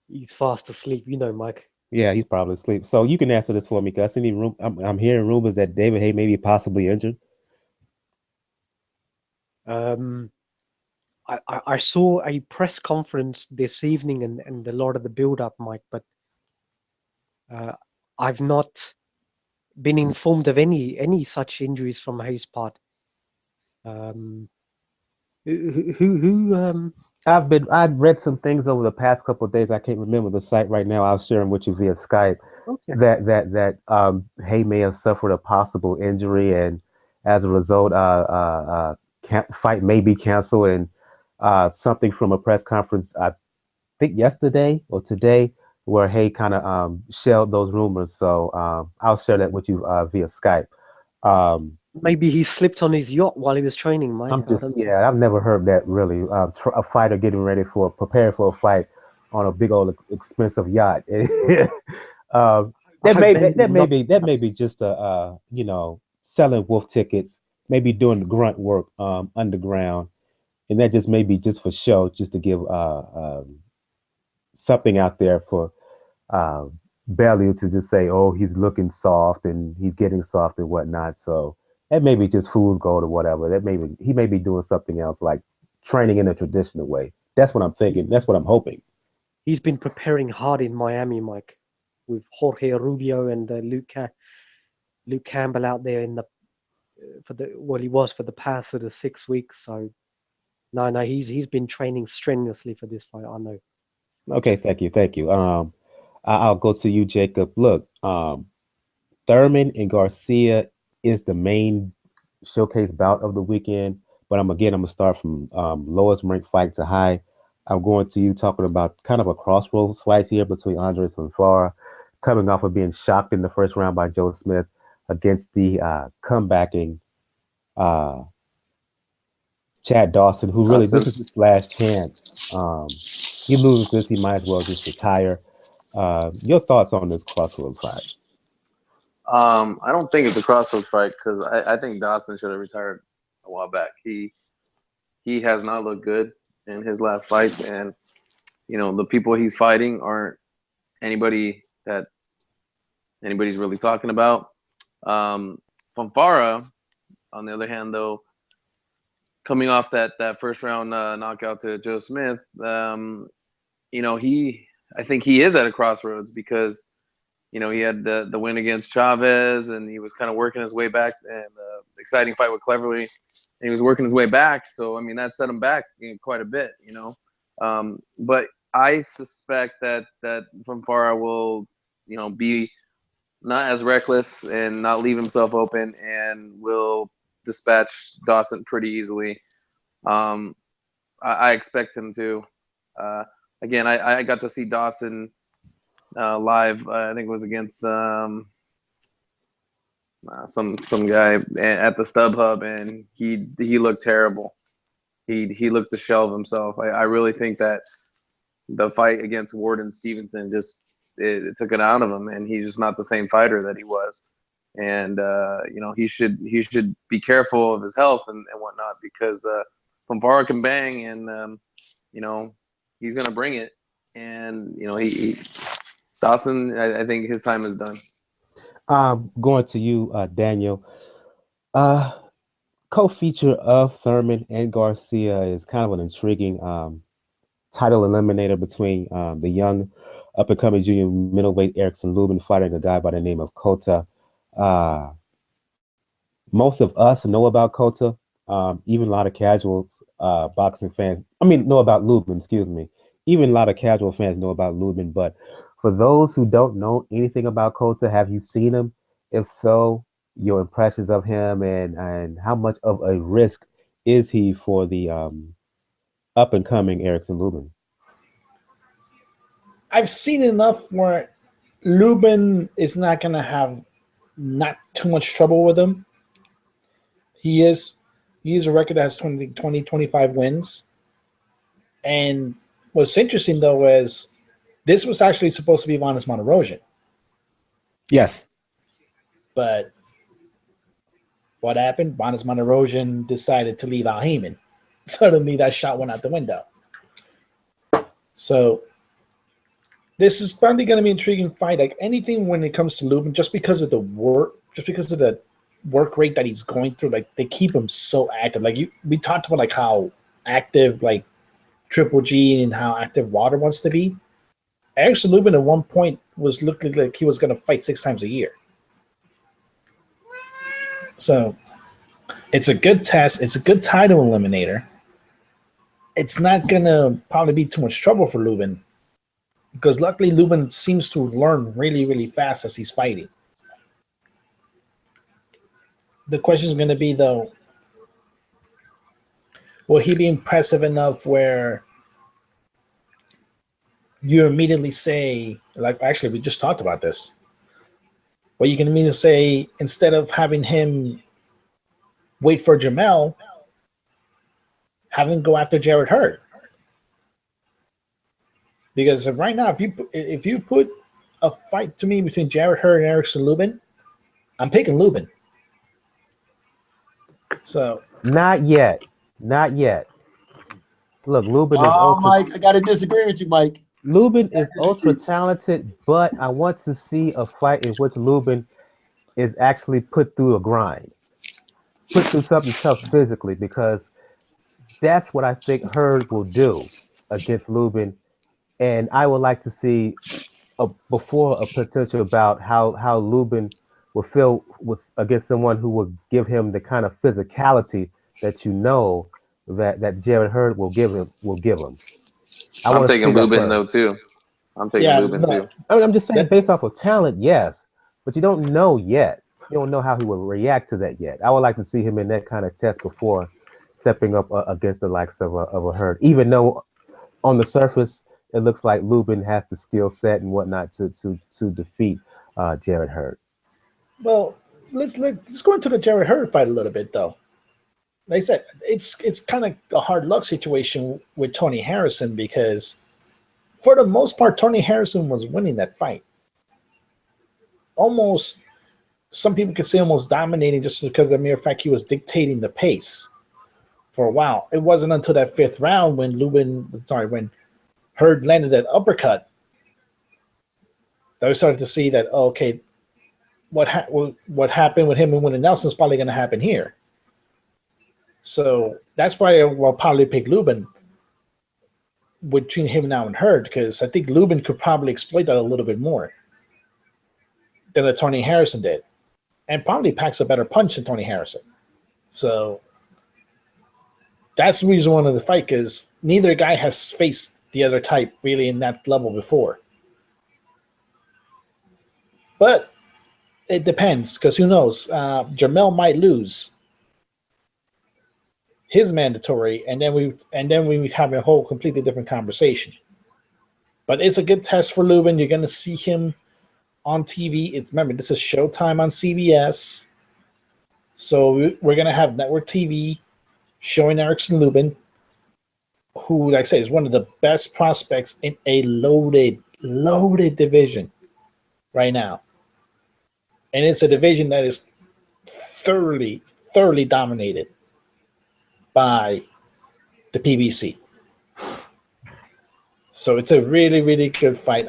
He's fast asleep, you know, Mike. Yeah, he's probably asleep. So you can answer this for me, because I'm hearing rumors that David Haye may be possibly injured. I saw a press conference this evening and a lot of the build-up, Mike, but I've not been informed of any such injuries from Haye's part. I've read some things over the past couple of days. I can't remember the site right now. I was sharing with you via Skype. Okay. That Haye may have suffered a possible injury, and as a result, fight may be canceled. And something from a press conference, I think yesterday or today, where Haye kind of shelled those rumors. So I'll share that with you via Skype. Maybe he slipped on his yacht while he was training, Mike. I've never heard that really. A fighter getting ready preparing for a fight on a big old expensive yacht. That may be just a selling wolf tickets, maybe doing the grunt work underground, and that just may be just for show, just to give something out there for Bellew to just say, oh, he's looking soft and he's getting soft and whatnot. So that may be just fool's gold or whatever. He may be doing something else, like training in a traditional way. That's what I'm thinking. That's what I'm hoping. He's been preparing hard in Miami, Mike, with Jorge Rubio and Luke Campbell out there he was for the past sort of 6 weeks. So no, he's been training strenuously for this fight. I know. Okay, thank you. I'll go to you, Jacob. Look, Thurman and Garcia is the main showcase bout of the weekend, but I'm gonna start from lowest ranked fight to high. I'm going to you talking about kind of a crossroads fight here between Andrzej and Fonfara, coming off of being shocked in the first round by Joe Smith against the comebacking Chad Dawson, who really this is his last chance. He loses this, he might as well just retire. Your thoughts on this crossroads fight? I don't think it's a crossroads fight, because I think Dawson should have retired a while back. He has not looked good in his last fights, and the people he's fighting aren't anybody that anybody's really talking about. Fonfara, on the other hand, though, coming off that first round knockout to Joe Smith, I think he is at a crossroads, because he had the win against Chavez, and he was kind of working his way back, and exciting fight with Cleverly, and he was working his way back. So that set him back quite a bit, But I suspect that Fonfara will, be not as reckless and not leave himself open, and will dispatch Dawson pretty easily. I expect him to. Again, I got to see Dawson live. I think it was against some guy at the StubHub, and he looked terrible. He looked the shell of himself. I really think that the fight against Warden Stevenson it took it out of him, and he's just not the same fighter that he was. And he should be careful of his health and whatnot, because Fonfara can bang, and he's gonna bring it. And Dawson, I think his time is done. Going to you, Daniel. Co-feature of Thurman and Garcia is kind of an intriguing title eliminator between the young up-and-coming junior middleweight Erikson Lubin fighting a guy by the name of Cota. Most of us know about Cota, even a lot of casual boxing fans. Know about Lubin, excuse me. Even a lot of casual fans know about Lubin. But for those who don't know anything about Cota, have you seen him? If so, your impressions of him, and how much of a risk is he for the up-and-coming Erikson Lubin? I've seen enough where Lubin is not going to have not too much trouble with him. He is a record that has 25 wins. And what's interesting though is this was actually supposed to be Vanes Monterosian, Yes. but what happened? Vanes Monterosian decided to leave Al Heyman. Suddenly, that shot went out the window. So this is probably going to be an intriguing fight. Like anything when it comes to Lubin, just because of the work rate that he's going through, like they keep him so active. Like we talked about like how active like Triple G and how active Wilder wants to be. Erikson Lubin at one point was looking like he was going to fight 6 times a year. So it's a good test. It's a good title eliminator. It's not going to probably be too much trouble for Lubin because luckily Lubin seems to learn really, really fast as he's fighting. The question is going to be, though, will he be impressive enough where you immediately say, like, actually, we just talked about this, where you can immediately say, instead of having him wait for Jamel, have him go after Jarrett Hurd. Because right now, if you put a fight to me between Jarrett Hurd and Erikson Lubin, I'm picking Lubin. So Not yet. Not yet. Look, Lubin is ultra. Mike, I gotta disagree with you, Mike. Lubin is ultra talented, but I want to see a fight in which Lubin is actually put through a grind, put through something tough physically, because that's what I think Hurd will do against Lubin. And I would like to see before a potential bout how Lubin will feel against someone who will give him the kind of physicality that you know that Jarrett Hurd will give him. I'm taking Lubin though too. I'm taking Lubin too. I'm just saying, based off of talent, yes, but you don't know yet. You don't know how he will react to that yet. I would like to see him in that kind of test before stepping up against the likes of a Hurd. Even though on the surface it looks like Lubin has the skill set and whatnot to defeat Jarrett Hurd. Well, let's go into the Jarrett Hurd fight a little bit though. Like I said, it's kind of a hard luck situation with Tony Harrison because for the most part, Tony Harrison was winning that fight. Almost, some people could say almost dominating just because of the mere fact he was dictating the pace for a while. It wasn't until that 5th round when Hurd landed that uppercut that we started to see that, okay, what happened with him and Willie Nelson is probably going to happen here. So that's why I'll probably pick Lubin between him now and Hurd, because I think Lubin could probably exploit that a little bit more than Tony Harrison did, and probably packs a better punch than Tony Harrison. So that's the reason one of the fight, because neither guy has faced the other type really in that level before. But it depends, because who knows? Jamel might lose his mandatory, and then we have a whole completely different conversation. But it's a good test for Lubin. You're going to see him on TV. Remember, this is Showtime on CBS, so we're going to have network TV showing Erikson Lubin, who, like I say, is one of the best prospects in a loaded division right now. And it's a division that is thoroughly dominated by the PBC. So it's a really, really good fight.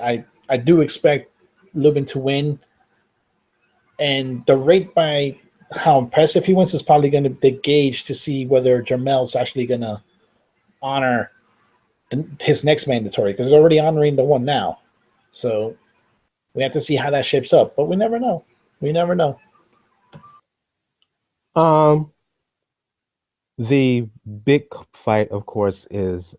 I do expect Lubin to win. And the rate by how impressive he wins is probably going to be the gauge to see whether Jamel's actually going to honor his next mandatory, because he's already honoring the one now. So we have to see how that shapes up. But we never know. The big fight, of course, is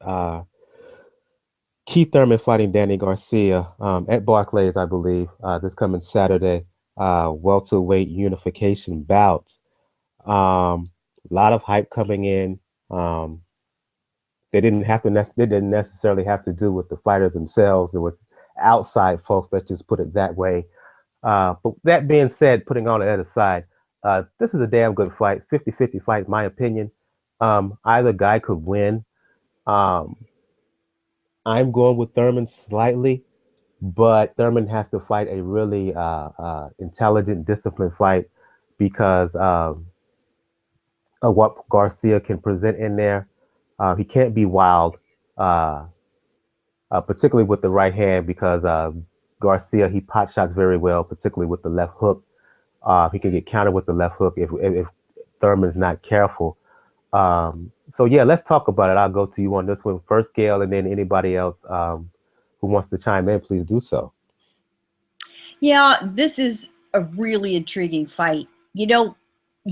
Keith Thurman fighting Danny Garcia at Barclays, I believe, this coming Saturday. Welterweight unification bout. A lot of hype coming in. They didn't necessarily have to do with the fighters themselves. It was outside folks. Let's just put it that way. But that being said, putting all that aside, this is a damn good fight, 50-50 fight, in my opinion. Either guy could win. I'm going with Thurman slightly, but Thurman has to fight a really intelligent, disciplined fight because of what Garcia can present in there. He can't be wild, uh, particularly with the right hand because Garcia, he pot shots very well, particularly with the left hook. He can get countered with the left hook if Thurman's not careful. So yeah, let's talk about it. I'll go to you on this one first, Gail, and then anybody else who wants to chime in, please do so. Yeah, this is a really intriguing fight. You know,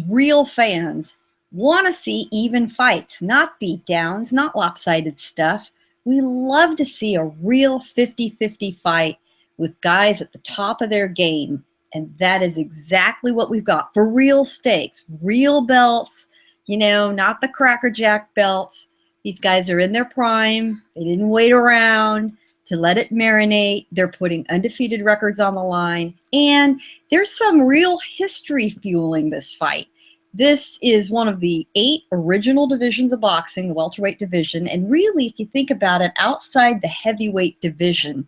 real fans want to see even fights, not beatdowns, not lopsided stuff. We love to see a real 50-50 fight with guys at the top of their game. And that is exactly what we've got for real stakes, real belts, you know, not the crackerjack belts. These guys are in their prime. They didn't wait around to let it marinate. They're putting undefeated records on the line. And there's some real history fueling this fight. This is one of the 8 original divisions of boxing, the welterweight division. And really, if you think about it, outside the heavyweight division,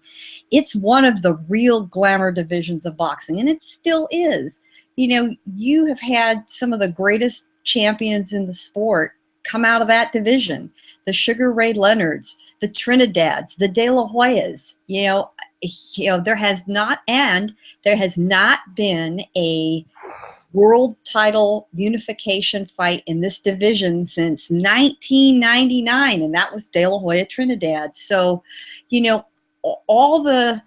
it's one of the real glamour divisions of boxing. And it still is. You know, you have had some of the greatest champions in the sport come out of that division. The Sugar Ray Leonards, the Trinidads, the De La Hoyas. You know, there has not been a world title unification fight in this division since 1999, and that was De La Hoya Trinidad. So, you know, all the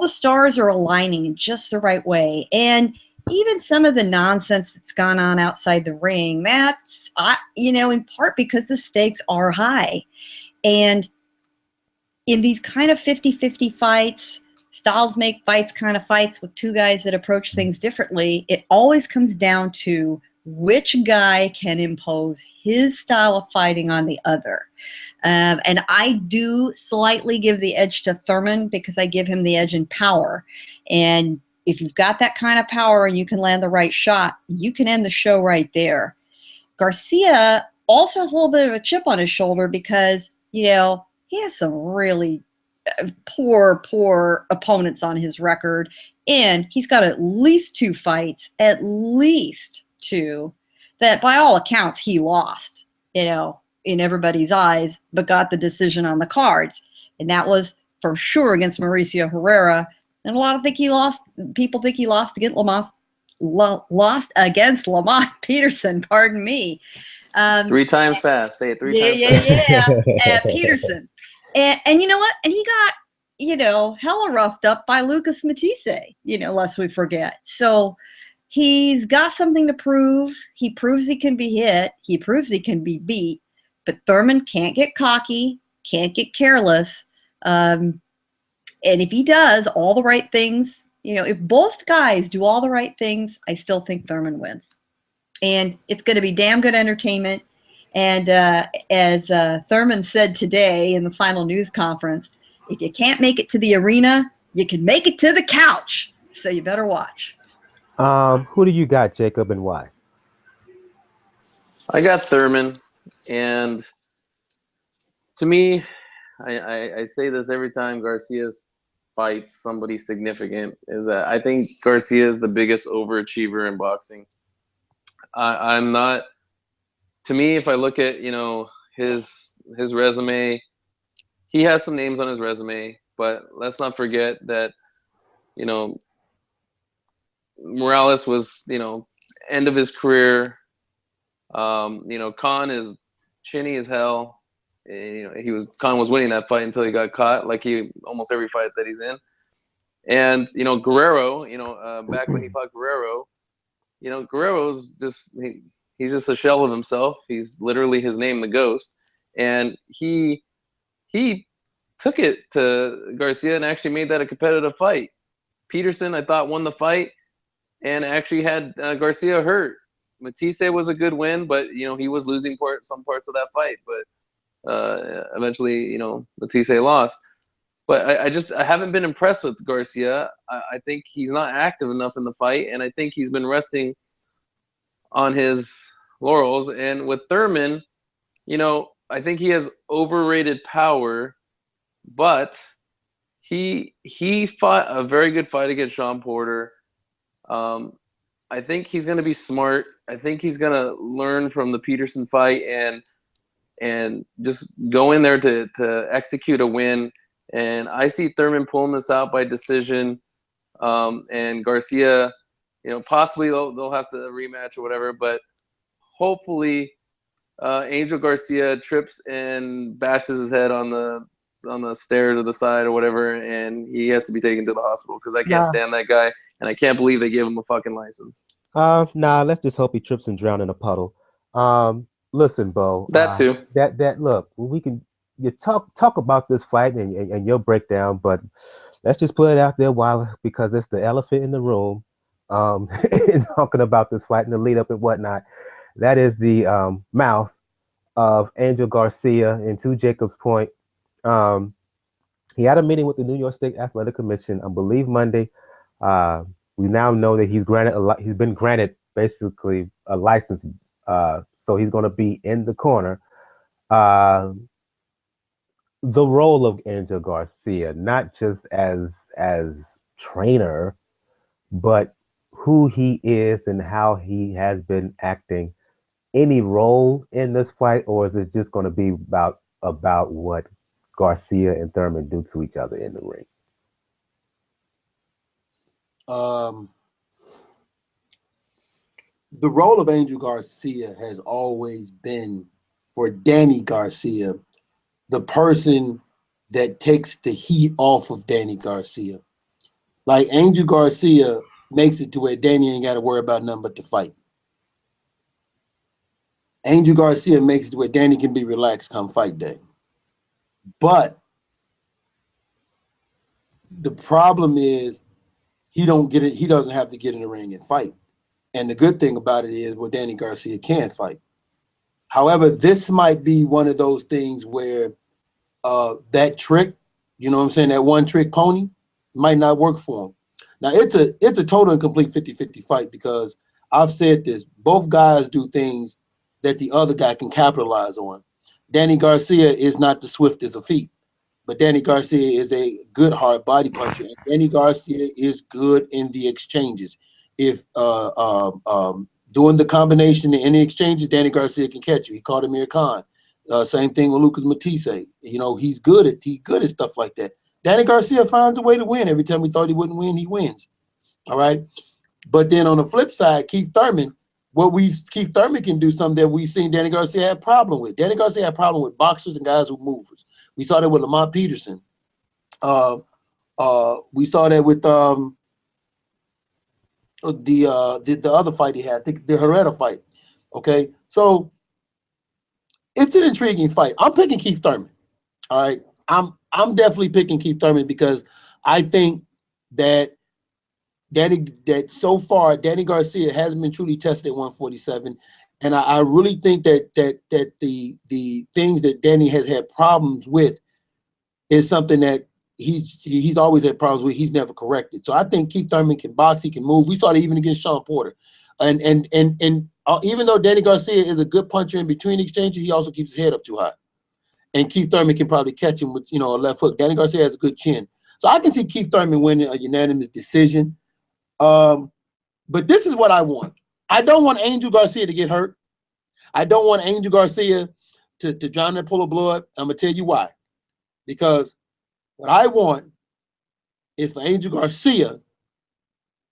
stars are aligning in just the right way. And even some of the nonsense that's gone on outside the ring, that's, in part because the stakes are high. And in these kind of 50-50 fights, styles make fights kind of fights with two guys that approach things differently, it always comes down to which guy can impose his style of fighting on the other. And I do slightly give the edge to Thurman because I give him the edge in power. And if you've got that kind of power and you can land the right shot, you can end the show right there. Garcia also has a little bit of a chip on his shoulder because, you know, he has some really poor opponents on his record. And he's got at least 2 fights, that by all accounts he lost, you know, in everybody's eyes, but got the decision on the cards. And that was for sure against Mauricio Herrera. And people think he lost against Lamont Peterson, pardon me. 3 times fast. Say it 3 times fast. Yeah. Peterson. And you know what? And he got, you know, hella roughed up by Lucas Matisse, you know, lest we forget. So he's got something to prove. He proves he can be hit. He proves he can be beat. But Thurman can't get cocky, can't get careless. And if he does all the right things, you know, if both guys do all the right things, I still think Thurman wins. And it's going to be damn good entertainment. And as Thurman said today in the final news conference, if you can't make it to the arena, you can make it to the couch. So you better watch. Who do you got, Jacob, and why? I got Thurman. And to me, I say this every time Garcia fights somebody significant, is that I think Garcia is the biggest overachiever in boxing. I'm not. To me, if I look at, you know, his resume, he has some names on his resume, but let's not forget that, you know, Morales was, you know, end of his career. You know, Khan is chinny as hell. You know, Khan was winning that fight until he got caught, like almost every fight that he's in. And, you know, Guerrero, you know, back when he fought Guerrero, you know, Guerrero's just he's just a shell of himself. He's literally his name, the Ghost. And he took it to Garcia and actually made that a competitive fight. Peterson, I thought, won the fight and actually had Garcia hurt. Matisse was a good win, but, you know, he was losing some parts of that fight. But eventually, you know, Matisse lost. But I haven't been impressed with Garcia. I think he's not active enough in the fight, and I think he's been resting on his laurels. And with Thurman, you know, I think he has overrated power but he fought a very good fight against Sean Porter. I think he's going to be smart. I think he's going to learn from the Peterson fight and just go in there to execute a win. And I see Thurman pulling this out by decision. And Garcia, possibly they'll have to rematch or whatever, but hopefully Angel Garcia trips and bashes his head on the stairs or the side or whatever, and he has to be taken to the hospital because I can't stand that guy, and I can't believe they gave him a fucking license. Nah, let's just hope he trips and drown in a puddle. Listen, Bo. That too. That look, you talk about this fight and your breakdown, but let's just put it out there because it's the elephant in the room. Talking about this fight and the lead up and whatnot. That is the mouth of Angel Garcia. And to Jacob's point, he had a meeting with the New York State Athletic Commission, I believe Monday. We now know that he's been granted basically a license, so he's going to be in the corner. The role of Angel Garcia, not just as trainer, but who he is and how he has been acting. Any role in this fight, or is it just going to be about what Garcia and Thurman do to each other in the ring? The role of Angel Garcia has always been, for Danny Garcia, the person that takes the heat off of Danny Garcia. Like, Angel Garcia makes it to where Danny ain't got to worry about nothing but the fight. Angel Garcia makes it to where Danny can be relaxed come fight day. But the problem is he doesn't have to get in the ring and fight. And the good thing about it is, well, Danny Garcia can fight. However, this might be one of those things where that trick, you know what I'm saying, that one trick pony might not work for him. Now, it's a total and complete 50-50 fight because I've said this. Both guys do things that the other guy can capitalize on. Danny Garcia is not the swiftest of feet, but Danny Garcia is a good hard body puncher. And Danny Garcia is good in the exchanges. If doing the combination in the exchanges, Danny Garcia can catch you. He caught Amir Khan. Same thing with Lucas Matisse. He's good at stuff like that. Danny Garcia finds a way to win. Every time we thought he wouldn't win, he wins. All right. But then on the flip side, Keith Thurman can do something that we've seen Danny Garcia had a problem with. Danny Garcia had a problem with boxers and guys with movers. We saw that with Lamont Peterson. We saw that with the other fight he had, the Herrera fight. Okay, so it's an intriguing fight. I'm picking Keith Thurman. All right, I'm definitely picking Keith Thurman because I think that so far Danny Garcia hasn't been truly tested at 147, and I really think that the things that Danny has had problems with is something that he's always had problems with. He's never corrected. So I think Keith Thurman can box. He can move. We saw that even against Sean Porter, and even though Danny Garcia is a good puncher in between exchanges, he also keeps his head up too high. And Keith Thurman can probably catch him with a left hook. Danny Garcia has a good chin, so I can see Keith Thurman winning a unanimous decision. But this is what I want. I don't want Angel Garcia to get hurt. I don't want Angel Garcia to drown in a pool of blood. I'm gonna tell you why. Because what I want is for Angel Garcia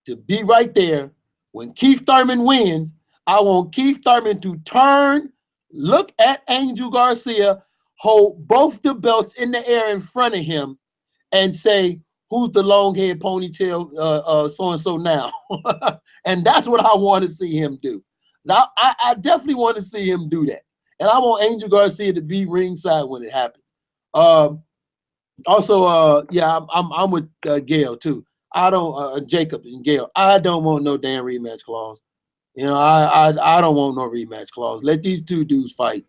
to be right there when Keith Thurman wins. I want Keith Thurman to turn, look at Angel Garcia, hold both the belts in the air in front of him, and say, "Who's the long head ponytail so-and-so now?" And that's what I want to see him do. Now, I definitely want to see him do that. And I want Angel Garcia to be ringside when it happens. Also, I'm with Gail too. I don't Jacob and Gail. I don't want no damn rematch clause. I don't want no rematch clause. Let these two dudes fight,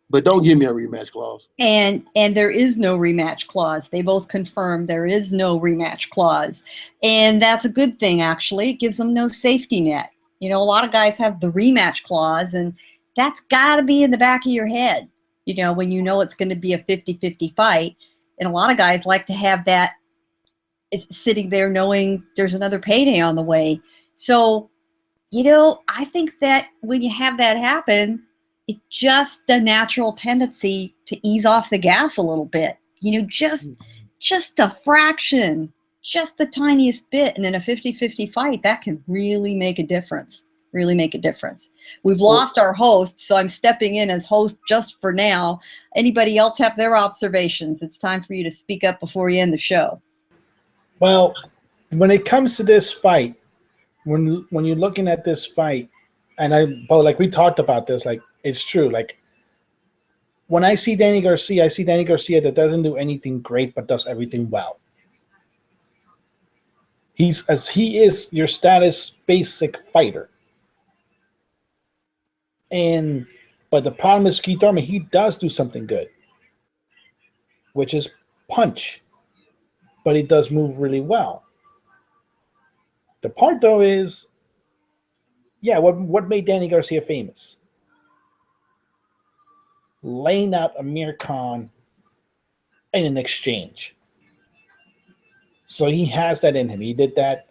but don't give me a rematch clause. And there is no rematch clause. They both confirmed there is no rematch clause, and that's a good thing. Actually, it gives them no safety net. A lot of guys have the rematch clause, and that's got to be in the back of your head. When it's going to be a 50-50 fight. And a lot of guys like to have that sitting there knowing there's another payday on the way. So, I think that when you have that happen, it's just the natural tendency to ease off the gas a little bit. Just a fraction, just the tiniest bit. And in a 50-50 fight, that can really make a difference. Really make a difference. We've lost our host, so I'm stepping in as host just for now. Anybody else have their observations? It's time for you to speak up before you end the show. Well, when it comes to this fight, when you're looking at this fight, like we talked about this, like it's true. Like when I see Danny Garcia, I see Danny Garcia that doesn't do anything great but does everything well. He is your status basic fighter. But the problem is Keith Thurman, he does do something good, which is punch. But he does move really well. The part, though, is, what made Danny Garcia famous? Laying out Amir Khan in an exchange. So he has that in him. He did that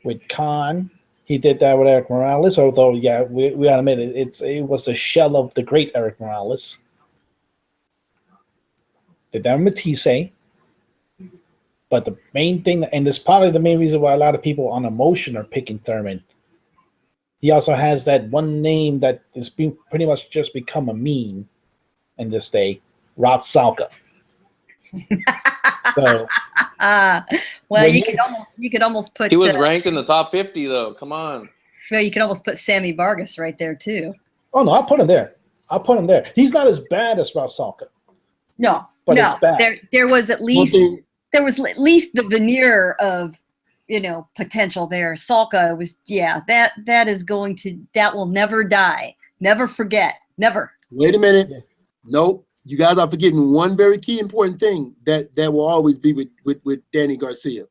with Khan. He did that with Erik Morales, although, we gotta admit it was the shell of the great Erik Morales. Did that with Matisse. But the main thing, and it's probably the main reason why a lot of people on emotion are picking Thurman. He also has that one name that has been pretty much just become a meme in this day, Rod Salka. So, you could almost put. He was ranked in the top 50, though. Come on. So you could almost put Sammy Vargas right there too. Oh no, I'll put him there. He's not as bad as Rod Salka. No, but it's bad. There was at least. There was at least the veneer of, potential there. Salka was, that will never die. Never forget. Never. Wait a minute. Nope. You guys are forgetting one very key important thing that will always be with Danny Garcia.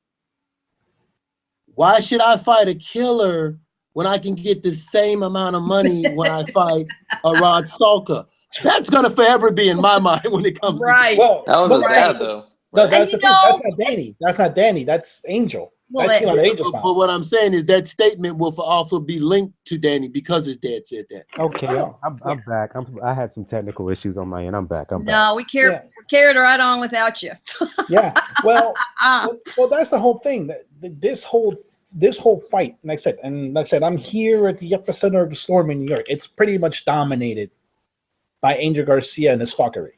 Why should I fight a killer when I can get the same amount of money when I fight a Rod Salka? That's going to forever be in my mind when it comes right. to that was his dad, though. No, that's the thing. That's not Danny. That's not Danny. That's Angel. Well, that's Angel's mouth. But what I'm saying is that statement will also be linked to Danny because his dad said that. Okay, I'm back. I had some technical issues on my end. I'm back. No, we carried right on without you. Yeah. Well, that's the whole thing. This whole fight, like I said, I'm here at the epicenter of the storm in New York. It's pretty much dominated by Angel Garcia and his fuckery.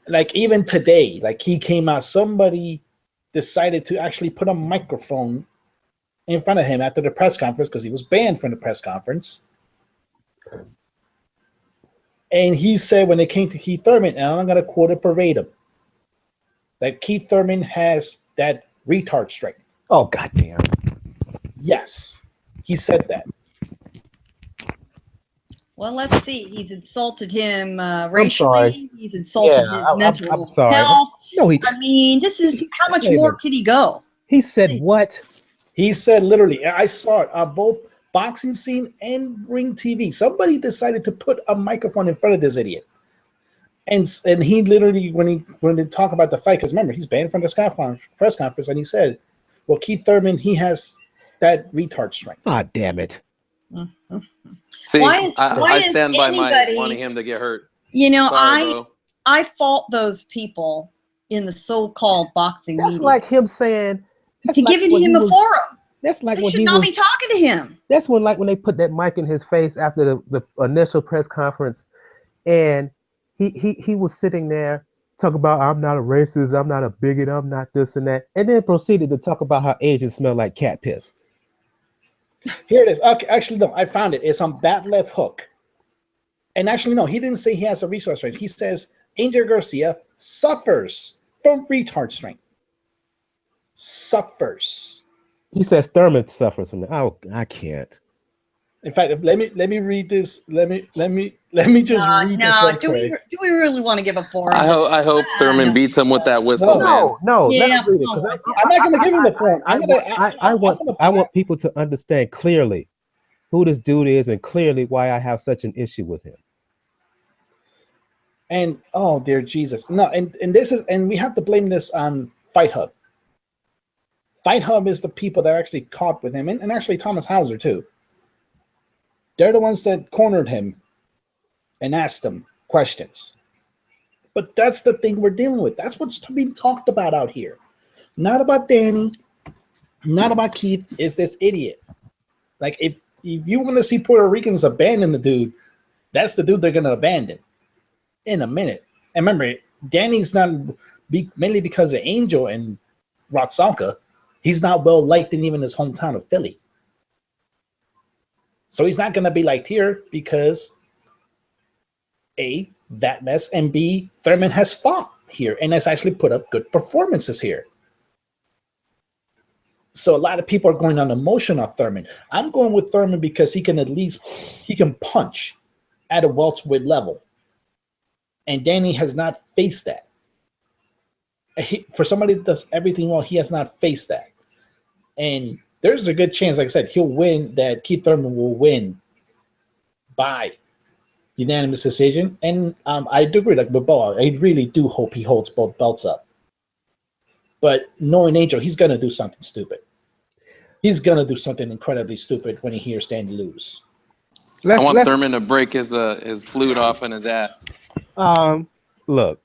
Like even today, like he came out, somebody decided to actually put a microphone in front of him after the press conference because he was banned from the press conference. And he said when it came to Keith Thurman, and I'm going to quote it verbatim, that Keith Thurman has that retard strength. Oh, goddamn. Yes, he said that. Well, let's see. He's insulted him racially. He's insulted his mental I'm sorry. health. No, I mean, this is how much more could he go? He said what? He said literally, I saw it on both boxing scene and ring TV. Somebody decided to put a microphone in front of this idiot. And he literally, when they talk about the fight, because remember, he's banned from the press conference, and he said, well, Keith Thurman, he has that retard strength. Ah, damn it. Mm-hmm. See, I stand by my wanting him to get hurt. I fault those people in the so-called boxing media. That's like him saying to giving him a forum. That's like they when should he not was, be talking to him. That's when they put that mic in his face after the initial press conference, and he was sitting there talking about I'm not a racist, I'm not a bigot, I'm not this and that, and then proceeded to talk about how Asians smell like cat piss. Here it is. Okay, actually, no, I found it. It's on that left hook. And actually, no, he didn't say he has a retard strength. He says Angel Garcia suffers from retard strength. Suffers. He says Thurman suffers from that. Oh, I can't. In fact, let me read this. Let me just read this. No, do we really want to give a forum? I hope Thurman beats him with that whistle, man. No. Yeah, I'm not going to give him the forum. I want people to understand clearly who this dude is and clearly why I have such an issue with him. And oh dear Jesus, no, and this is, and we have to blame this on Fight Hub. Fight Hub is the people that actually caught with him, and actually Thomas Hauser too. They're the ones that cornered him and asked him questions. But that's the thing we're dealing with. That's what's being talked about out here. Not about Danny, not about Keith. Is this idiot? Like, if you want to see Puerto Ricans abandon the dude, that's the dude they're going to abandon in a minute. And remember, Danny's not mainly because of Angel and Ratsalka. He's not well liked in even his hometown of Philly. So he's not going to be liked here because A, that mess, and B, Thurman has fought here and has actually put up good performances here. So a lot of people are going on emotion on Thurman. I'm going with Thurman because he can punch at a welterweight level. And Danny has not faced that. For somebody that does everything well, he has not faced that. And there's a good chance, like I said, he'll win, that Keith Thurman will win by unanimous decision. And I do agree, like with Bo, I really do hope he holds both belts up. But knowing Angel, he's going to do something stupid. He's going to do something incredibly stupid when he hears Danny lose. I want Thurman to break his flute off in his ass. Look,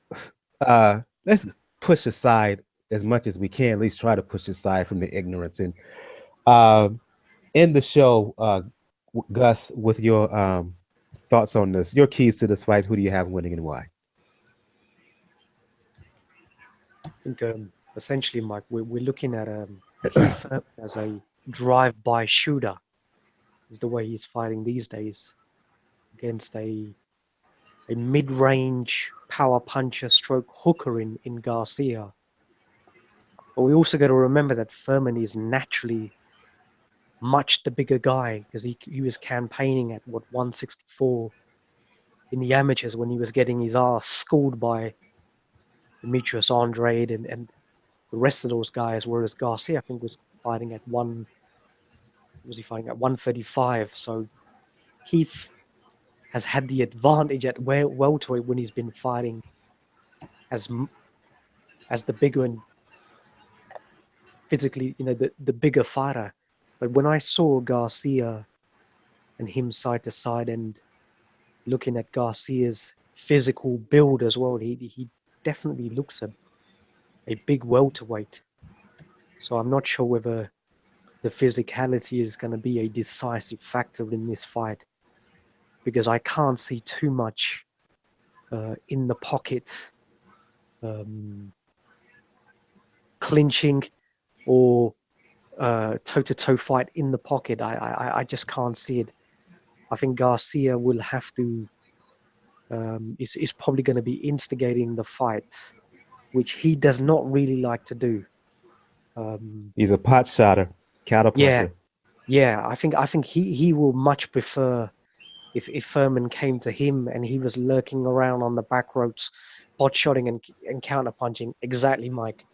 let's push aside as much as we can, at least try to push aside from the ignorance. And in the show, Gus, with your thoughts on this, your keys to this fight, who do you have winning and why? I think essentially, Mike, we're looking at Keith as a drive-by shooter, is the way he's fighting these days, against a mid-range power puncher stroke hooker in Garcia. But we also got to remember that Thurman is naturally much the bigger guy, because he was campaigning at 164 in the amateurs when he was getting his ass schooled by Demetrius Andrade and the rest of those guys, whereas Garcia, I think, was fighting at 135. So Keith has had the advantage at welterweight when he's been fighting as the bigger and physically, the bigger fighter. But when I saw Garcia and him side to side, and looking at Garcia's physical build as well, he definitely looks a big welterweight. So I'm not sure whether the physicality is going to be a decisive factor in this fight, because I can't see too much in the pocket clinching or toe-to-toe fight in the pocket. I just can't see it. I think Garcia will have to is probably going to be instigating the fight, which he does not really like to do. He's a pot shotter, counter puncher. Yeah. I think he will much prefer if Thurman came to him and he was lurking around on the back ropes, pot shotting and counter punching. Exactly, Mike.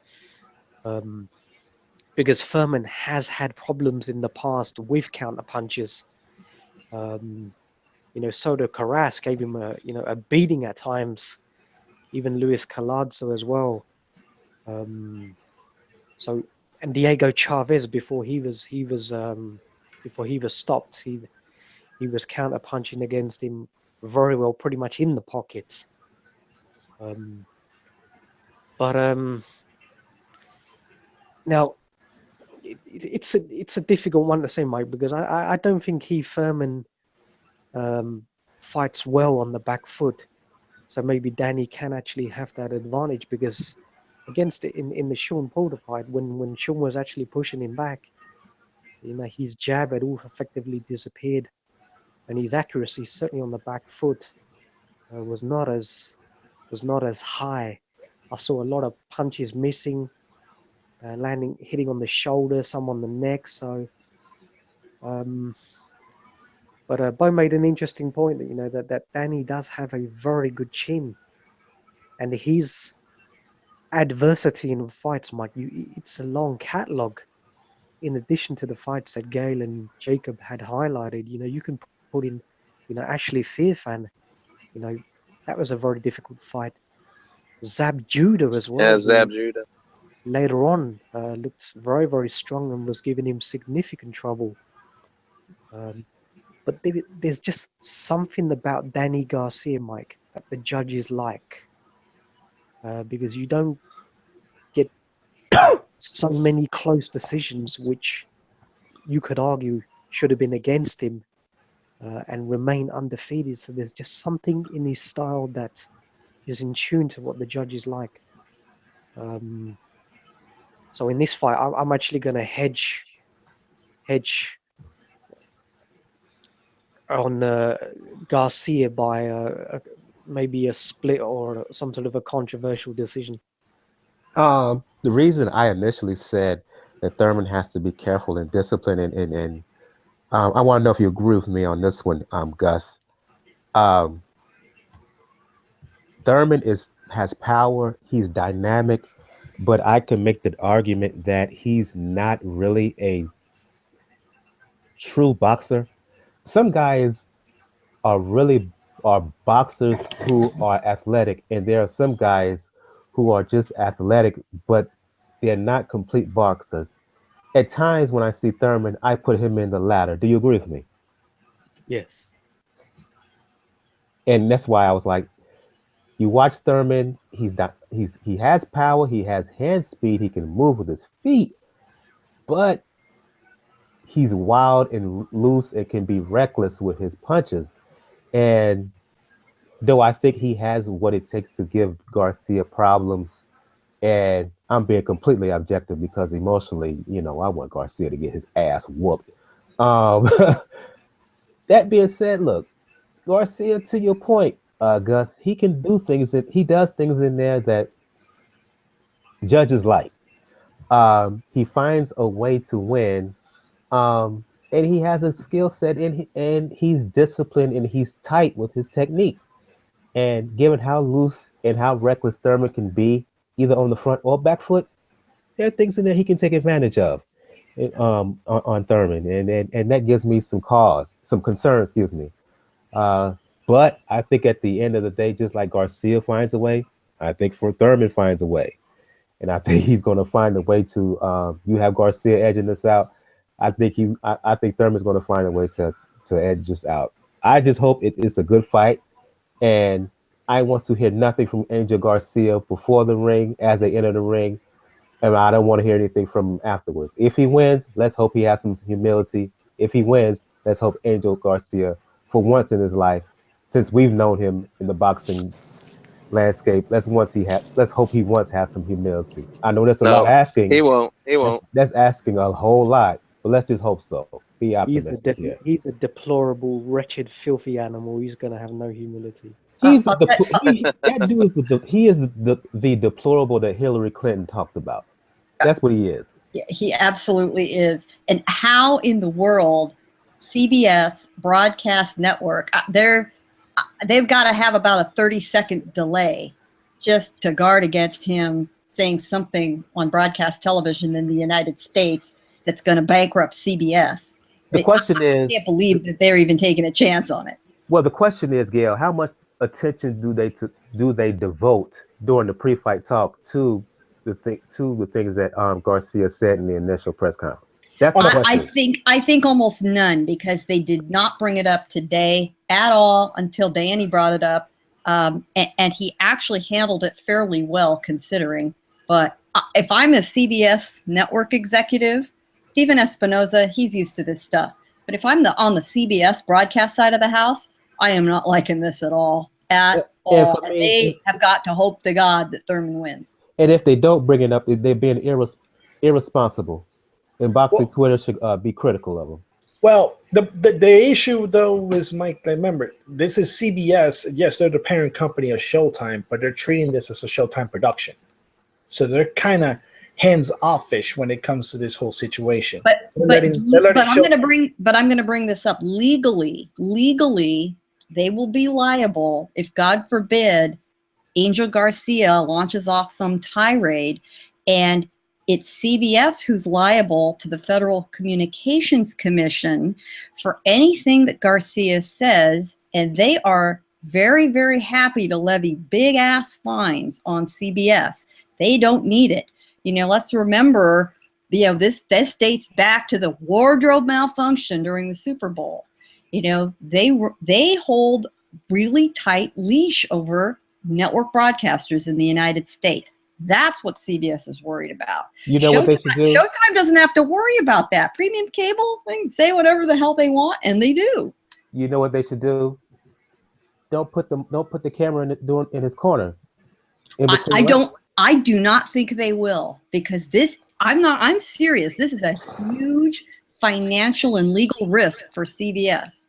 Because Thurman has had problems in the past with counter punches. Soto Carras gave him a beating at times. Even Luis Collazo as well. And Diego Chavez, before he was stopped, he was counter punching against him very well, pretty much in the pocket. Now it's a difficult one to say, Mike, because I don't think Keith Thurman fights well on the back foot. So maybe Danny can actually have that advantage, because against it in the Sean Porter fight, when Sean was actually pushing him back, his jab had all effectively disappeared, and his accuracy, certainly on the back foot, was not as high. I saw a lot of punches missing, hitting on the shoulder, some on the neck. So, but Bo made an interesting point that that Danny does have a very good chin, and his adversity in fights, Mike, it's a long catalogue. In addition to the fights that Gail and Jacob had highlighted, you can put in, Ashley Fearfan, That was a very difficult fight. Zab Judah as well. Yeah, who Zab Judah. Later on, looked very, very strong and was giving him significant trouble. But there's just something about Danny Garcia, Mike, that the judges like. Because you don't get so many close decisions, which you could argue should have been against him and remain undefeated. So there's just something in his style that is in tune to what the judges like. So in this fight, I'm actually going to hedge on Garcia by maybe a split or some sort of a controversial decision. The reason I initially said that Thurman has to be careful and disciplined, and I want to know if you agree with me on this one, Gus. Thurman has power. He's dynamic, but I can make the argument that he's not really a true boxer. Some guys are boxers who are athletic, and there are some guys who are just athletic, but they're not complete boxers. At times when I see Thurman, I put him in the latter. Do you agree with me? Yes. And that's why I was like, you watch Thurman, he has power, he has hand speed, he can move with his feet, but he's wild and loose and can be reckless with his punches. And though I think he has what it takes to give Garcia problems, and I'm being completely objective because emotionally, I want Garcia to get his ass whooped. That being said, look, Garcia, to your point, Gus, he can do things he does things in there that judges like. He finds a way to win, and he has a skill set, and he's disciplined and he's tight with his technique. And given how loose and how reckless Thurman can be, either on the front or back foot, there are things in there he can take advantage of on Thurman, and that gives me some concern, excuse me. But I think at the end of the day, just like Garcia finds a way, I think Thurman finds a way. And I think he's going to find a way to, you have Garcia edging this out. I think Thurman's going to find a way to edge this out. I just hope it's a good fight. And I want to hear nothing from Angel Garcia before the ring, as they enter the ring. And I don't want to hear anything from him afterwards. If he wins, let's hope he has some humility. If he wins, let's hope Angel Garcia, for once in his life, since we've known him in the boxing landscape, let's hope he once has some humility. I know that's a lot asking. He won't. That's asking a whole lot, but let's just hope so. Be optimistic. He's a deplorable, wretched, filthy animal. He's gonna have no humility. He is the deplorable that Hillary Clinton talked about. That's what he is. Yeah, he absolutely is. And how in the world CBS broadcast network, they've got to have about a 30-second delay just to guard against him saying something on broadcast television in the United States that's going to bankrupt CBS. The question is, I can't believe that they're even taking a chance on it. Well, the question is, Gail, how much attention do they devote during the pre-fight talk to the things that Garcia said in the initial press conference? That's the question. I think almost none, because they did not bring it up today at all until Danny brought it up, and he actually handled it fairly well considering. But if I'm a CBS network executive, Steven Espinoza, he's used to this stuff. But if I'm on the CBS broadcast side of the house, I am not liking this at all. And they have got to hope to God that Thurman wins. And if they don't bring it up, they're being irresponsible. And boxing Twitter should be critical of them. Well, the issue, though, is, Mike, remember, this is CBS. Yes, they're the parent company of Showtime, but they're treating this as a Showtime production. So they're kind of hands-off-ish when it comes to this whole situation. But I'm going to bring this up. Legally, they will be liable if, God forbid, Angel Garcia launches off some tirade, and it's CBS who's liable to the Federal Communications Commission for anything that Garcia says, and they are very, very happy to levy big ass fines on CBS. They don't need it. Let's remember, this dates back to the wardrobe malfunction during the Super Bowl. They hold really tight leash over network broadcasters in the United States. That's what CBS is worried about. What they should do? Showtime doesn't have to worry about that. Premium cable, they can say whatever the hell they want, and they do. You know what they should do? Don't put the camera in his corner. I do not think they will, because I'm serious. This is a huge financial and legal risk for CBS.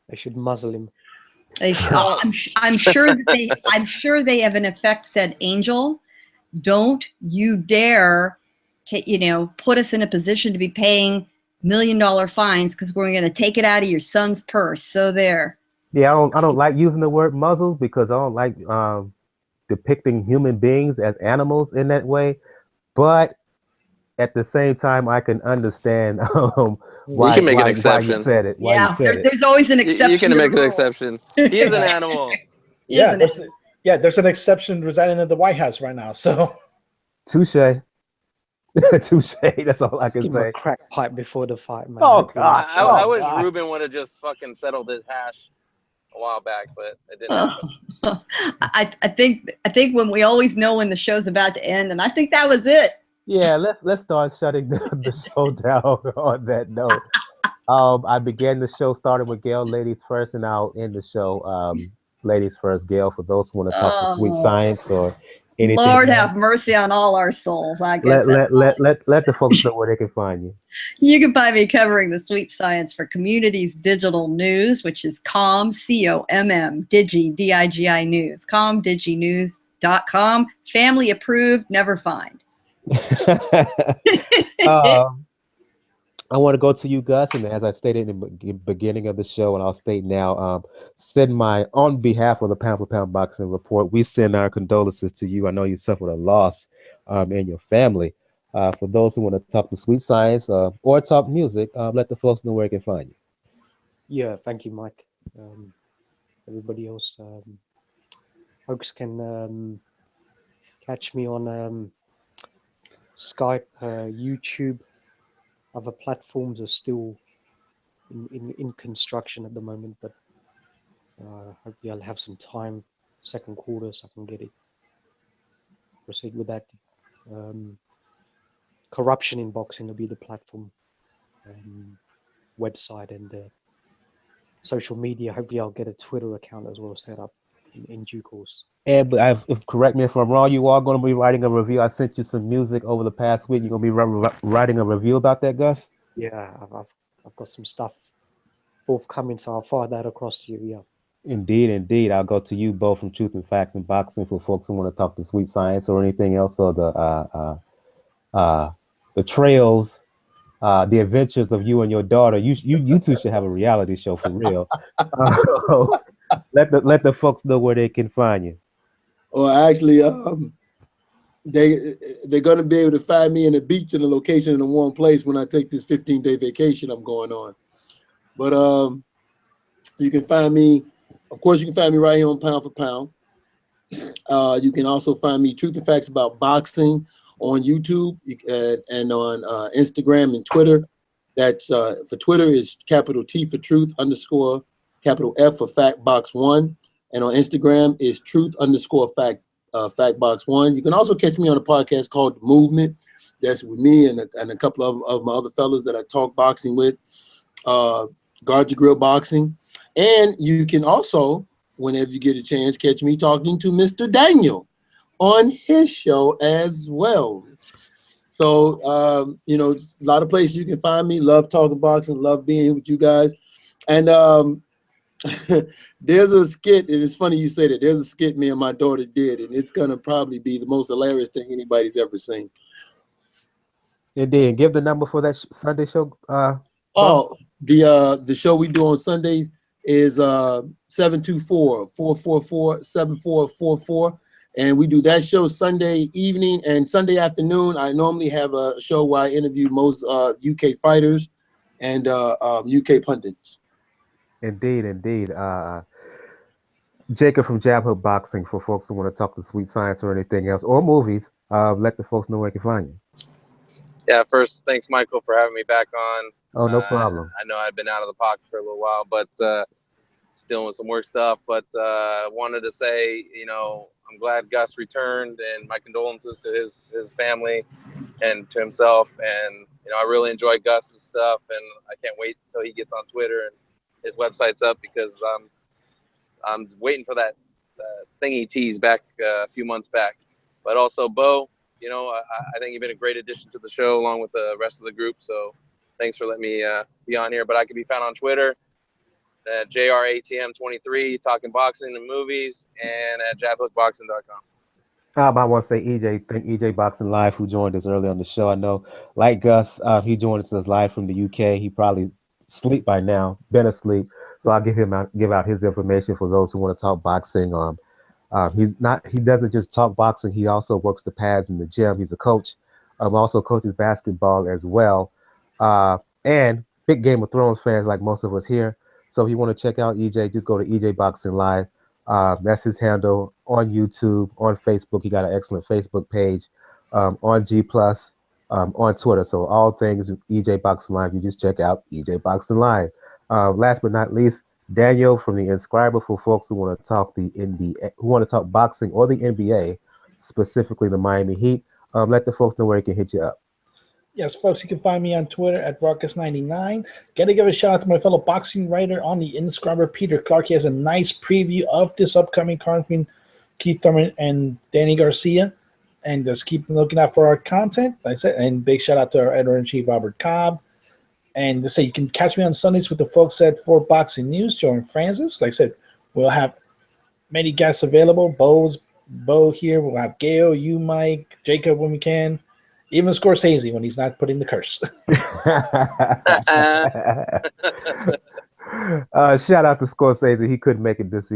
They should muzzle him. They should. I'm sure they have in effect said, Angel, don't you dare put us in a position to be paying $1 million fines, because we're going to take it out of your son's purse. So there. Yeah, I don't like using the word muzzle, because I don't like depicting human beings as animals in that way. But at the same time, I can understand why you can make an exception. Why you said it. There's always an exception. You can make an exception. He is an animal. There's an exception residing in the White House right now. So, touche. Touche. That's all I can give say. him a crack pipe before the fight, man. Oh God! I wish Lubin would have just fucking settled his hash a while back, but it didn't happen. I think when we always know when the show's about to end, and I think that was it. Yeah, let's start shutting the show down on that note. I began the show starting with Gail, ladies first, and I'll end the show ladies first. Gail, for those who want to talk to sweet science or anything. Lord have mercy on all our souls. I guess let the folks know where they can find you. You can find me covering the sweet science for Communities Digital News, which is COM, C-O-M-M, Digi, D-I-G-I News, comdiginews.com. Family approved, never find. I want to go to you, Gus, and as I stated in the beginning of the show, and I'll state now, on behalf of the Pound for Pound Boxing Report, we send our condolences to you. I know you suffered a loss in your family. For those who want to talk to sweet science or talk music, let the folks know where they can find you. Yeah, thank you, Mike. Everybody else, folks can catch me on Skype, YouTube. Other platforms are still in construction at the moment, but hopefully I'll have some time second quarter so I can get it. Proceed with that. Corruption in Boxing will be the platform, website, and social media. Hopefully I'll get a Twitter account as well set up in due course. And correct me if I'm wrong, you are going to be writing a review. I sent you some music over the past week. You're going to be writing a review about that, Gus? Yeah, I've got some stuff forthcoming, so I'll fire that across to you. Yeah. Indeed. I'll go to you both from Truth and Facts and Boxing for folks who want to talk to sweet science or anything else, or the trails, the adventures of you and your daughter. You two should have a reality show for real. Let the folks know where they can find you. Or actually, they're gonna be able to find me in a beach in a location in a warm place when I take this 15-day vacation I'm going on. But you can find me, of course, you can find me right here on Pound for Pound. You can also find me Truth and Facts About Boxing on YouTube and on Instagram and Twitter. That's for Twitter is capital T for Truth _ capital F for Fact Box 1. And on Instagram is Truth _ Fact Box 1. You can also catch me on a podcast called The Movement. That's with me and a couple of my other fellas that I talk boxing with. Guard Your Grill Boxing. And you can also, whenever you get a chance, catch me talking to Mr. Daniel on his show as well. So, a lot of places you can find me. Love talking boxing. Love being here with you guys. And there's a skit, and it's funny you say that. There's a skit me and my daughter did, and it's going to probably be the most hilarious thing anybody's ever seen. Indeed. Give the number for that Sunday show. The show we do on Sundays is 724-444-7444. And we do that show Sunday evening and Sunday afternoon. I normally have a show where I interview most UK fighters and UK pundits. Indeed, indeed. Jacob from Jab Hook Boxing, for folks who want to talk to Sweet Science or anything else, or movies, let the folks know where they can find you. Yeah, first, thanks, Michael, for having me back on. Oh, no problem. I know I've been out of the pocket for a little while, but still with some work stuff. But wanted to say, I'm glad Gus returned, and my condolences to his family and to himself. And I really enjoy Gus's stuff, and I can't wait until he gets on Twitter and his website's up, because I'm waiting for that thing he teased back a few months back. But also, Bo, I think you've been a great addition to the show along with the rest of the group. So thanks for letting me be on here. But I can be found on Twitter at JRATM23, talking boxing and movies, and at jabhookboxing.com. I want to say thank EJ Boxing Live, who joined us early on the show. I know, like Gus, he joined us live from the UK. He probably asleep by now, been asleep. So I'll give out his information for those who want to talk boxing. He doesn't just talk boxing. He also works the pads in the gym. He's a coach. Also coaches basketball as well. And big Game of Thrones fans like most of us here. So if you want to check out EJ, just go to EJ Boxing Live. That's his handle on YouTube, on Facebook. He got an excellent Facebook page, on G+, on Twitter. So all things EJ Boxing Live, you just check out EJ Boxing Live. Last but not least, Daniel from the Inscriber, for folks who want to talk the NBA, who want to talk boxing or the NBA, specifically the Miami Heat. Let the folks know where they can hit you up. Yes, folks, you can find me on Twitter at Vargas99. Got to give a shout out to my fellow boxing writer on the Inscriber, Peter Clark. He has a nice preview of this upcoming card between Keith Thurman and Danny Garcia. And just keep looking out for our content. Like I said, and big shout out to our editor-in-chief, Robert Cobb. And to say you can catch me on Sundays with the folks at For Boxing News, Joe and Francis. Like I said, we'll have many guests available. Bo here. We'll have Gail, you, Mike, Jacob when we can. Even Scorsese when he's not putting the curse. Shout out to Scorsese. He couldn't make it this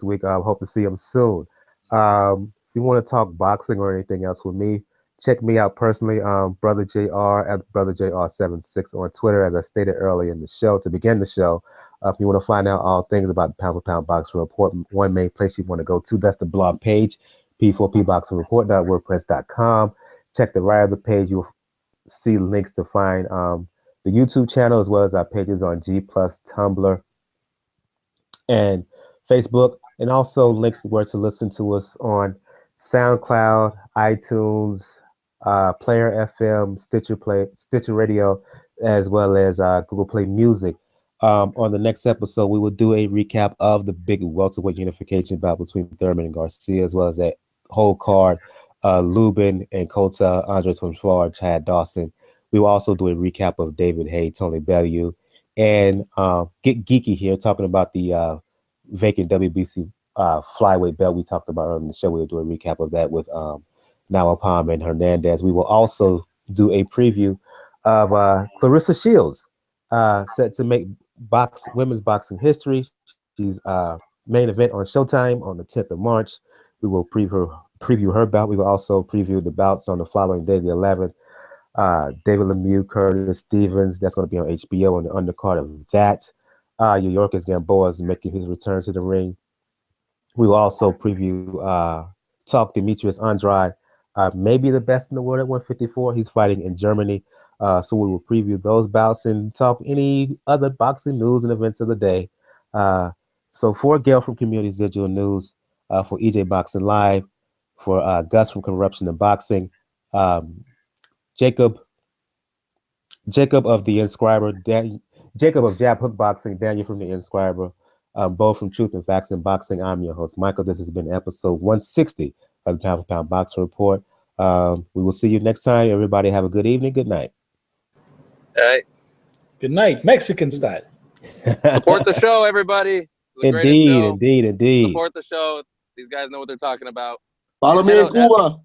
week. I hope to see him soon. If you want to talk boxing or anything else with me, check me out personally, Brother JR at Brother JR76 on Twitter, as I stated earlier in the show. To begin the show, if you want to find out all things about the Pound for Pound Boxing Report, one main place you want to go to, that's the blog page, p4pboxingreport.wordpress.com. Check the right of the page. You'll see links to find the YouTube channel, as well as our pages on G+, Tumblr, and Facebook, and also links where to listen to us on SoundCloud, iTunes, Player FM, Stitcher Radio, as well as Google Play Music. On the next episode, we will do a recap of the big welterweight unification bout between Thurman and Garcia, as well as that whole card. Lubin and Cota, Andrzej Fonfara, Chad Dawson. We will also do a recap of David Haye, Tony Bellew, and get geeky here, talking about the vacant WBC flyweight belt we talked about on the show. We'll do a recap of that with Nawaphon and Hernandez. We will also do a preview of Clarissa Shields, set to make women's boxing history. She's main event on Showtime on the 10th of March. We will preview her bout. We will also preview the bouts on the following day, the 11th. David Lemieux, Curtis Stevens, that's going to be on HBO on the undercard of that. Yorkis Gamboa is making his return to the ring. We will also preview talk Demetrius Andrade, maybe the best in the world at 154. He's fighting in Germany. So we will preview those bouts and talk any other boxing news and events of the day. So for Gail from Communities Digital News, for EJ Boxing Live, for Gus from Corruption and Boxing, Jacob of the Inscriber, Jacob of Jab Hook Boxing, Daniel from the Inscriber, both from Truth and Facts in Boxing. I'm your host, Michael. This has been episode 160 of the Pound for Pound Boxing Report. We will see you next time. Everybody have a good evening. Good night. All right. Good night, Mexican style. Support the show, everybody. Indeed. Support the show. These guys know what they're talking about. Follow me in Cuba.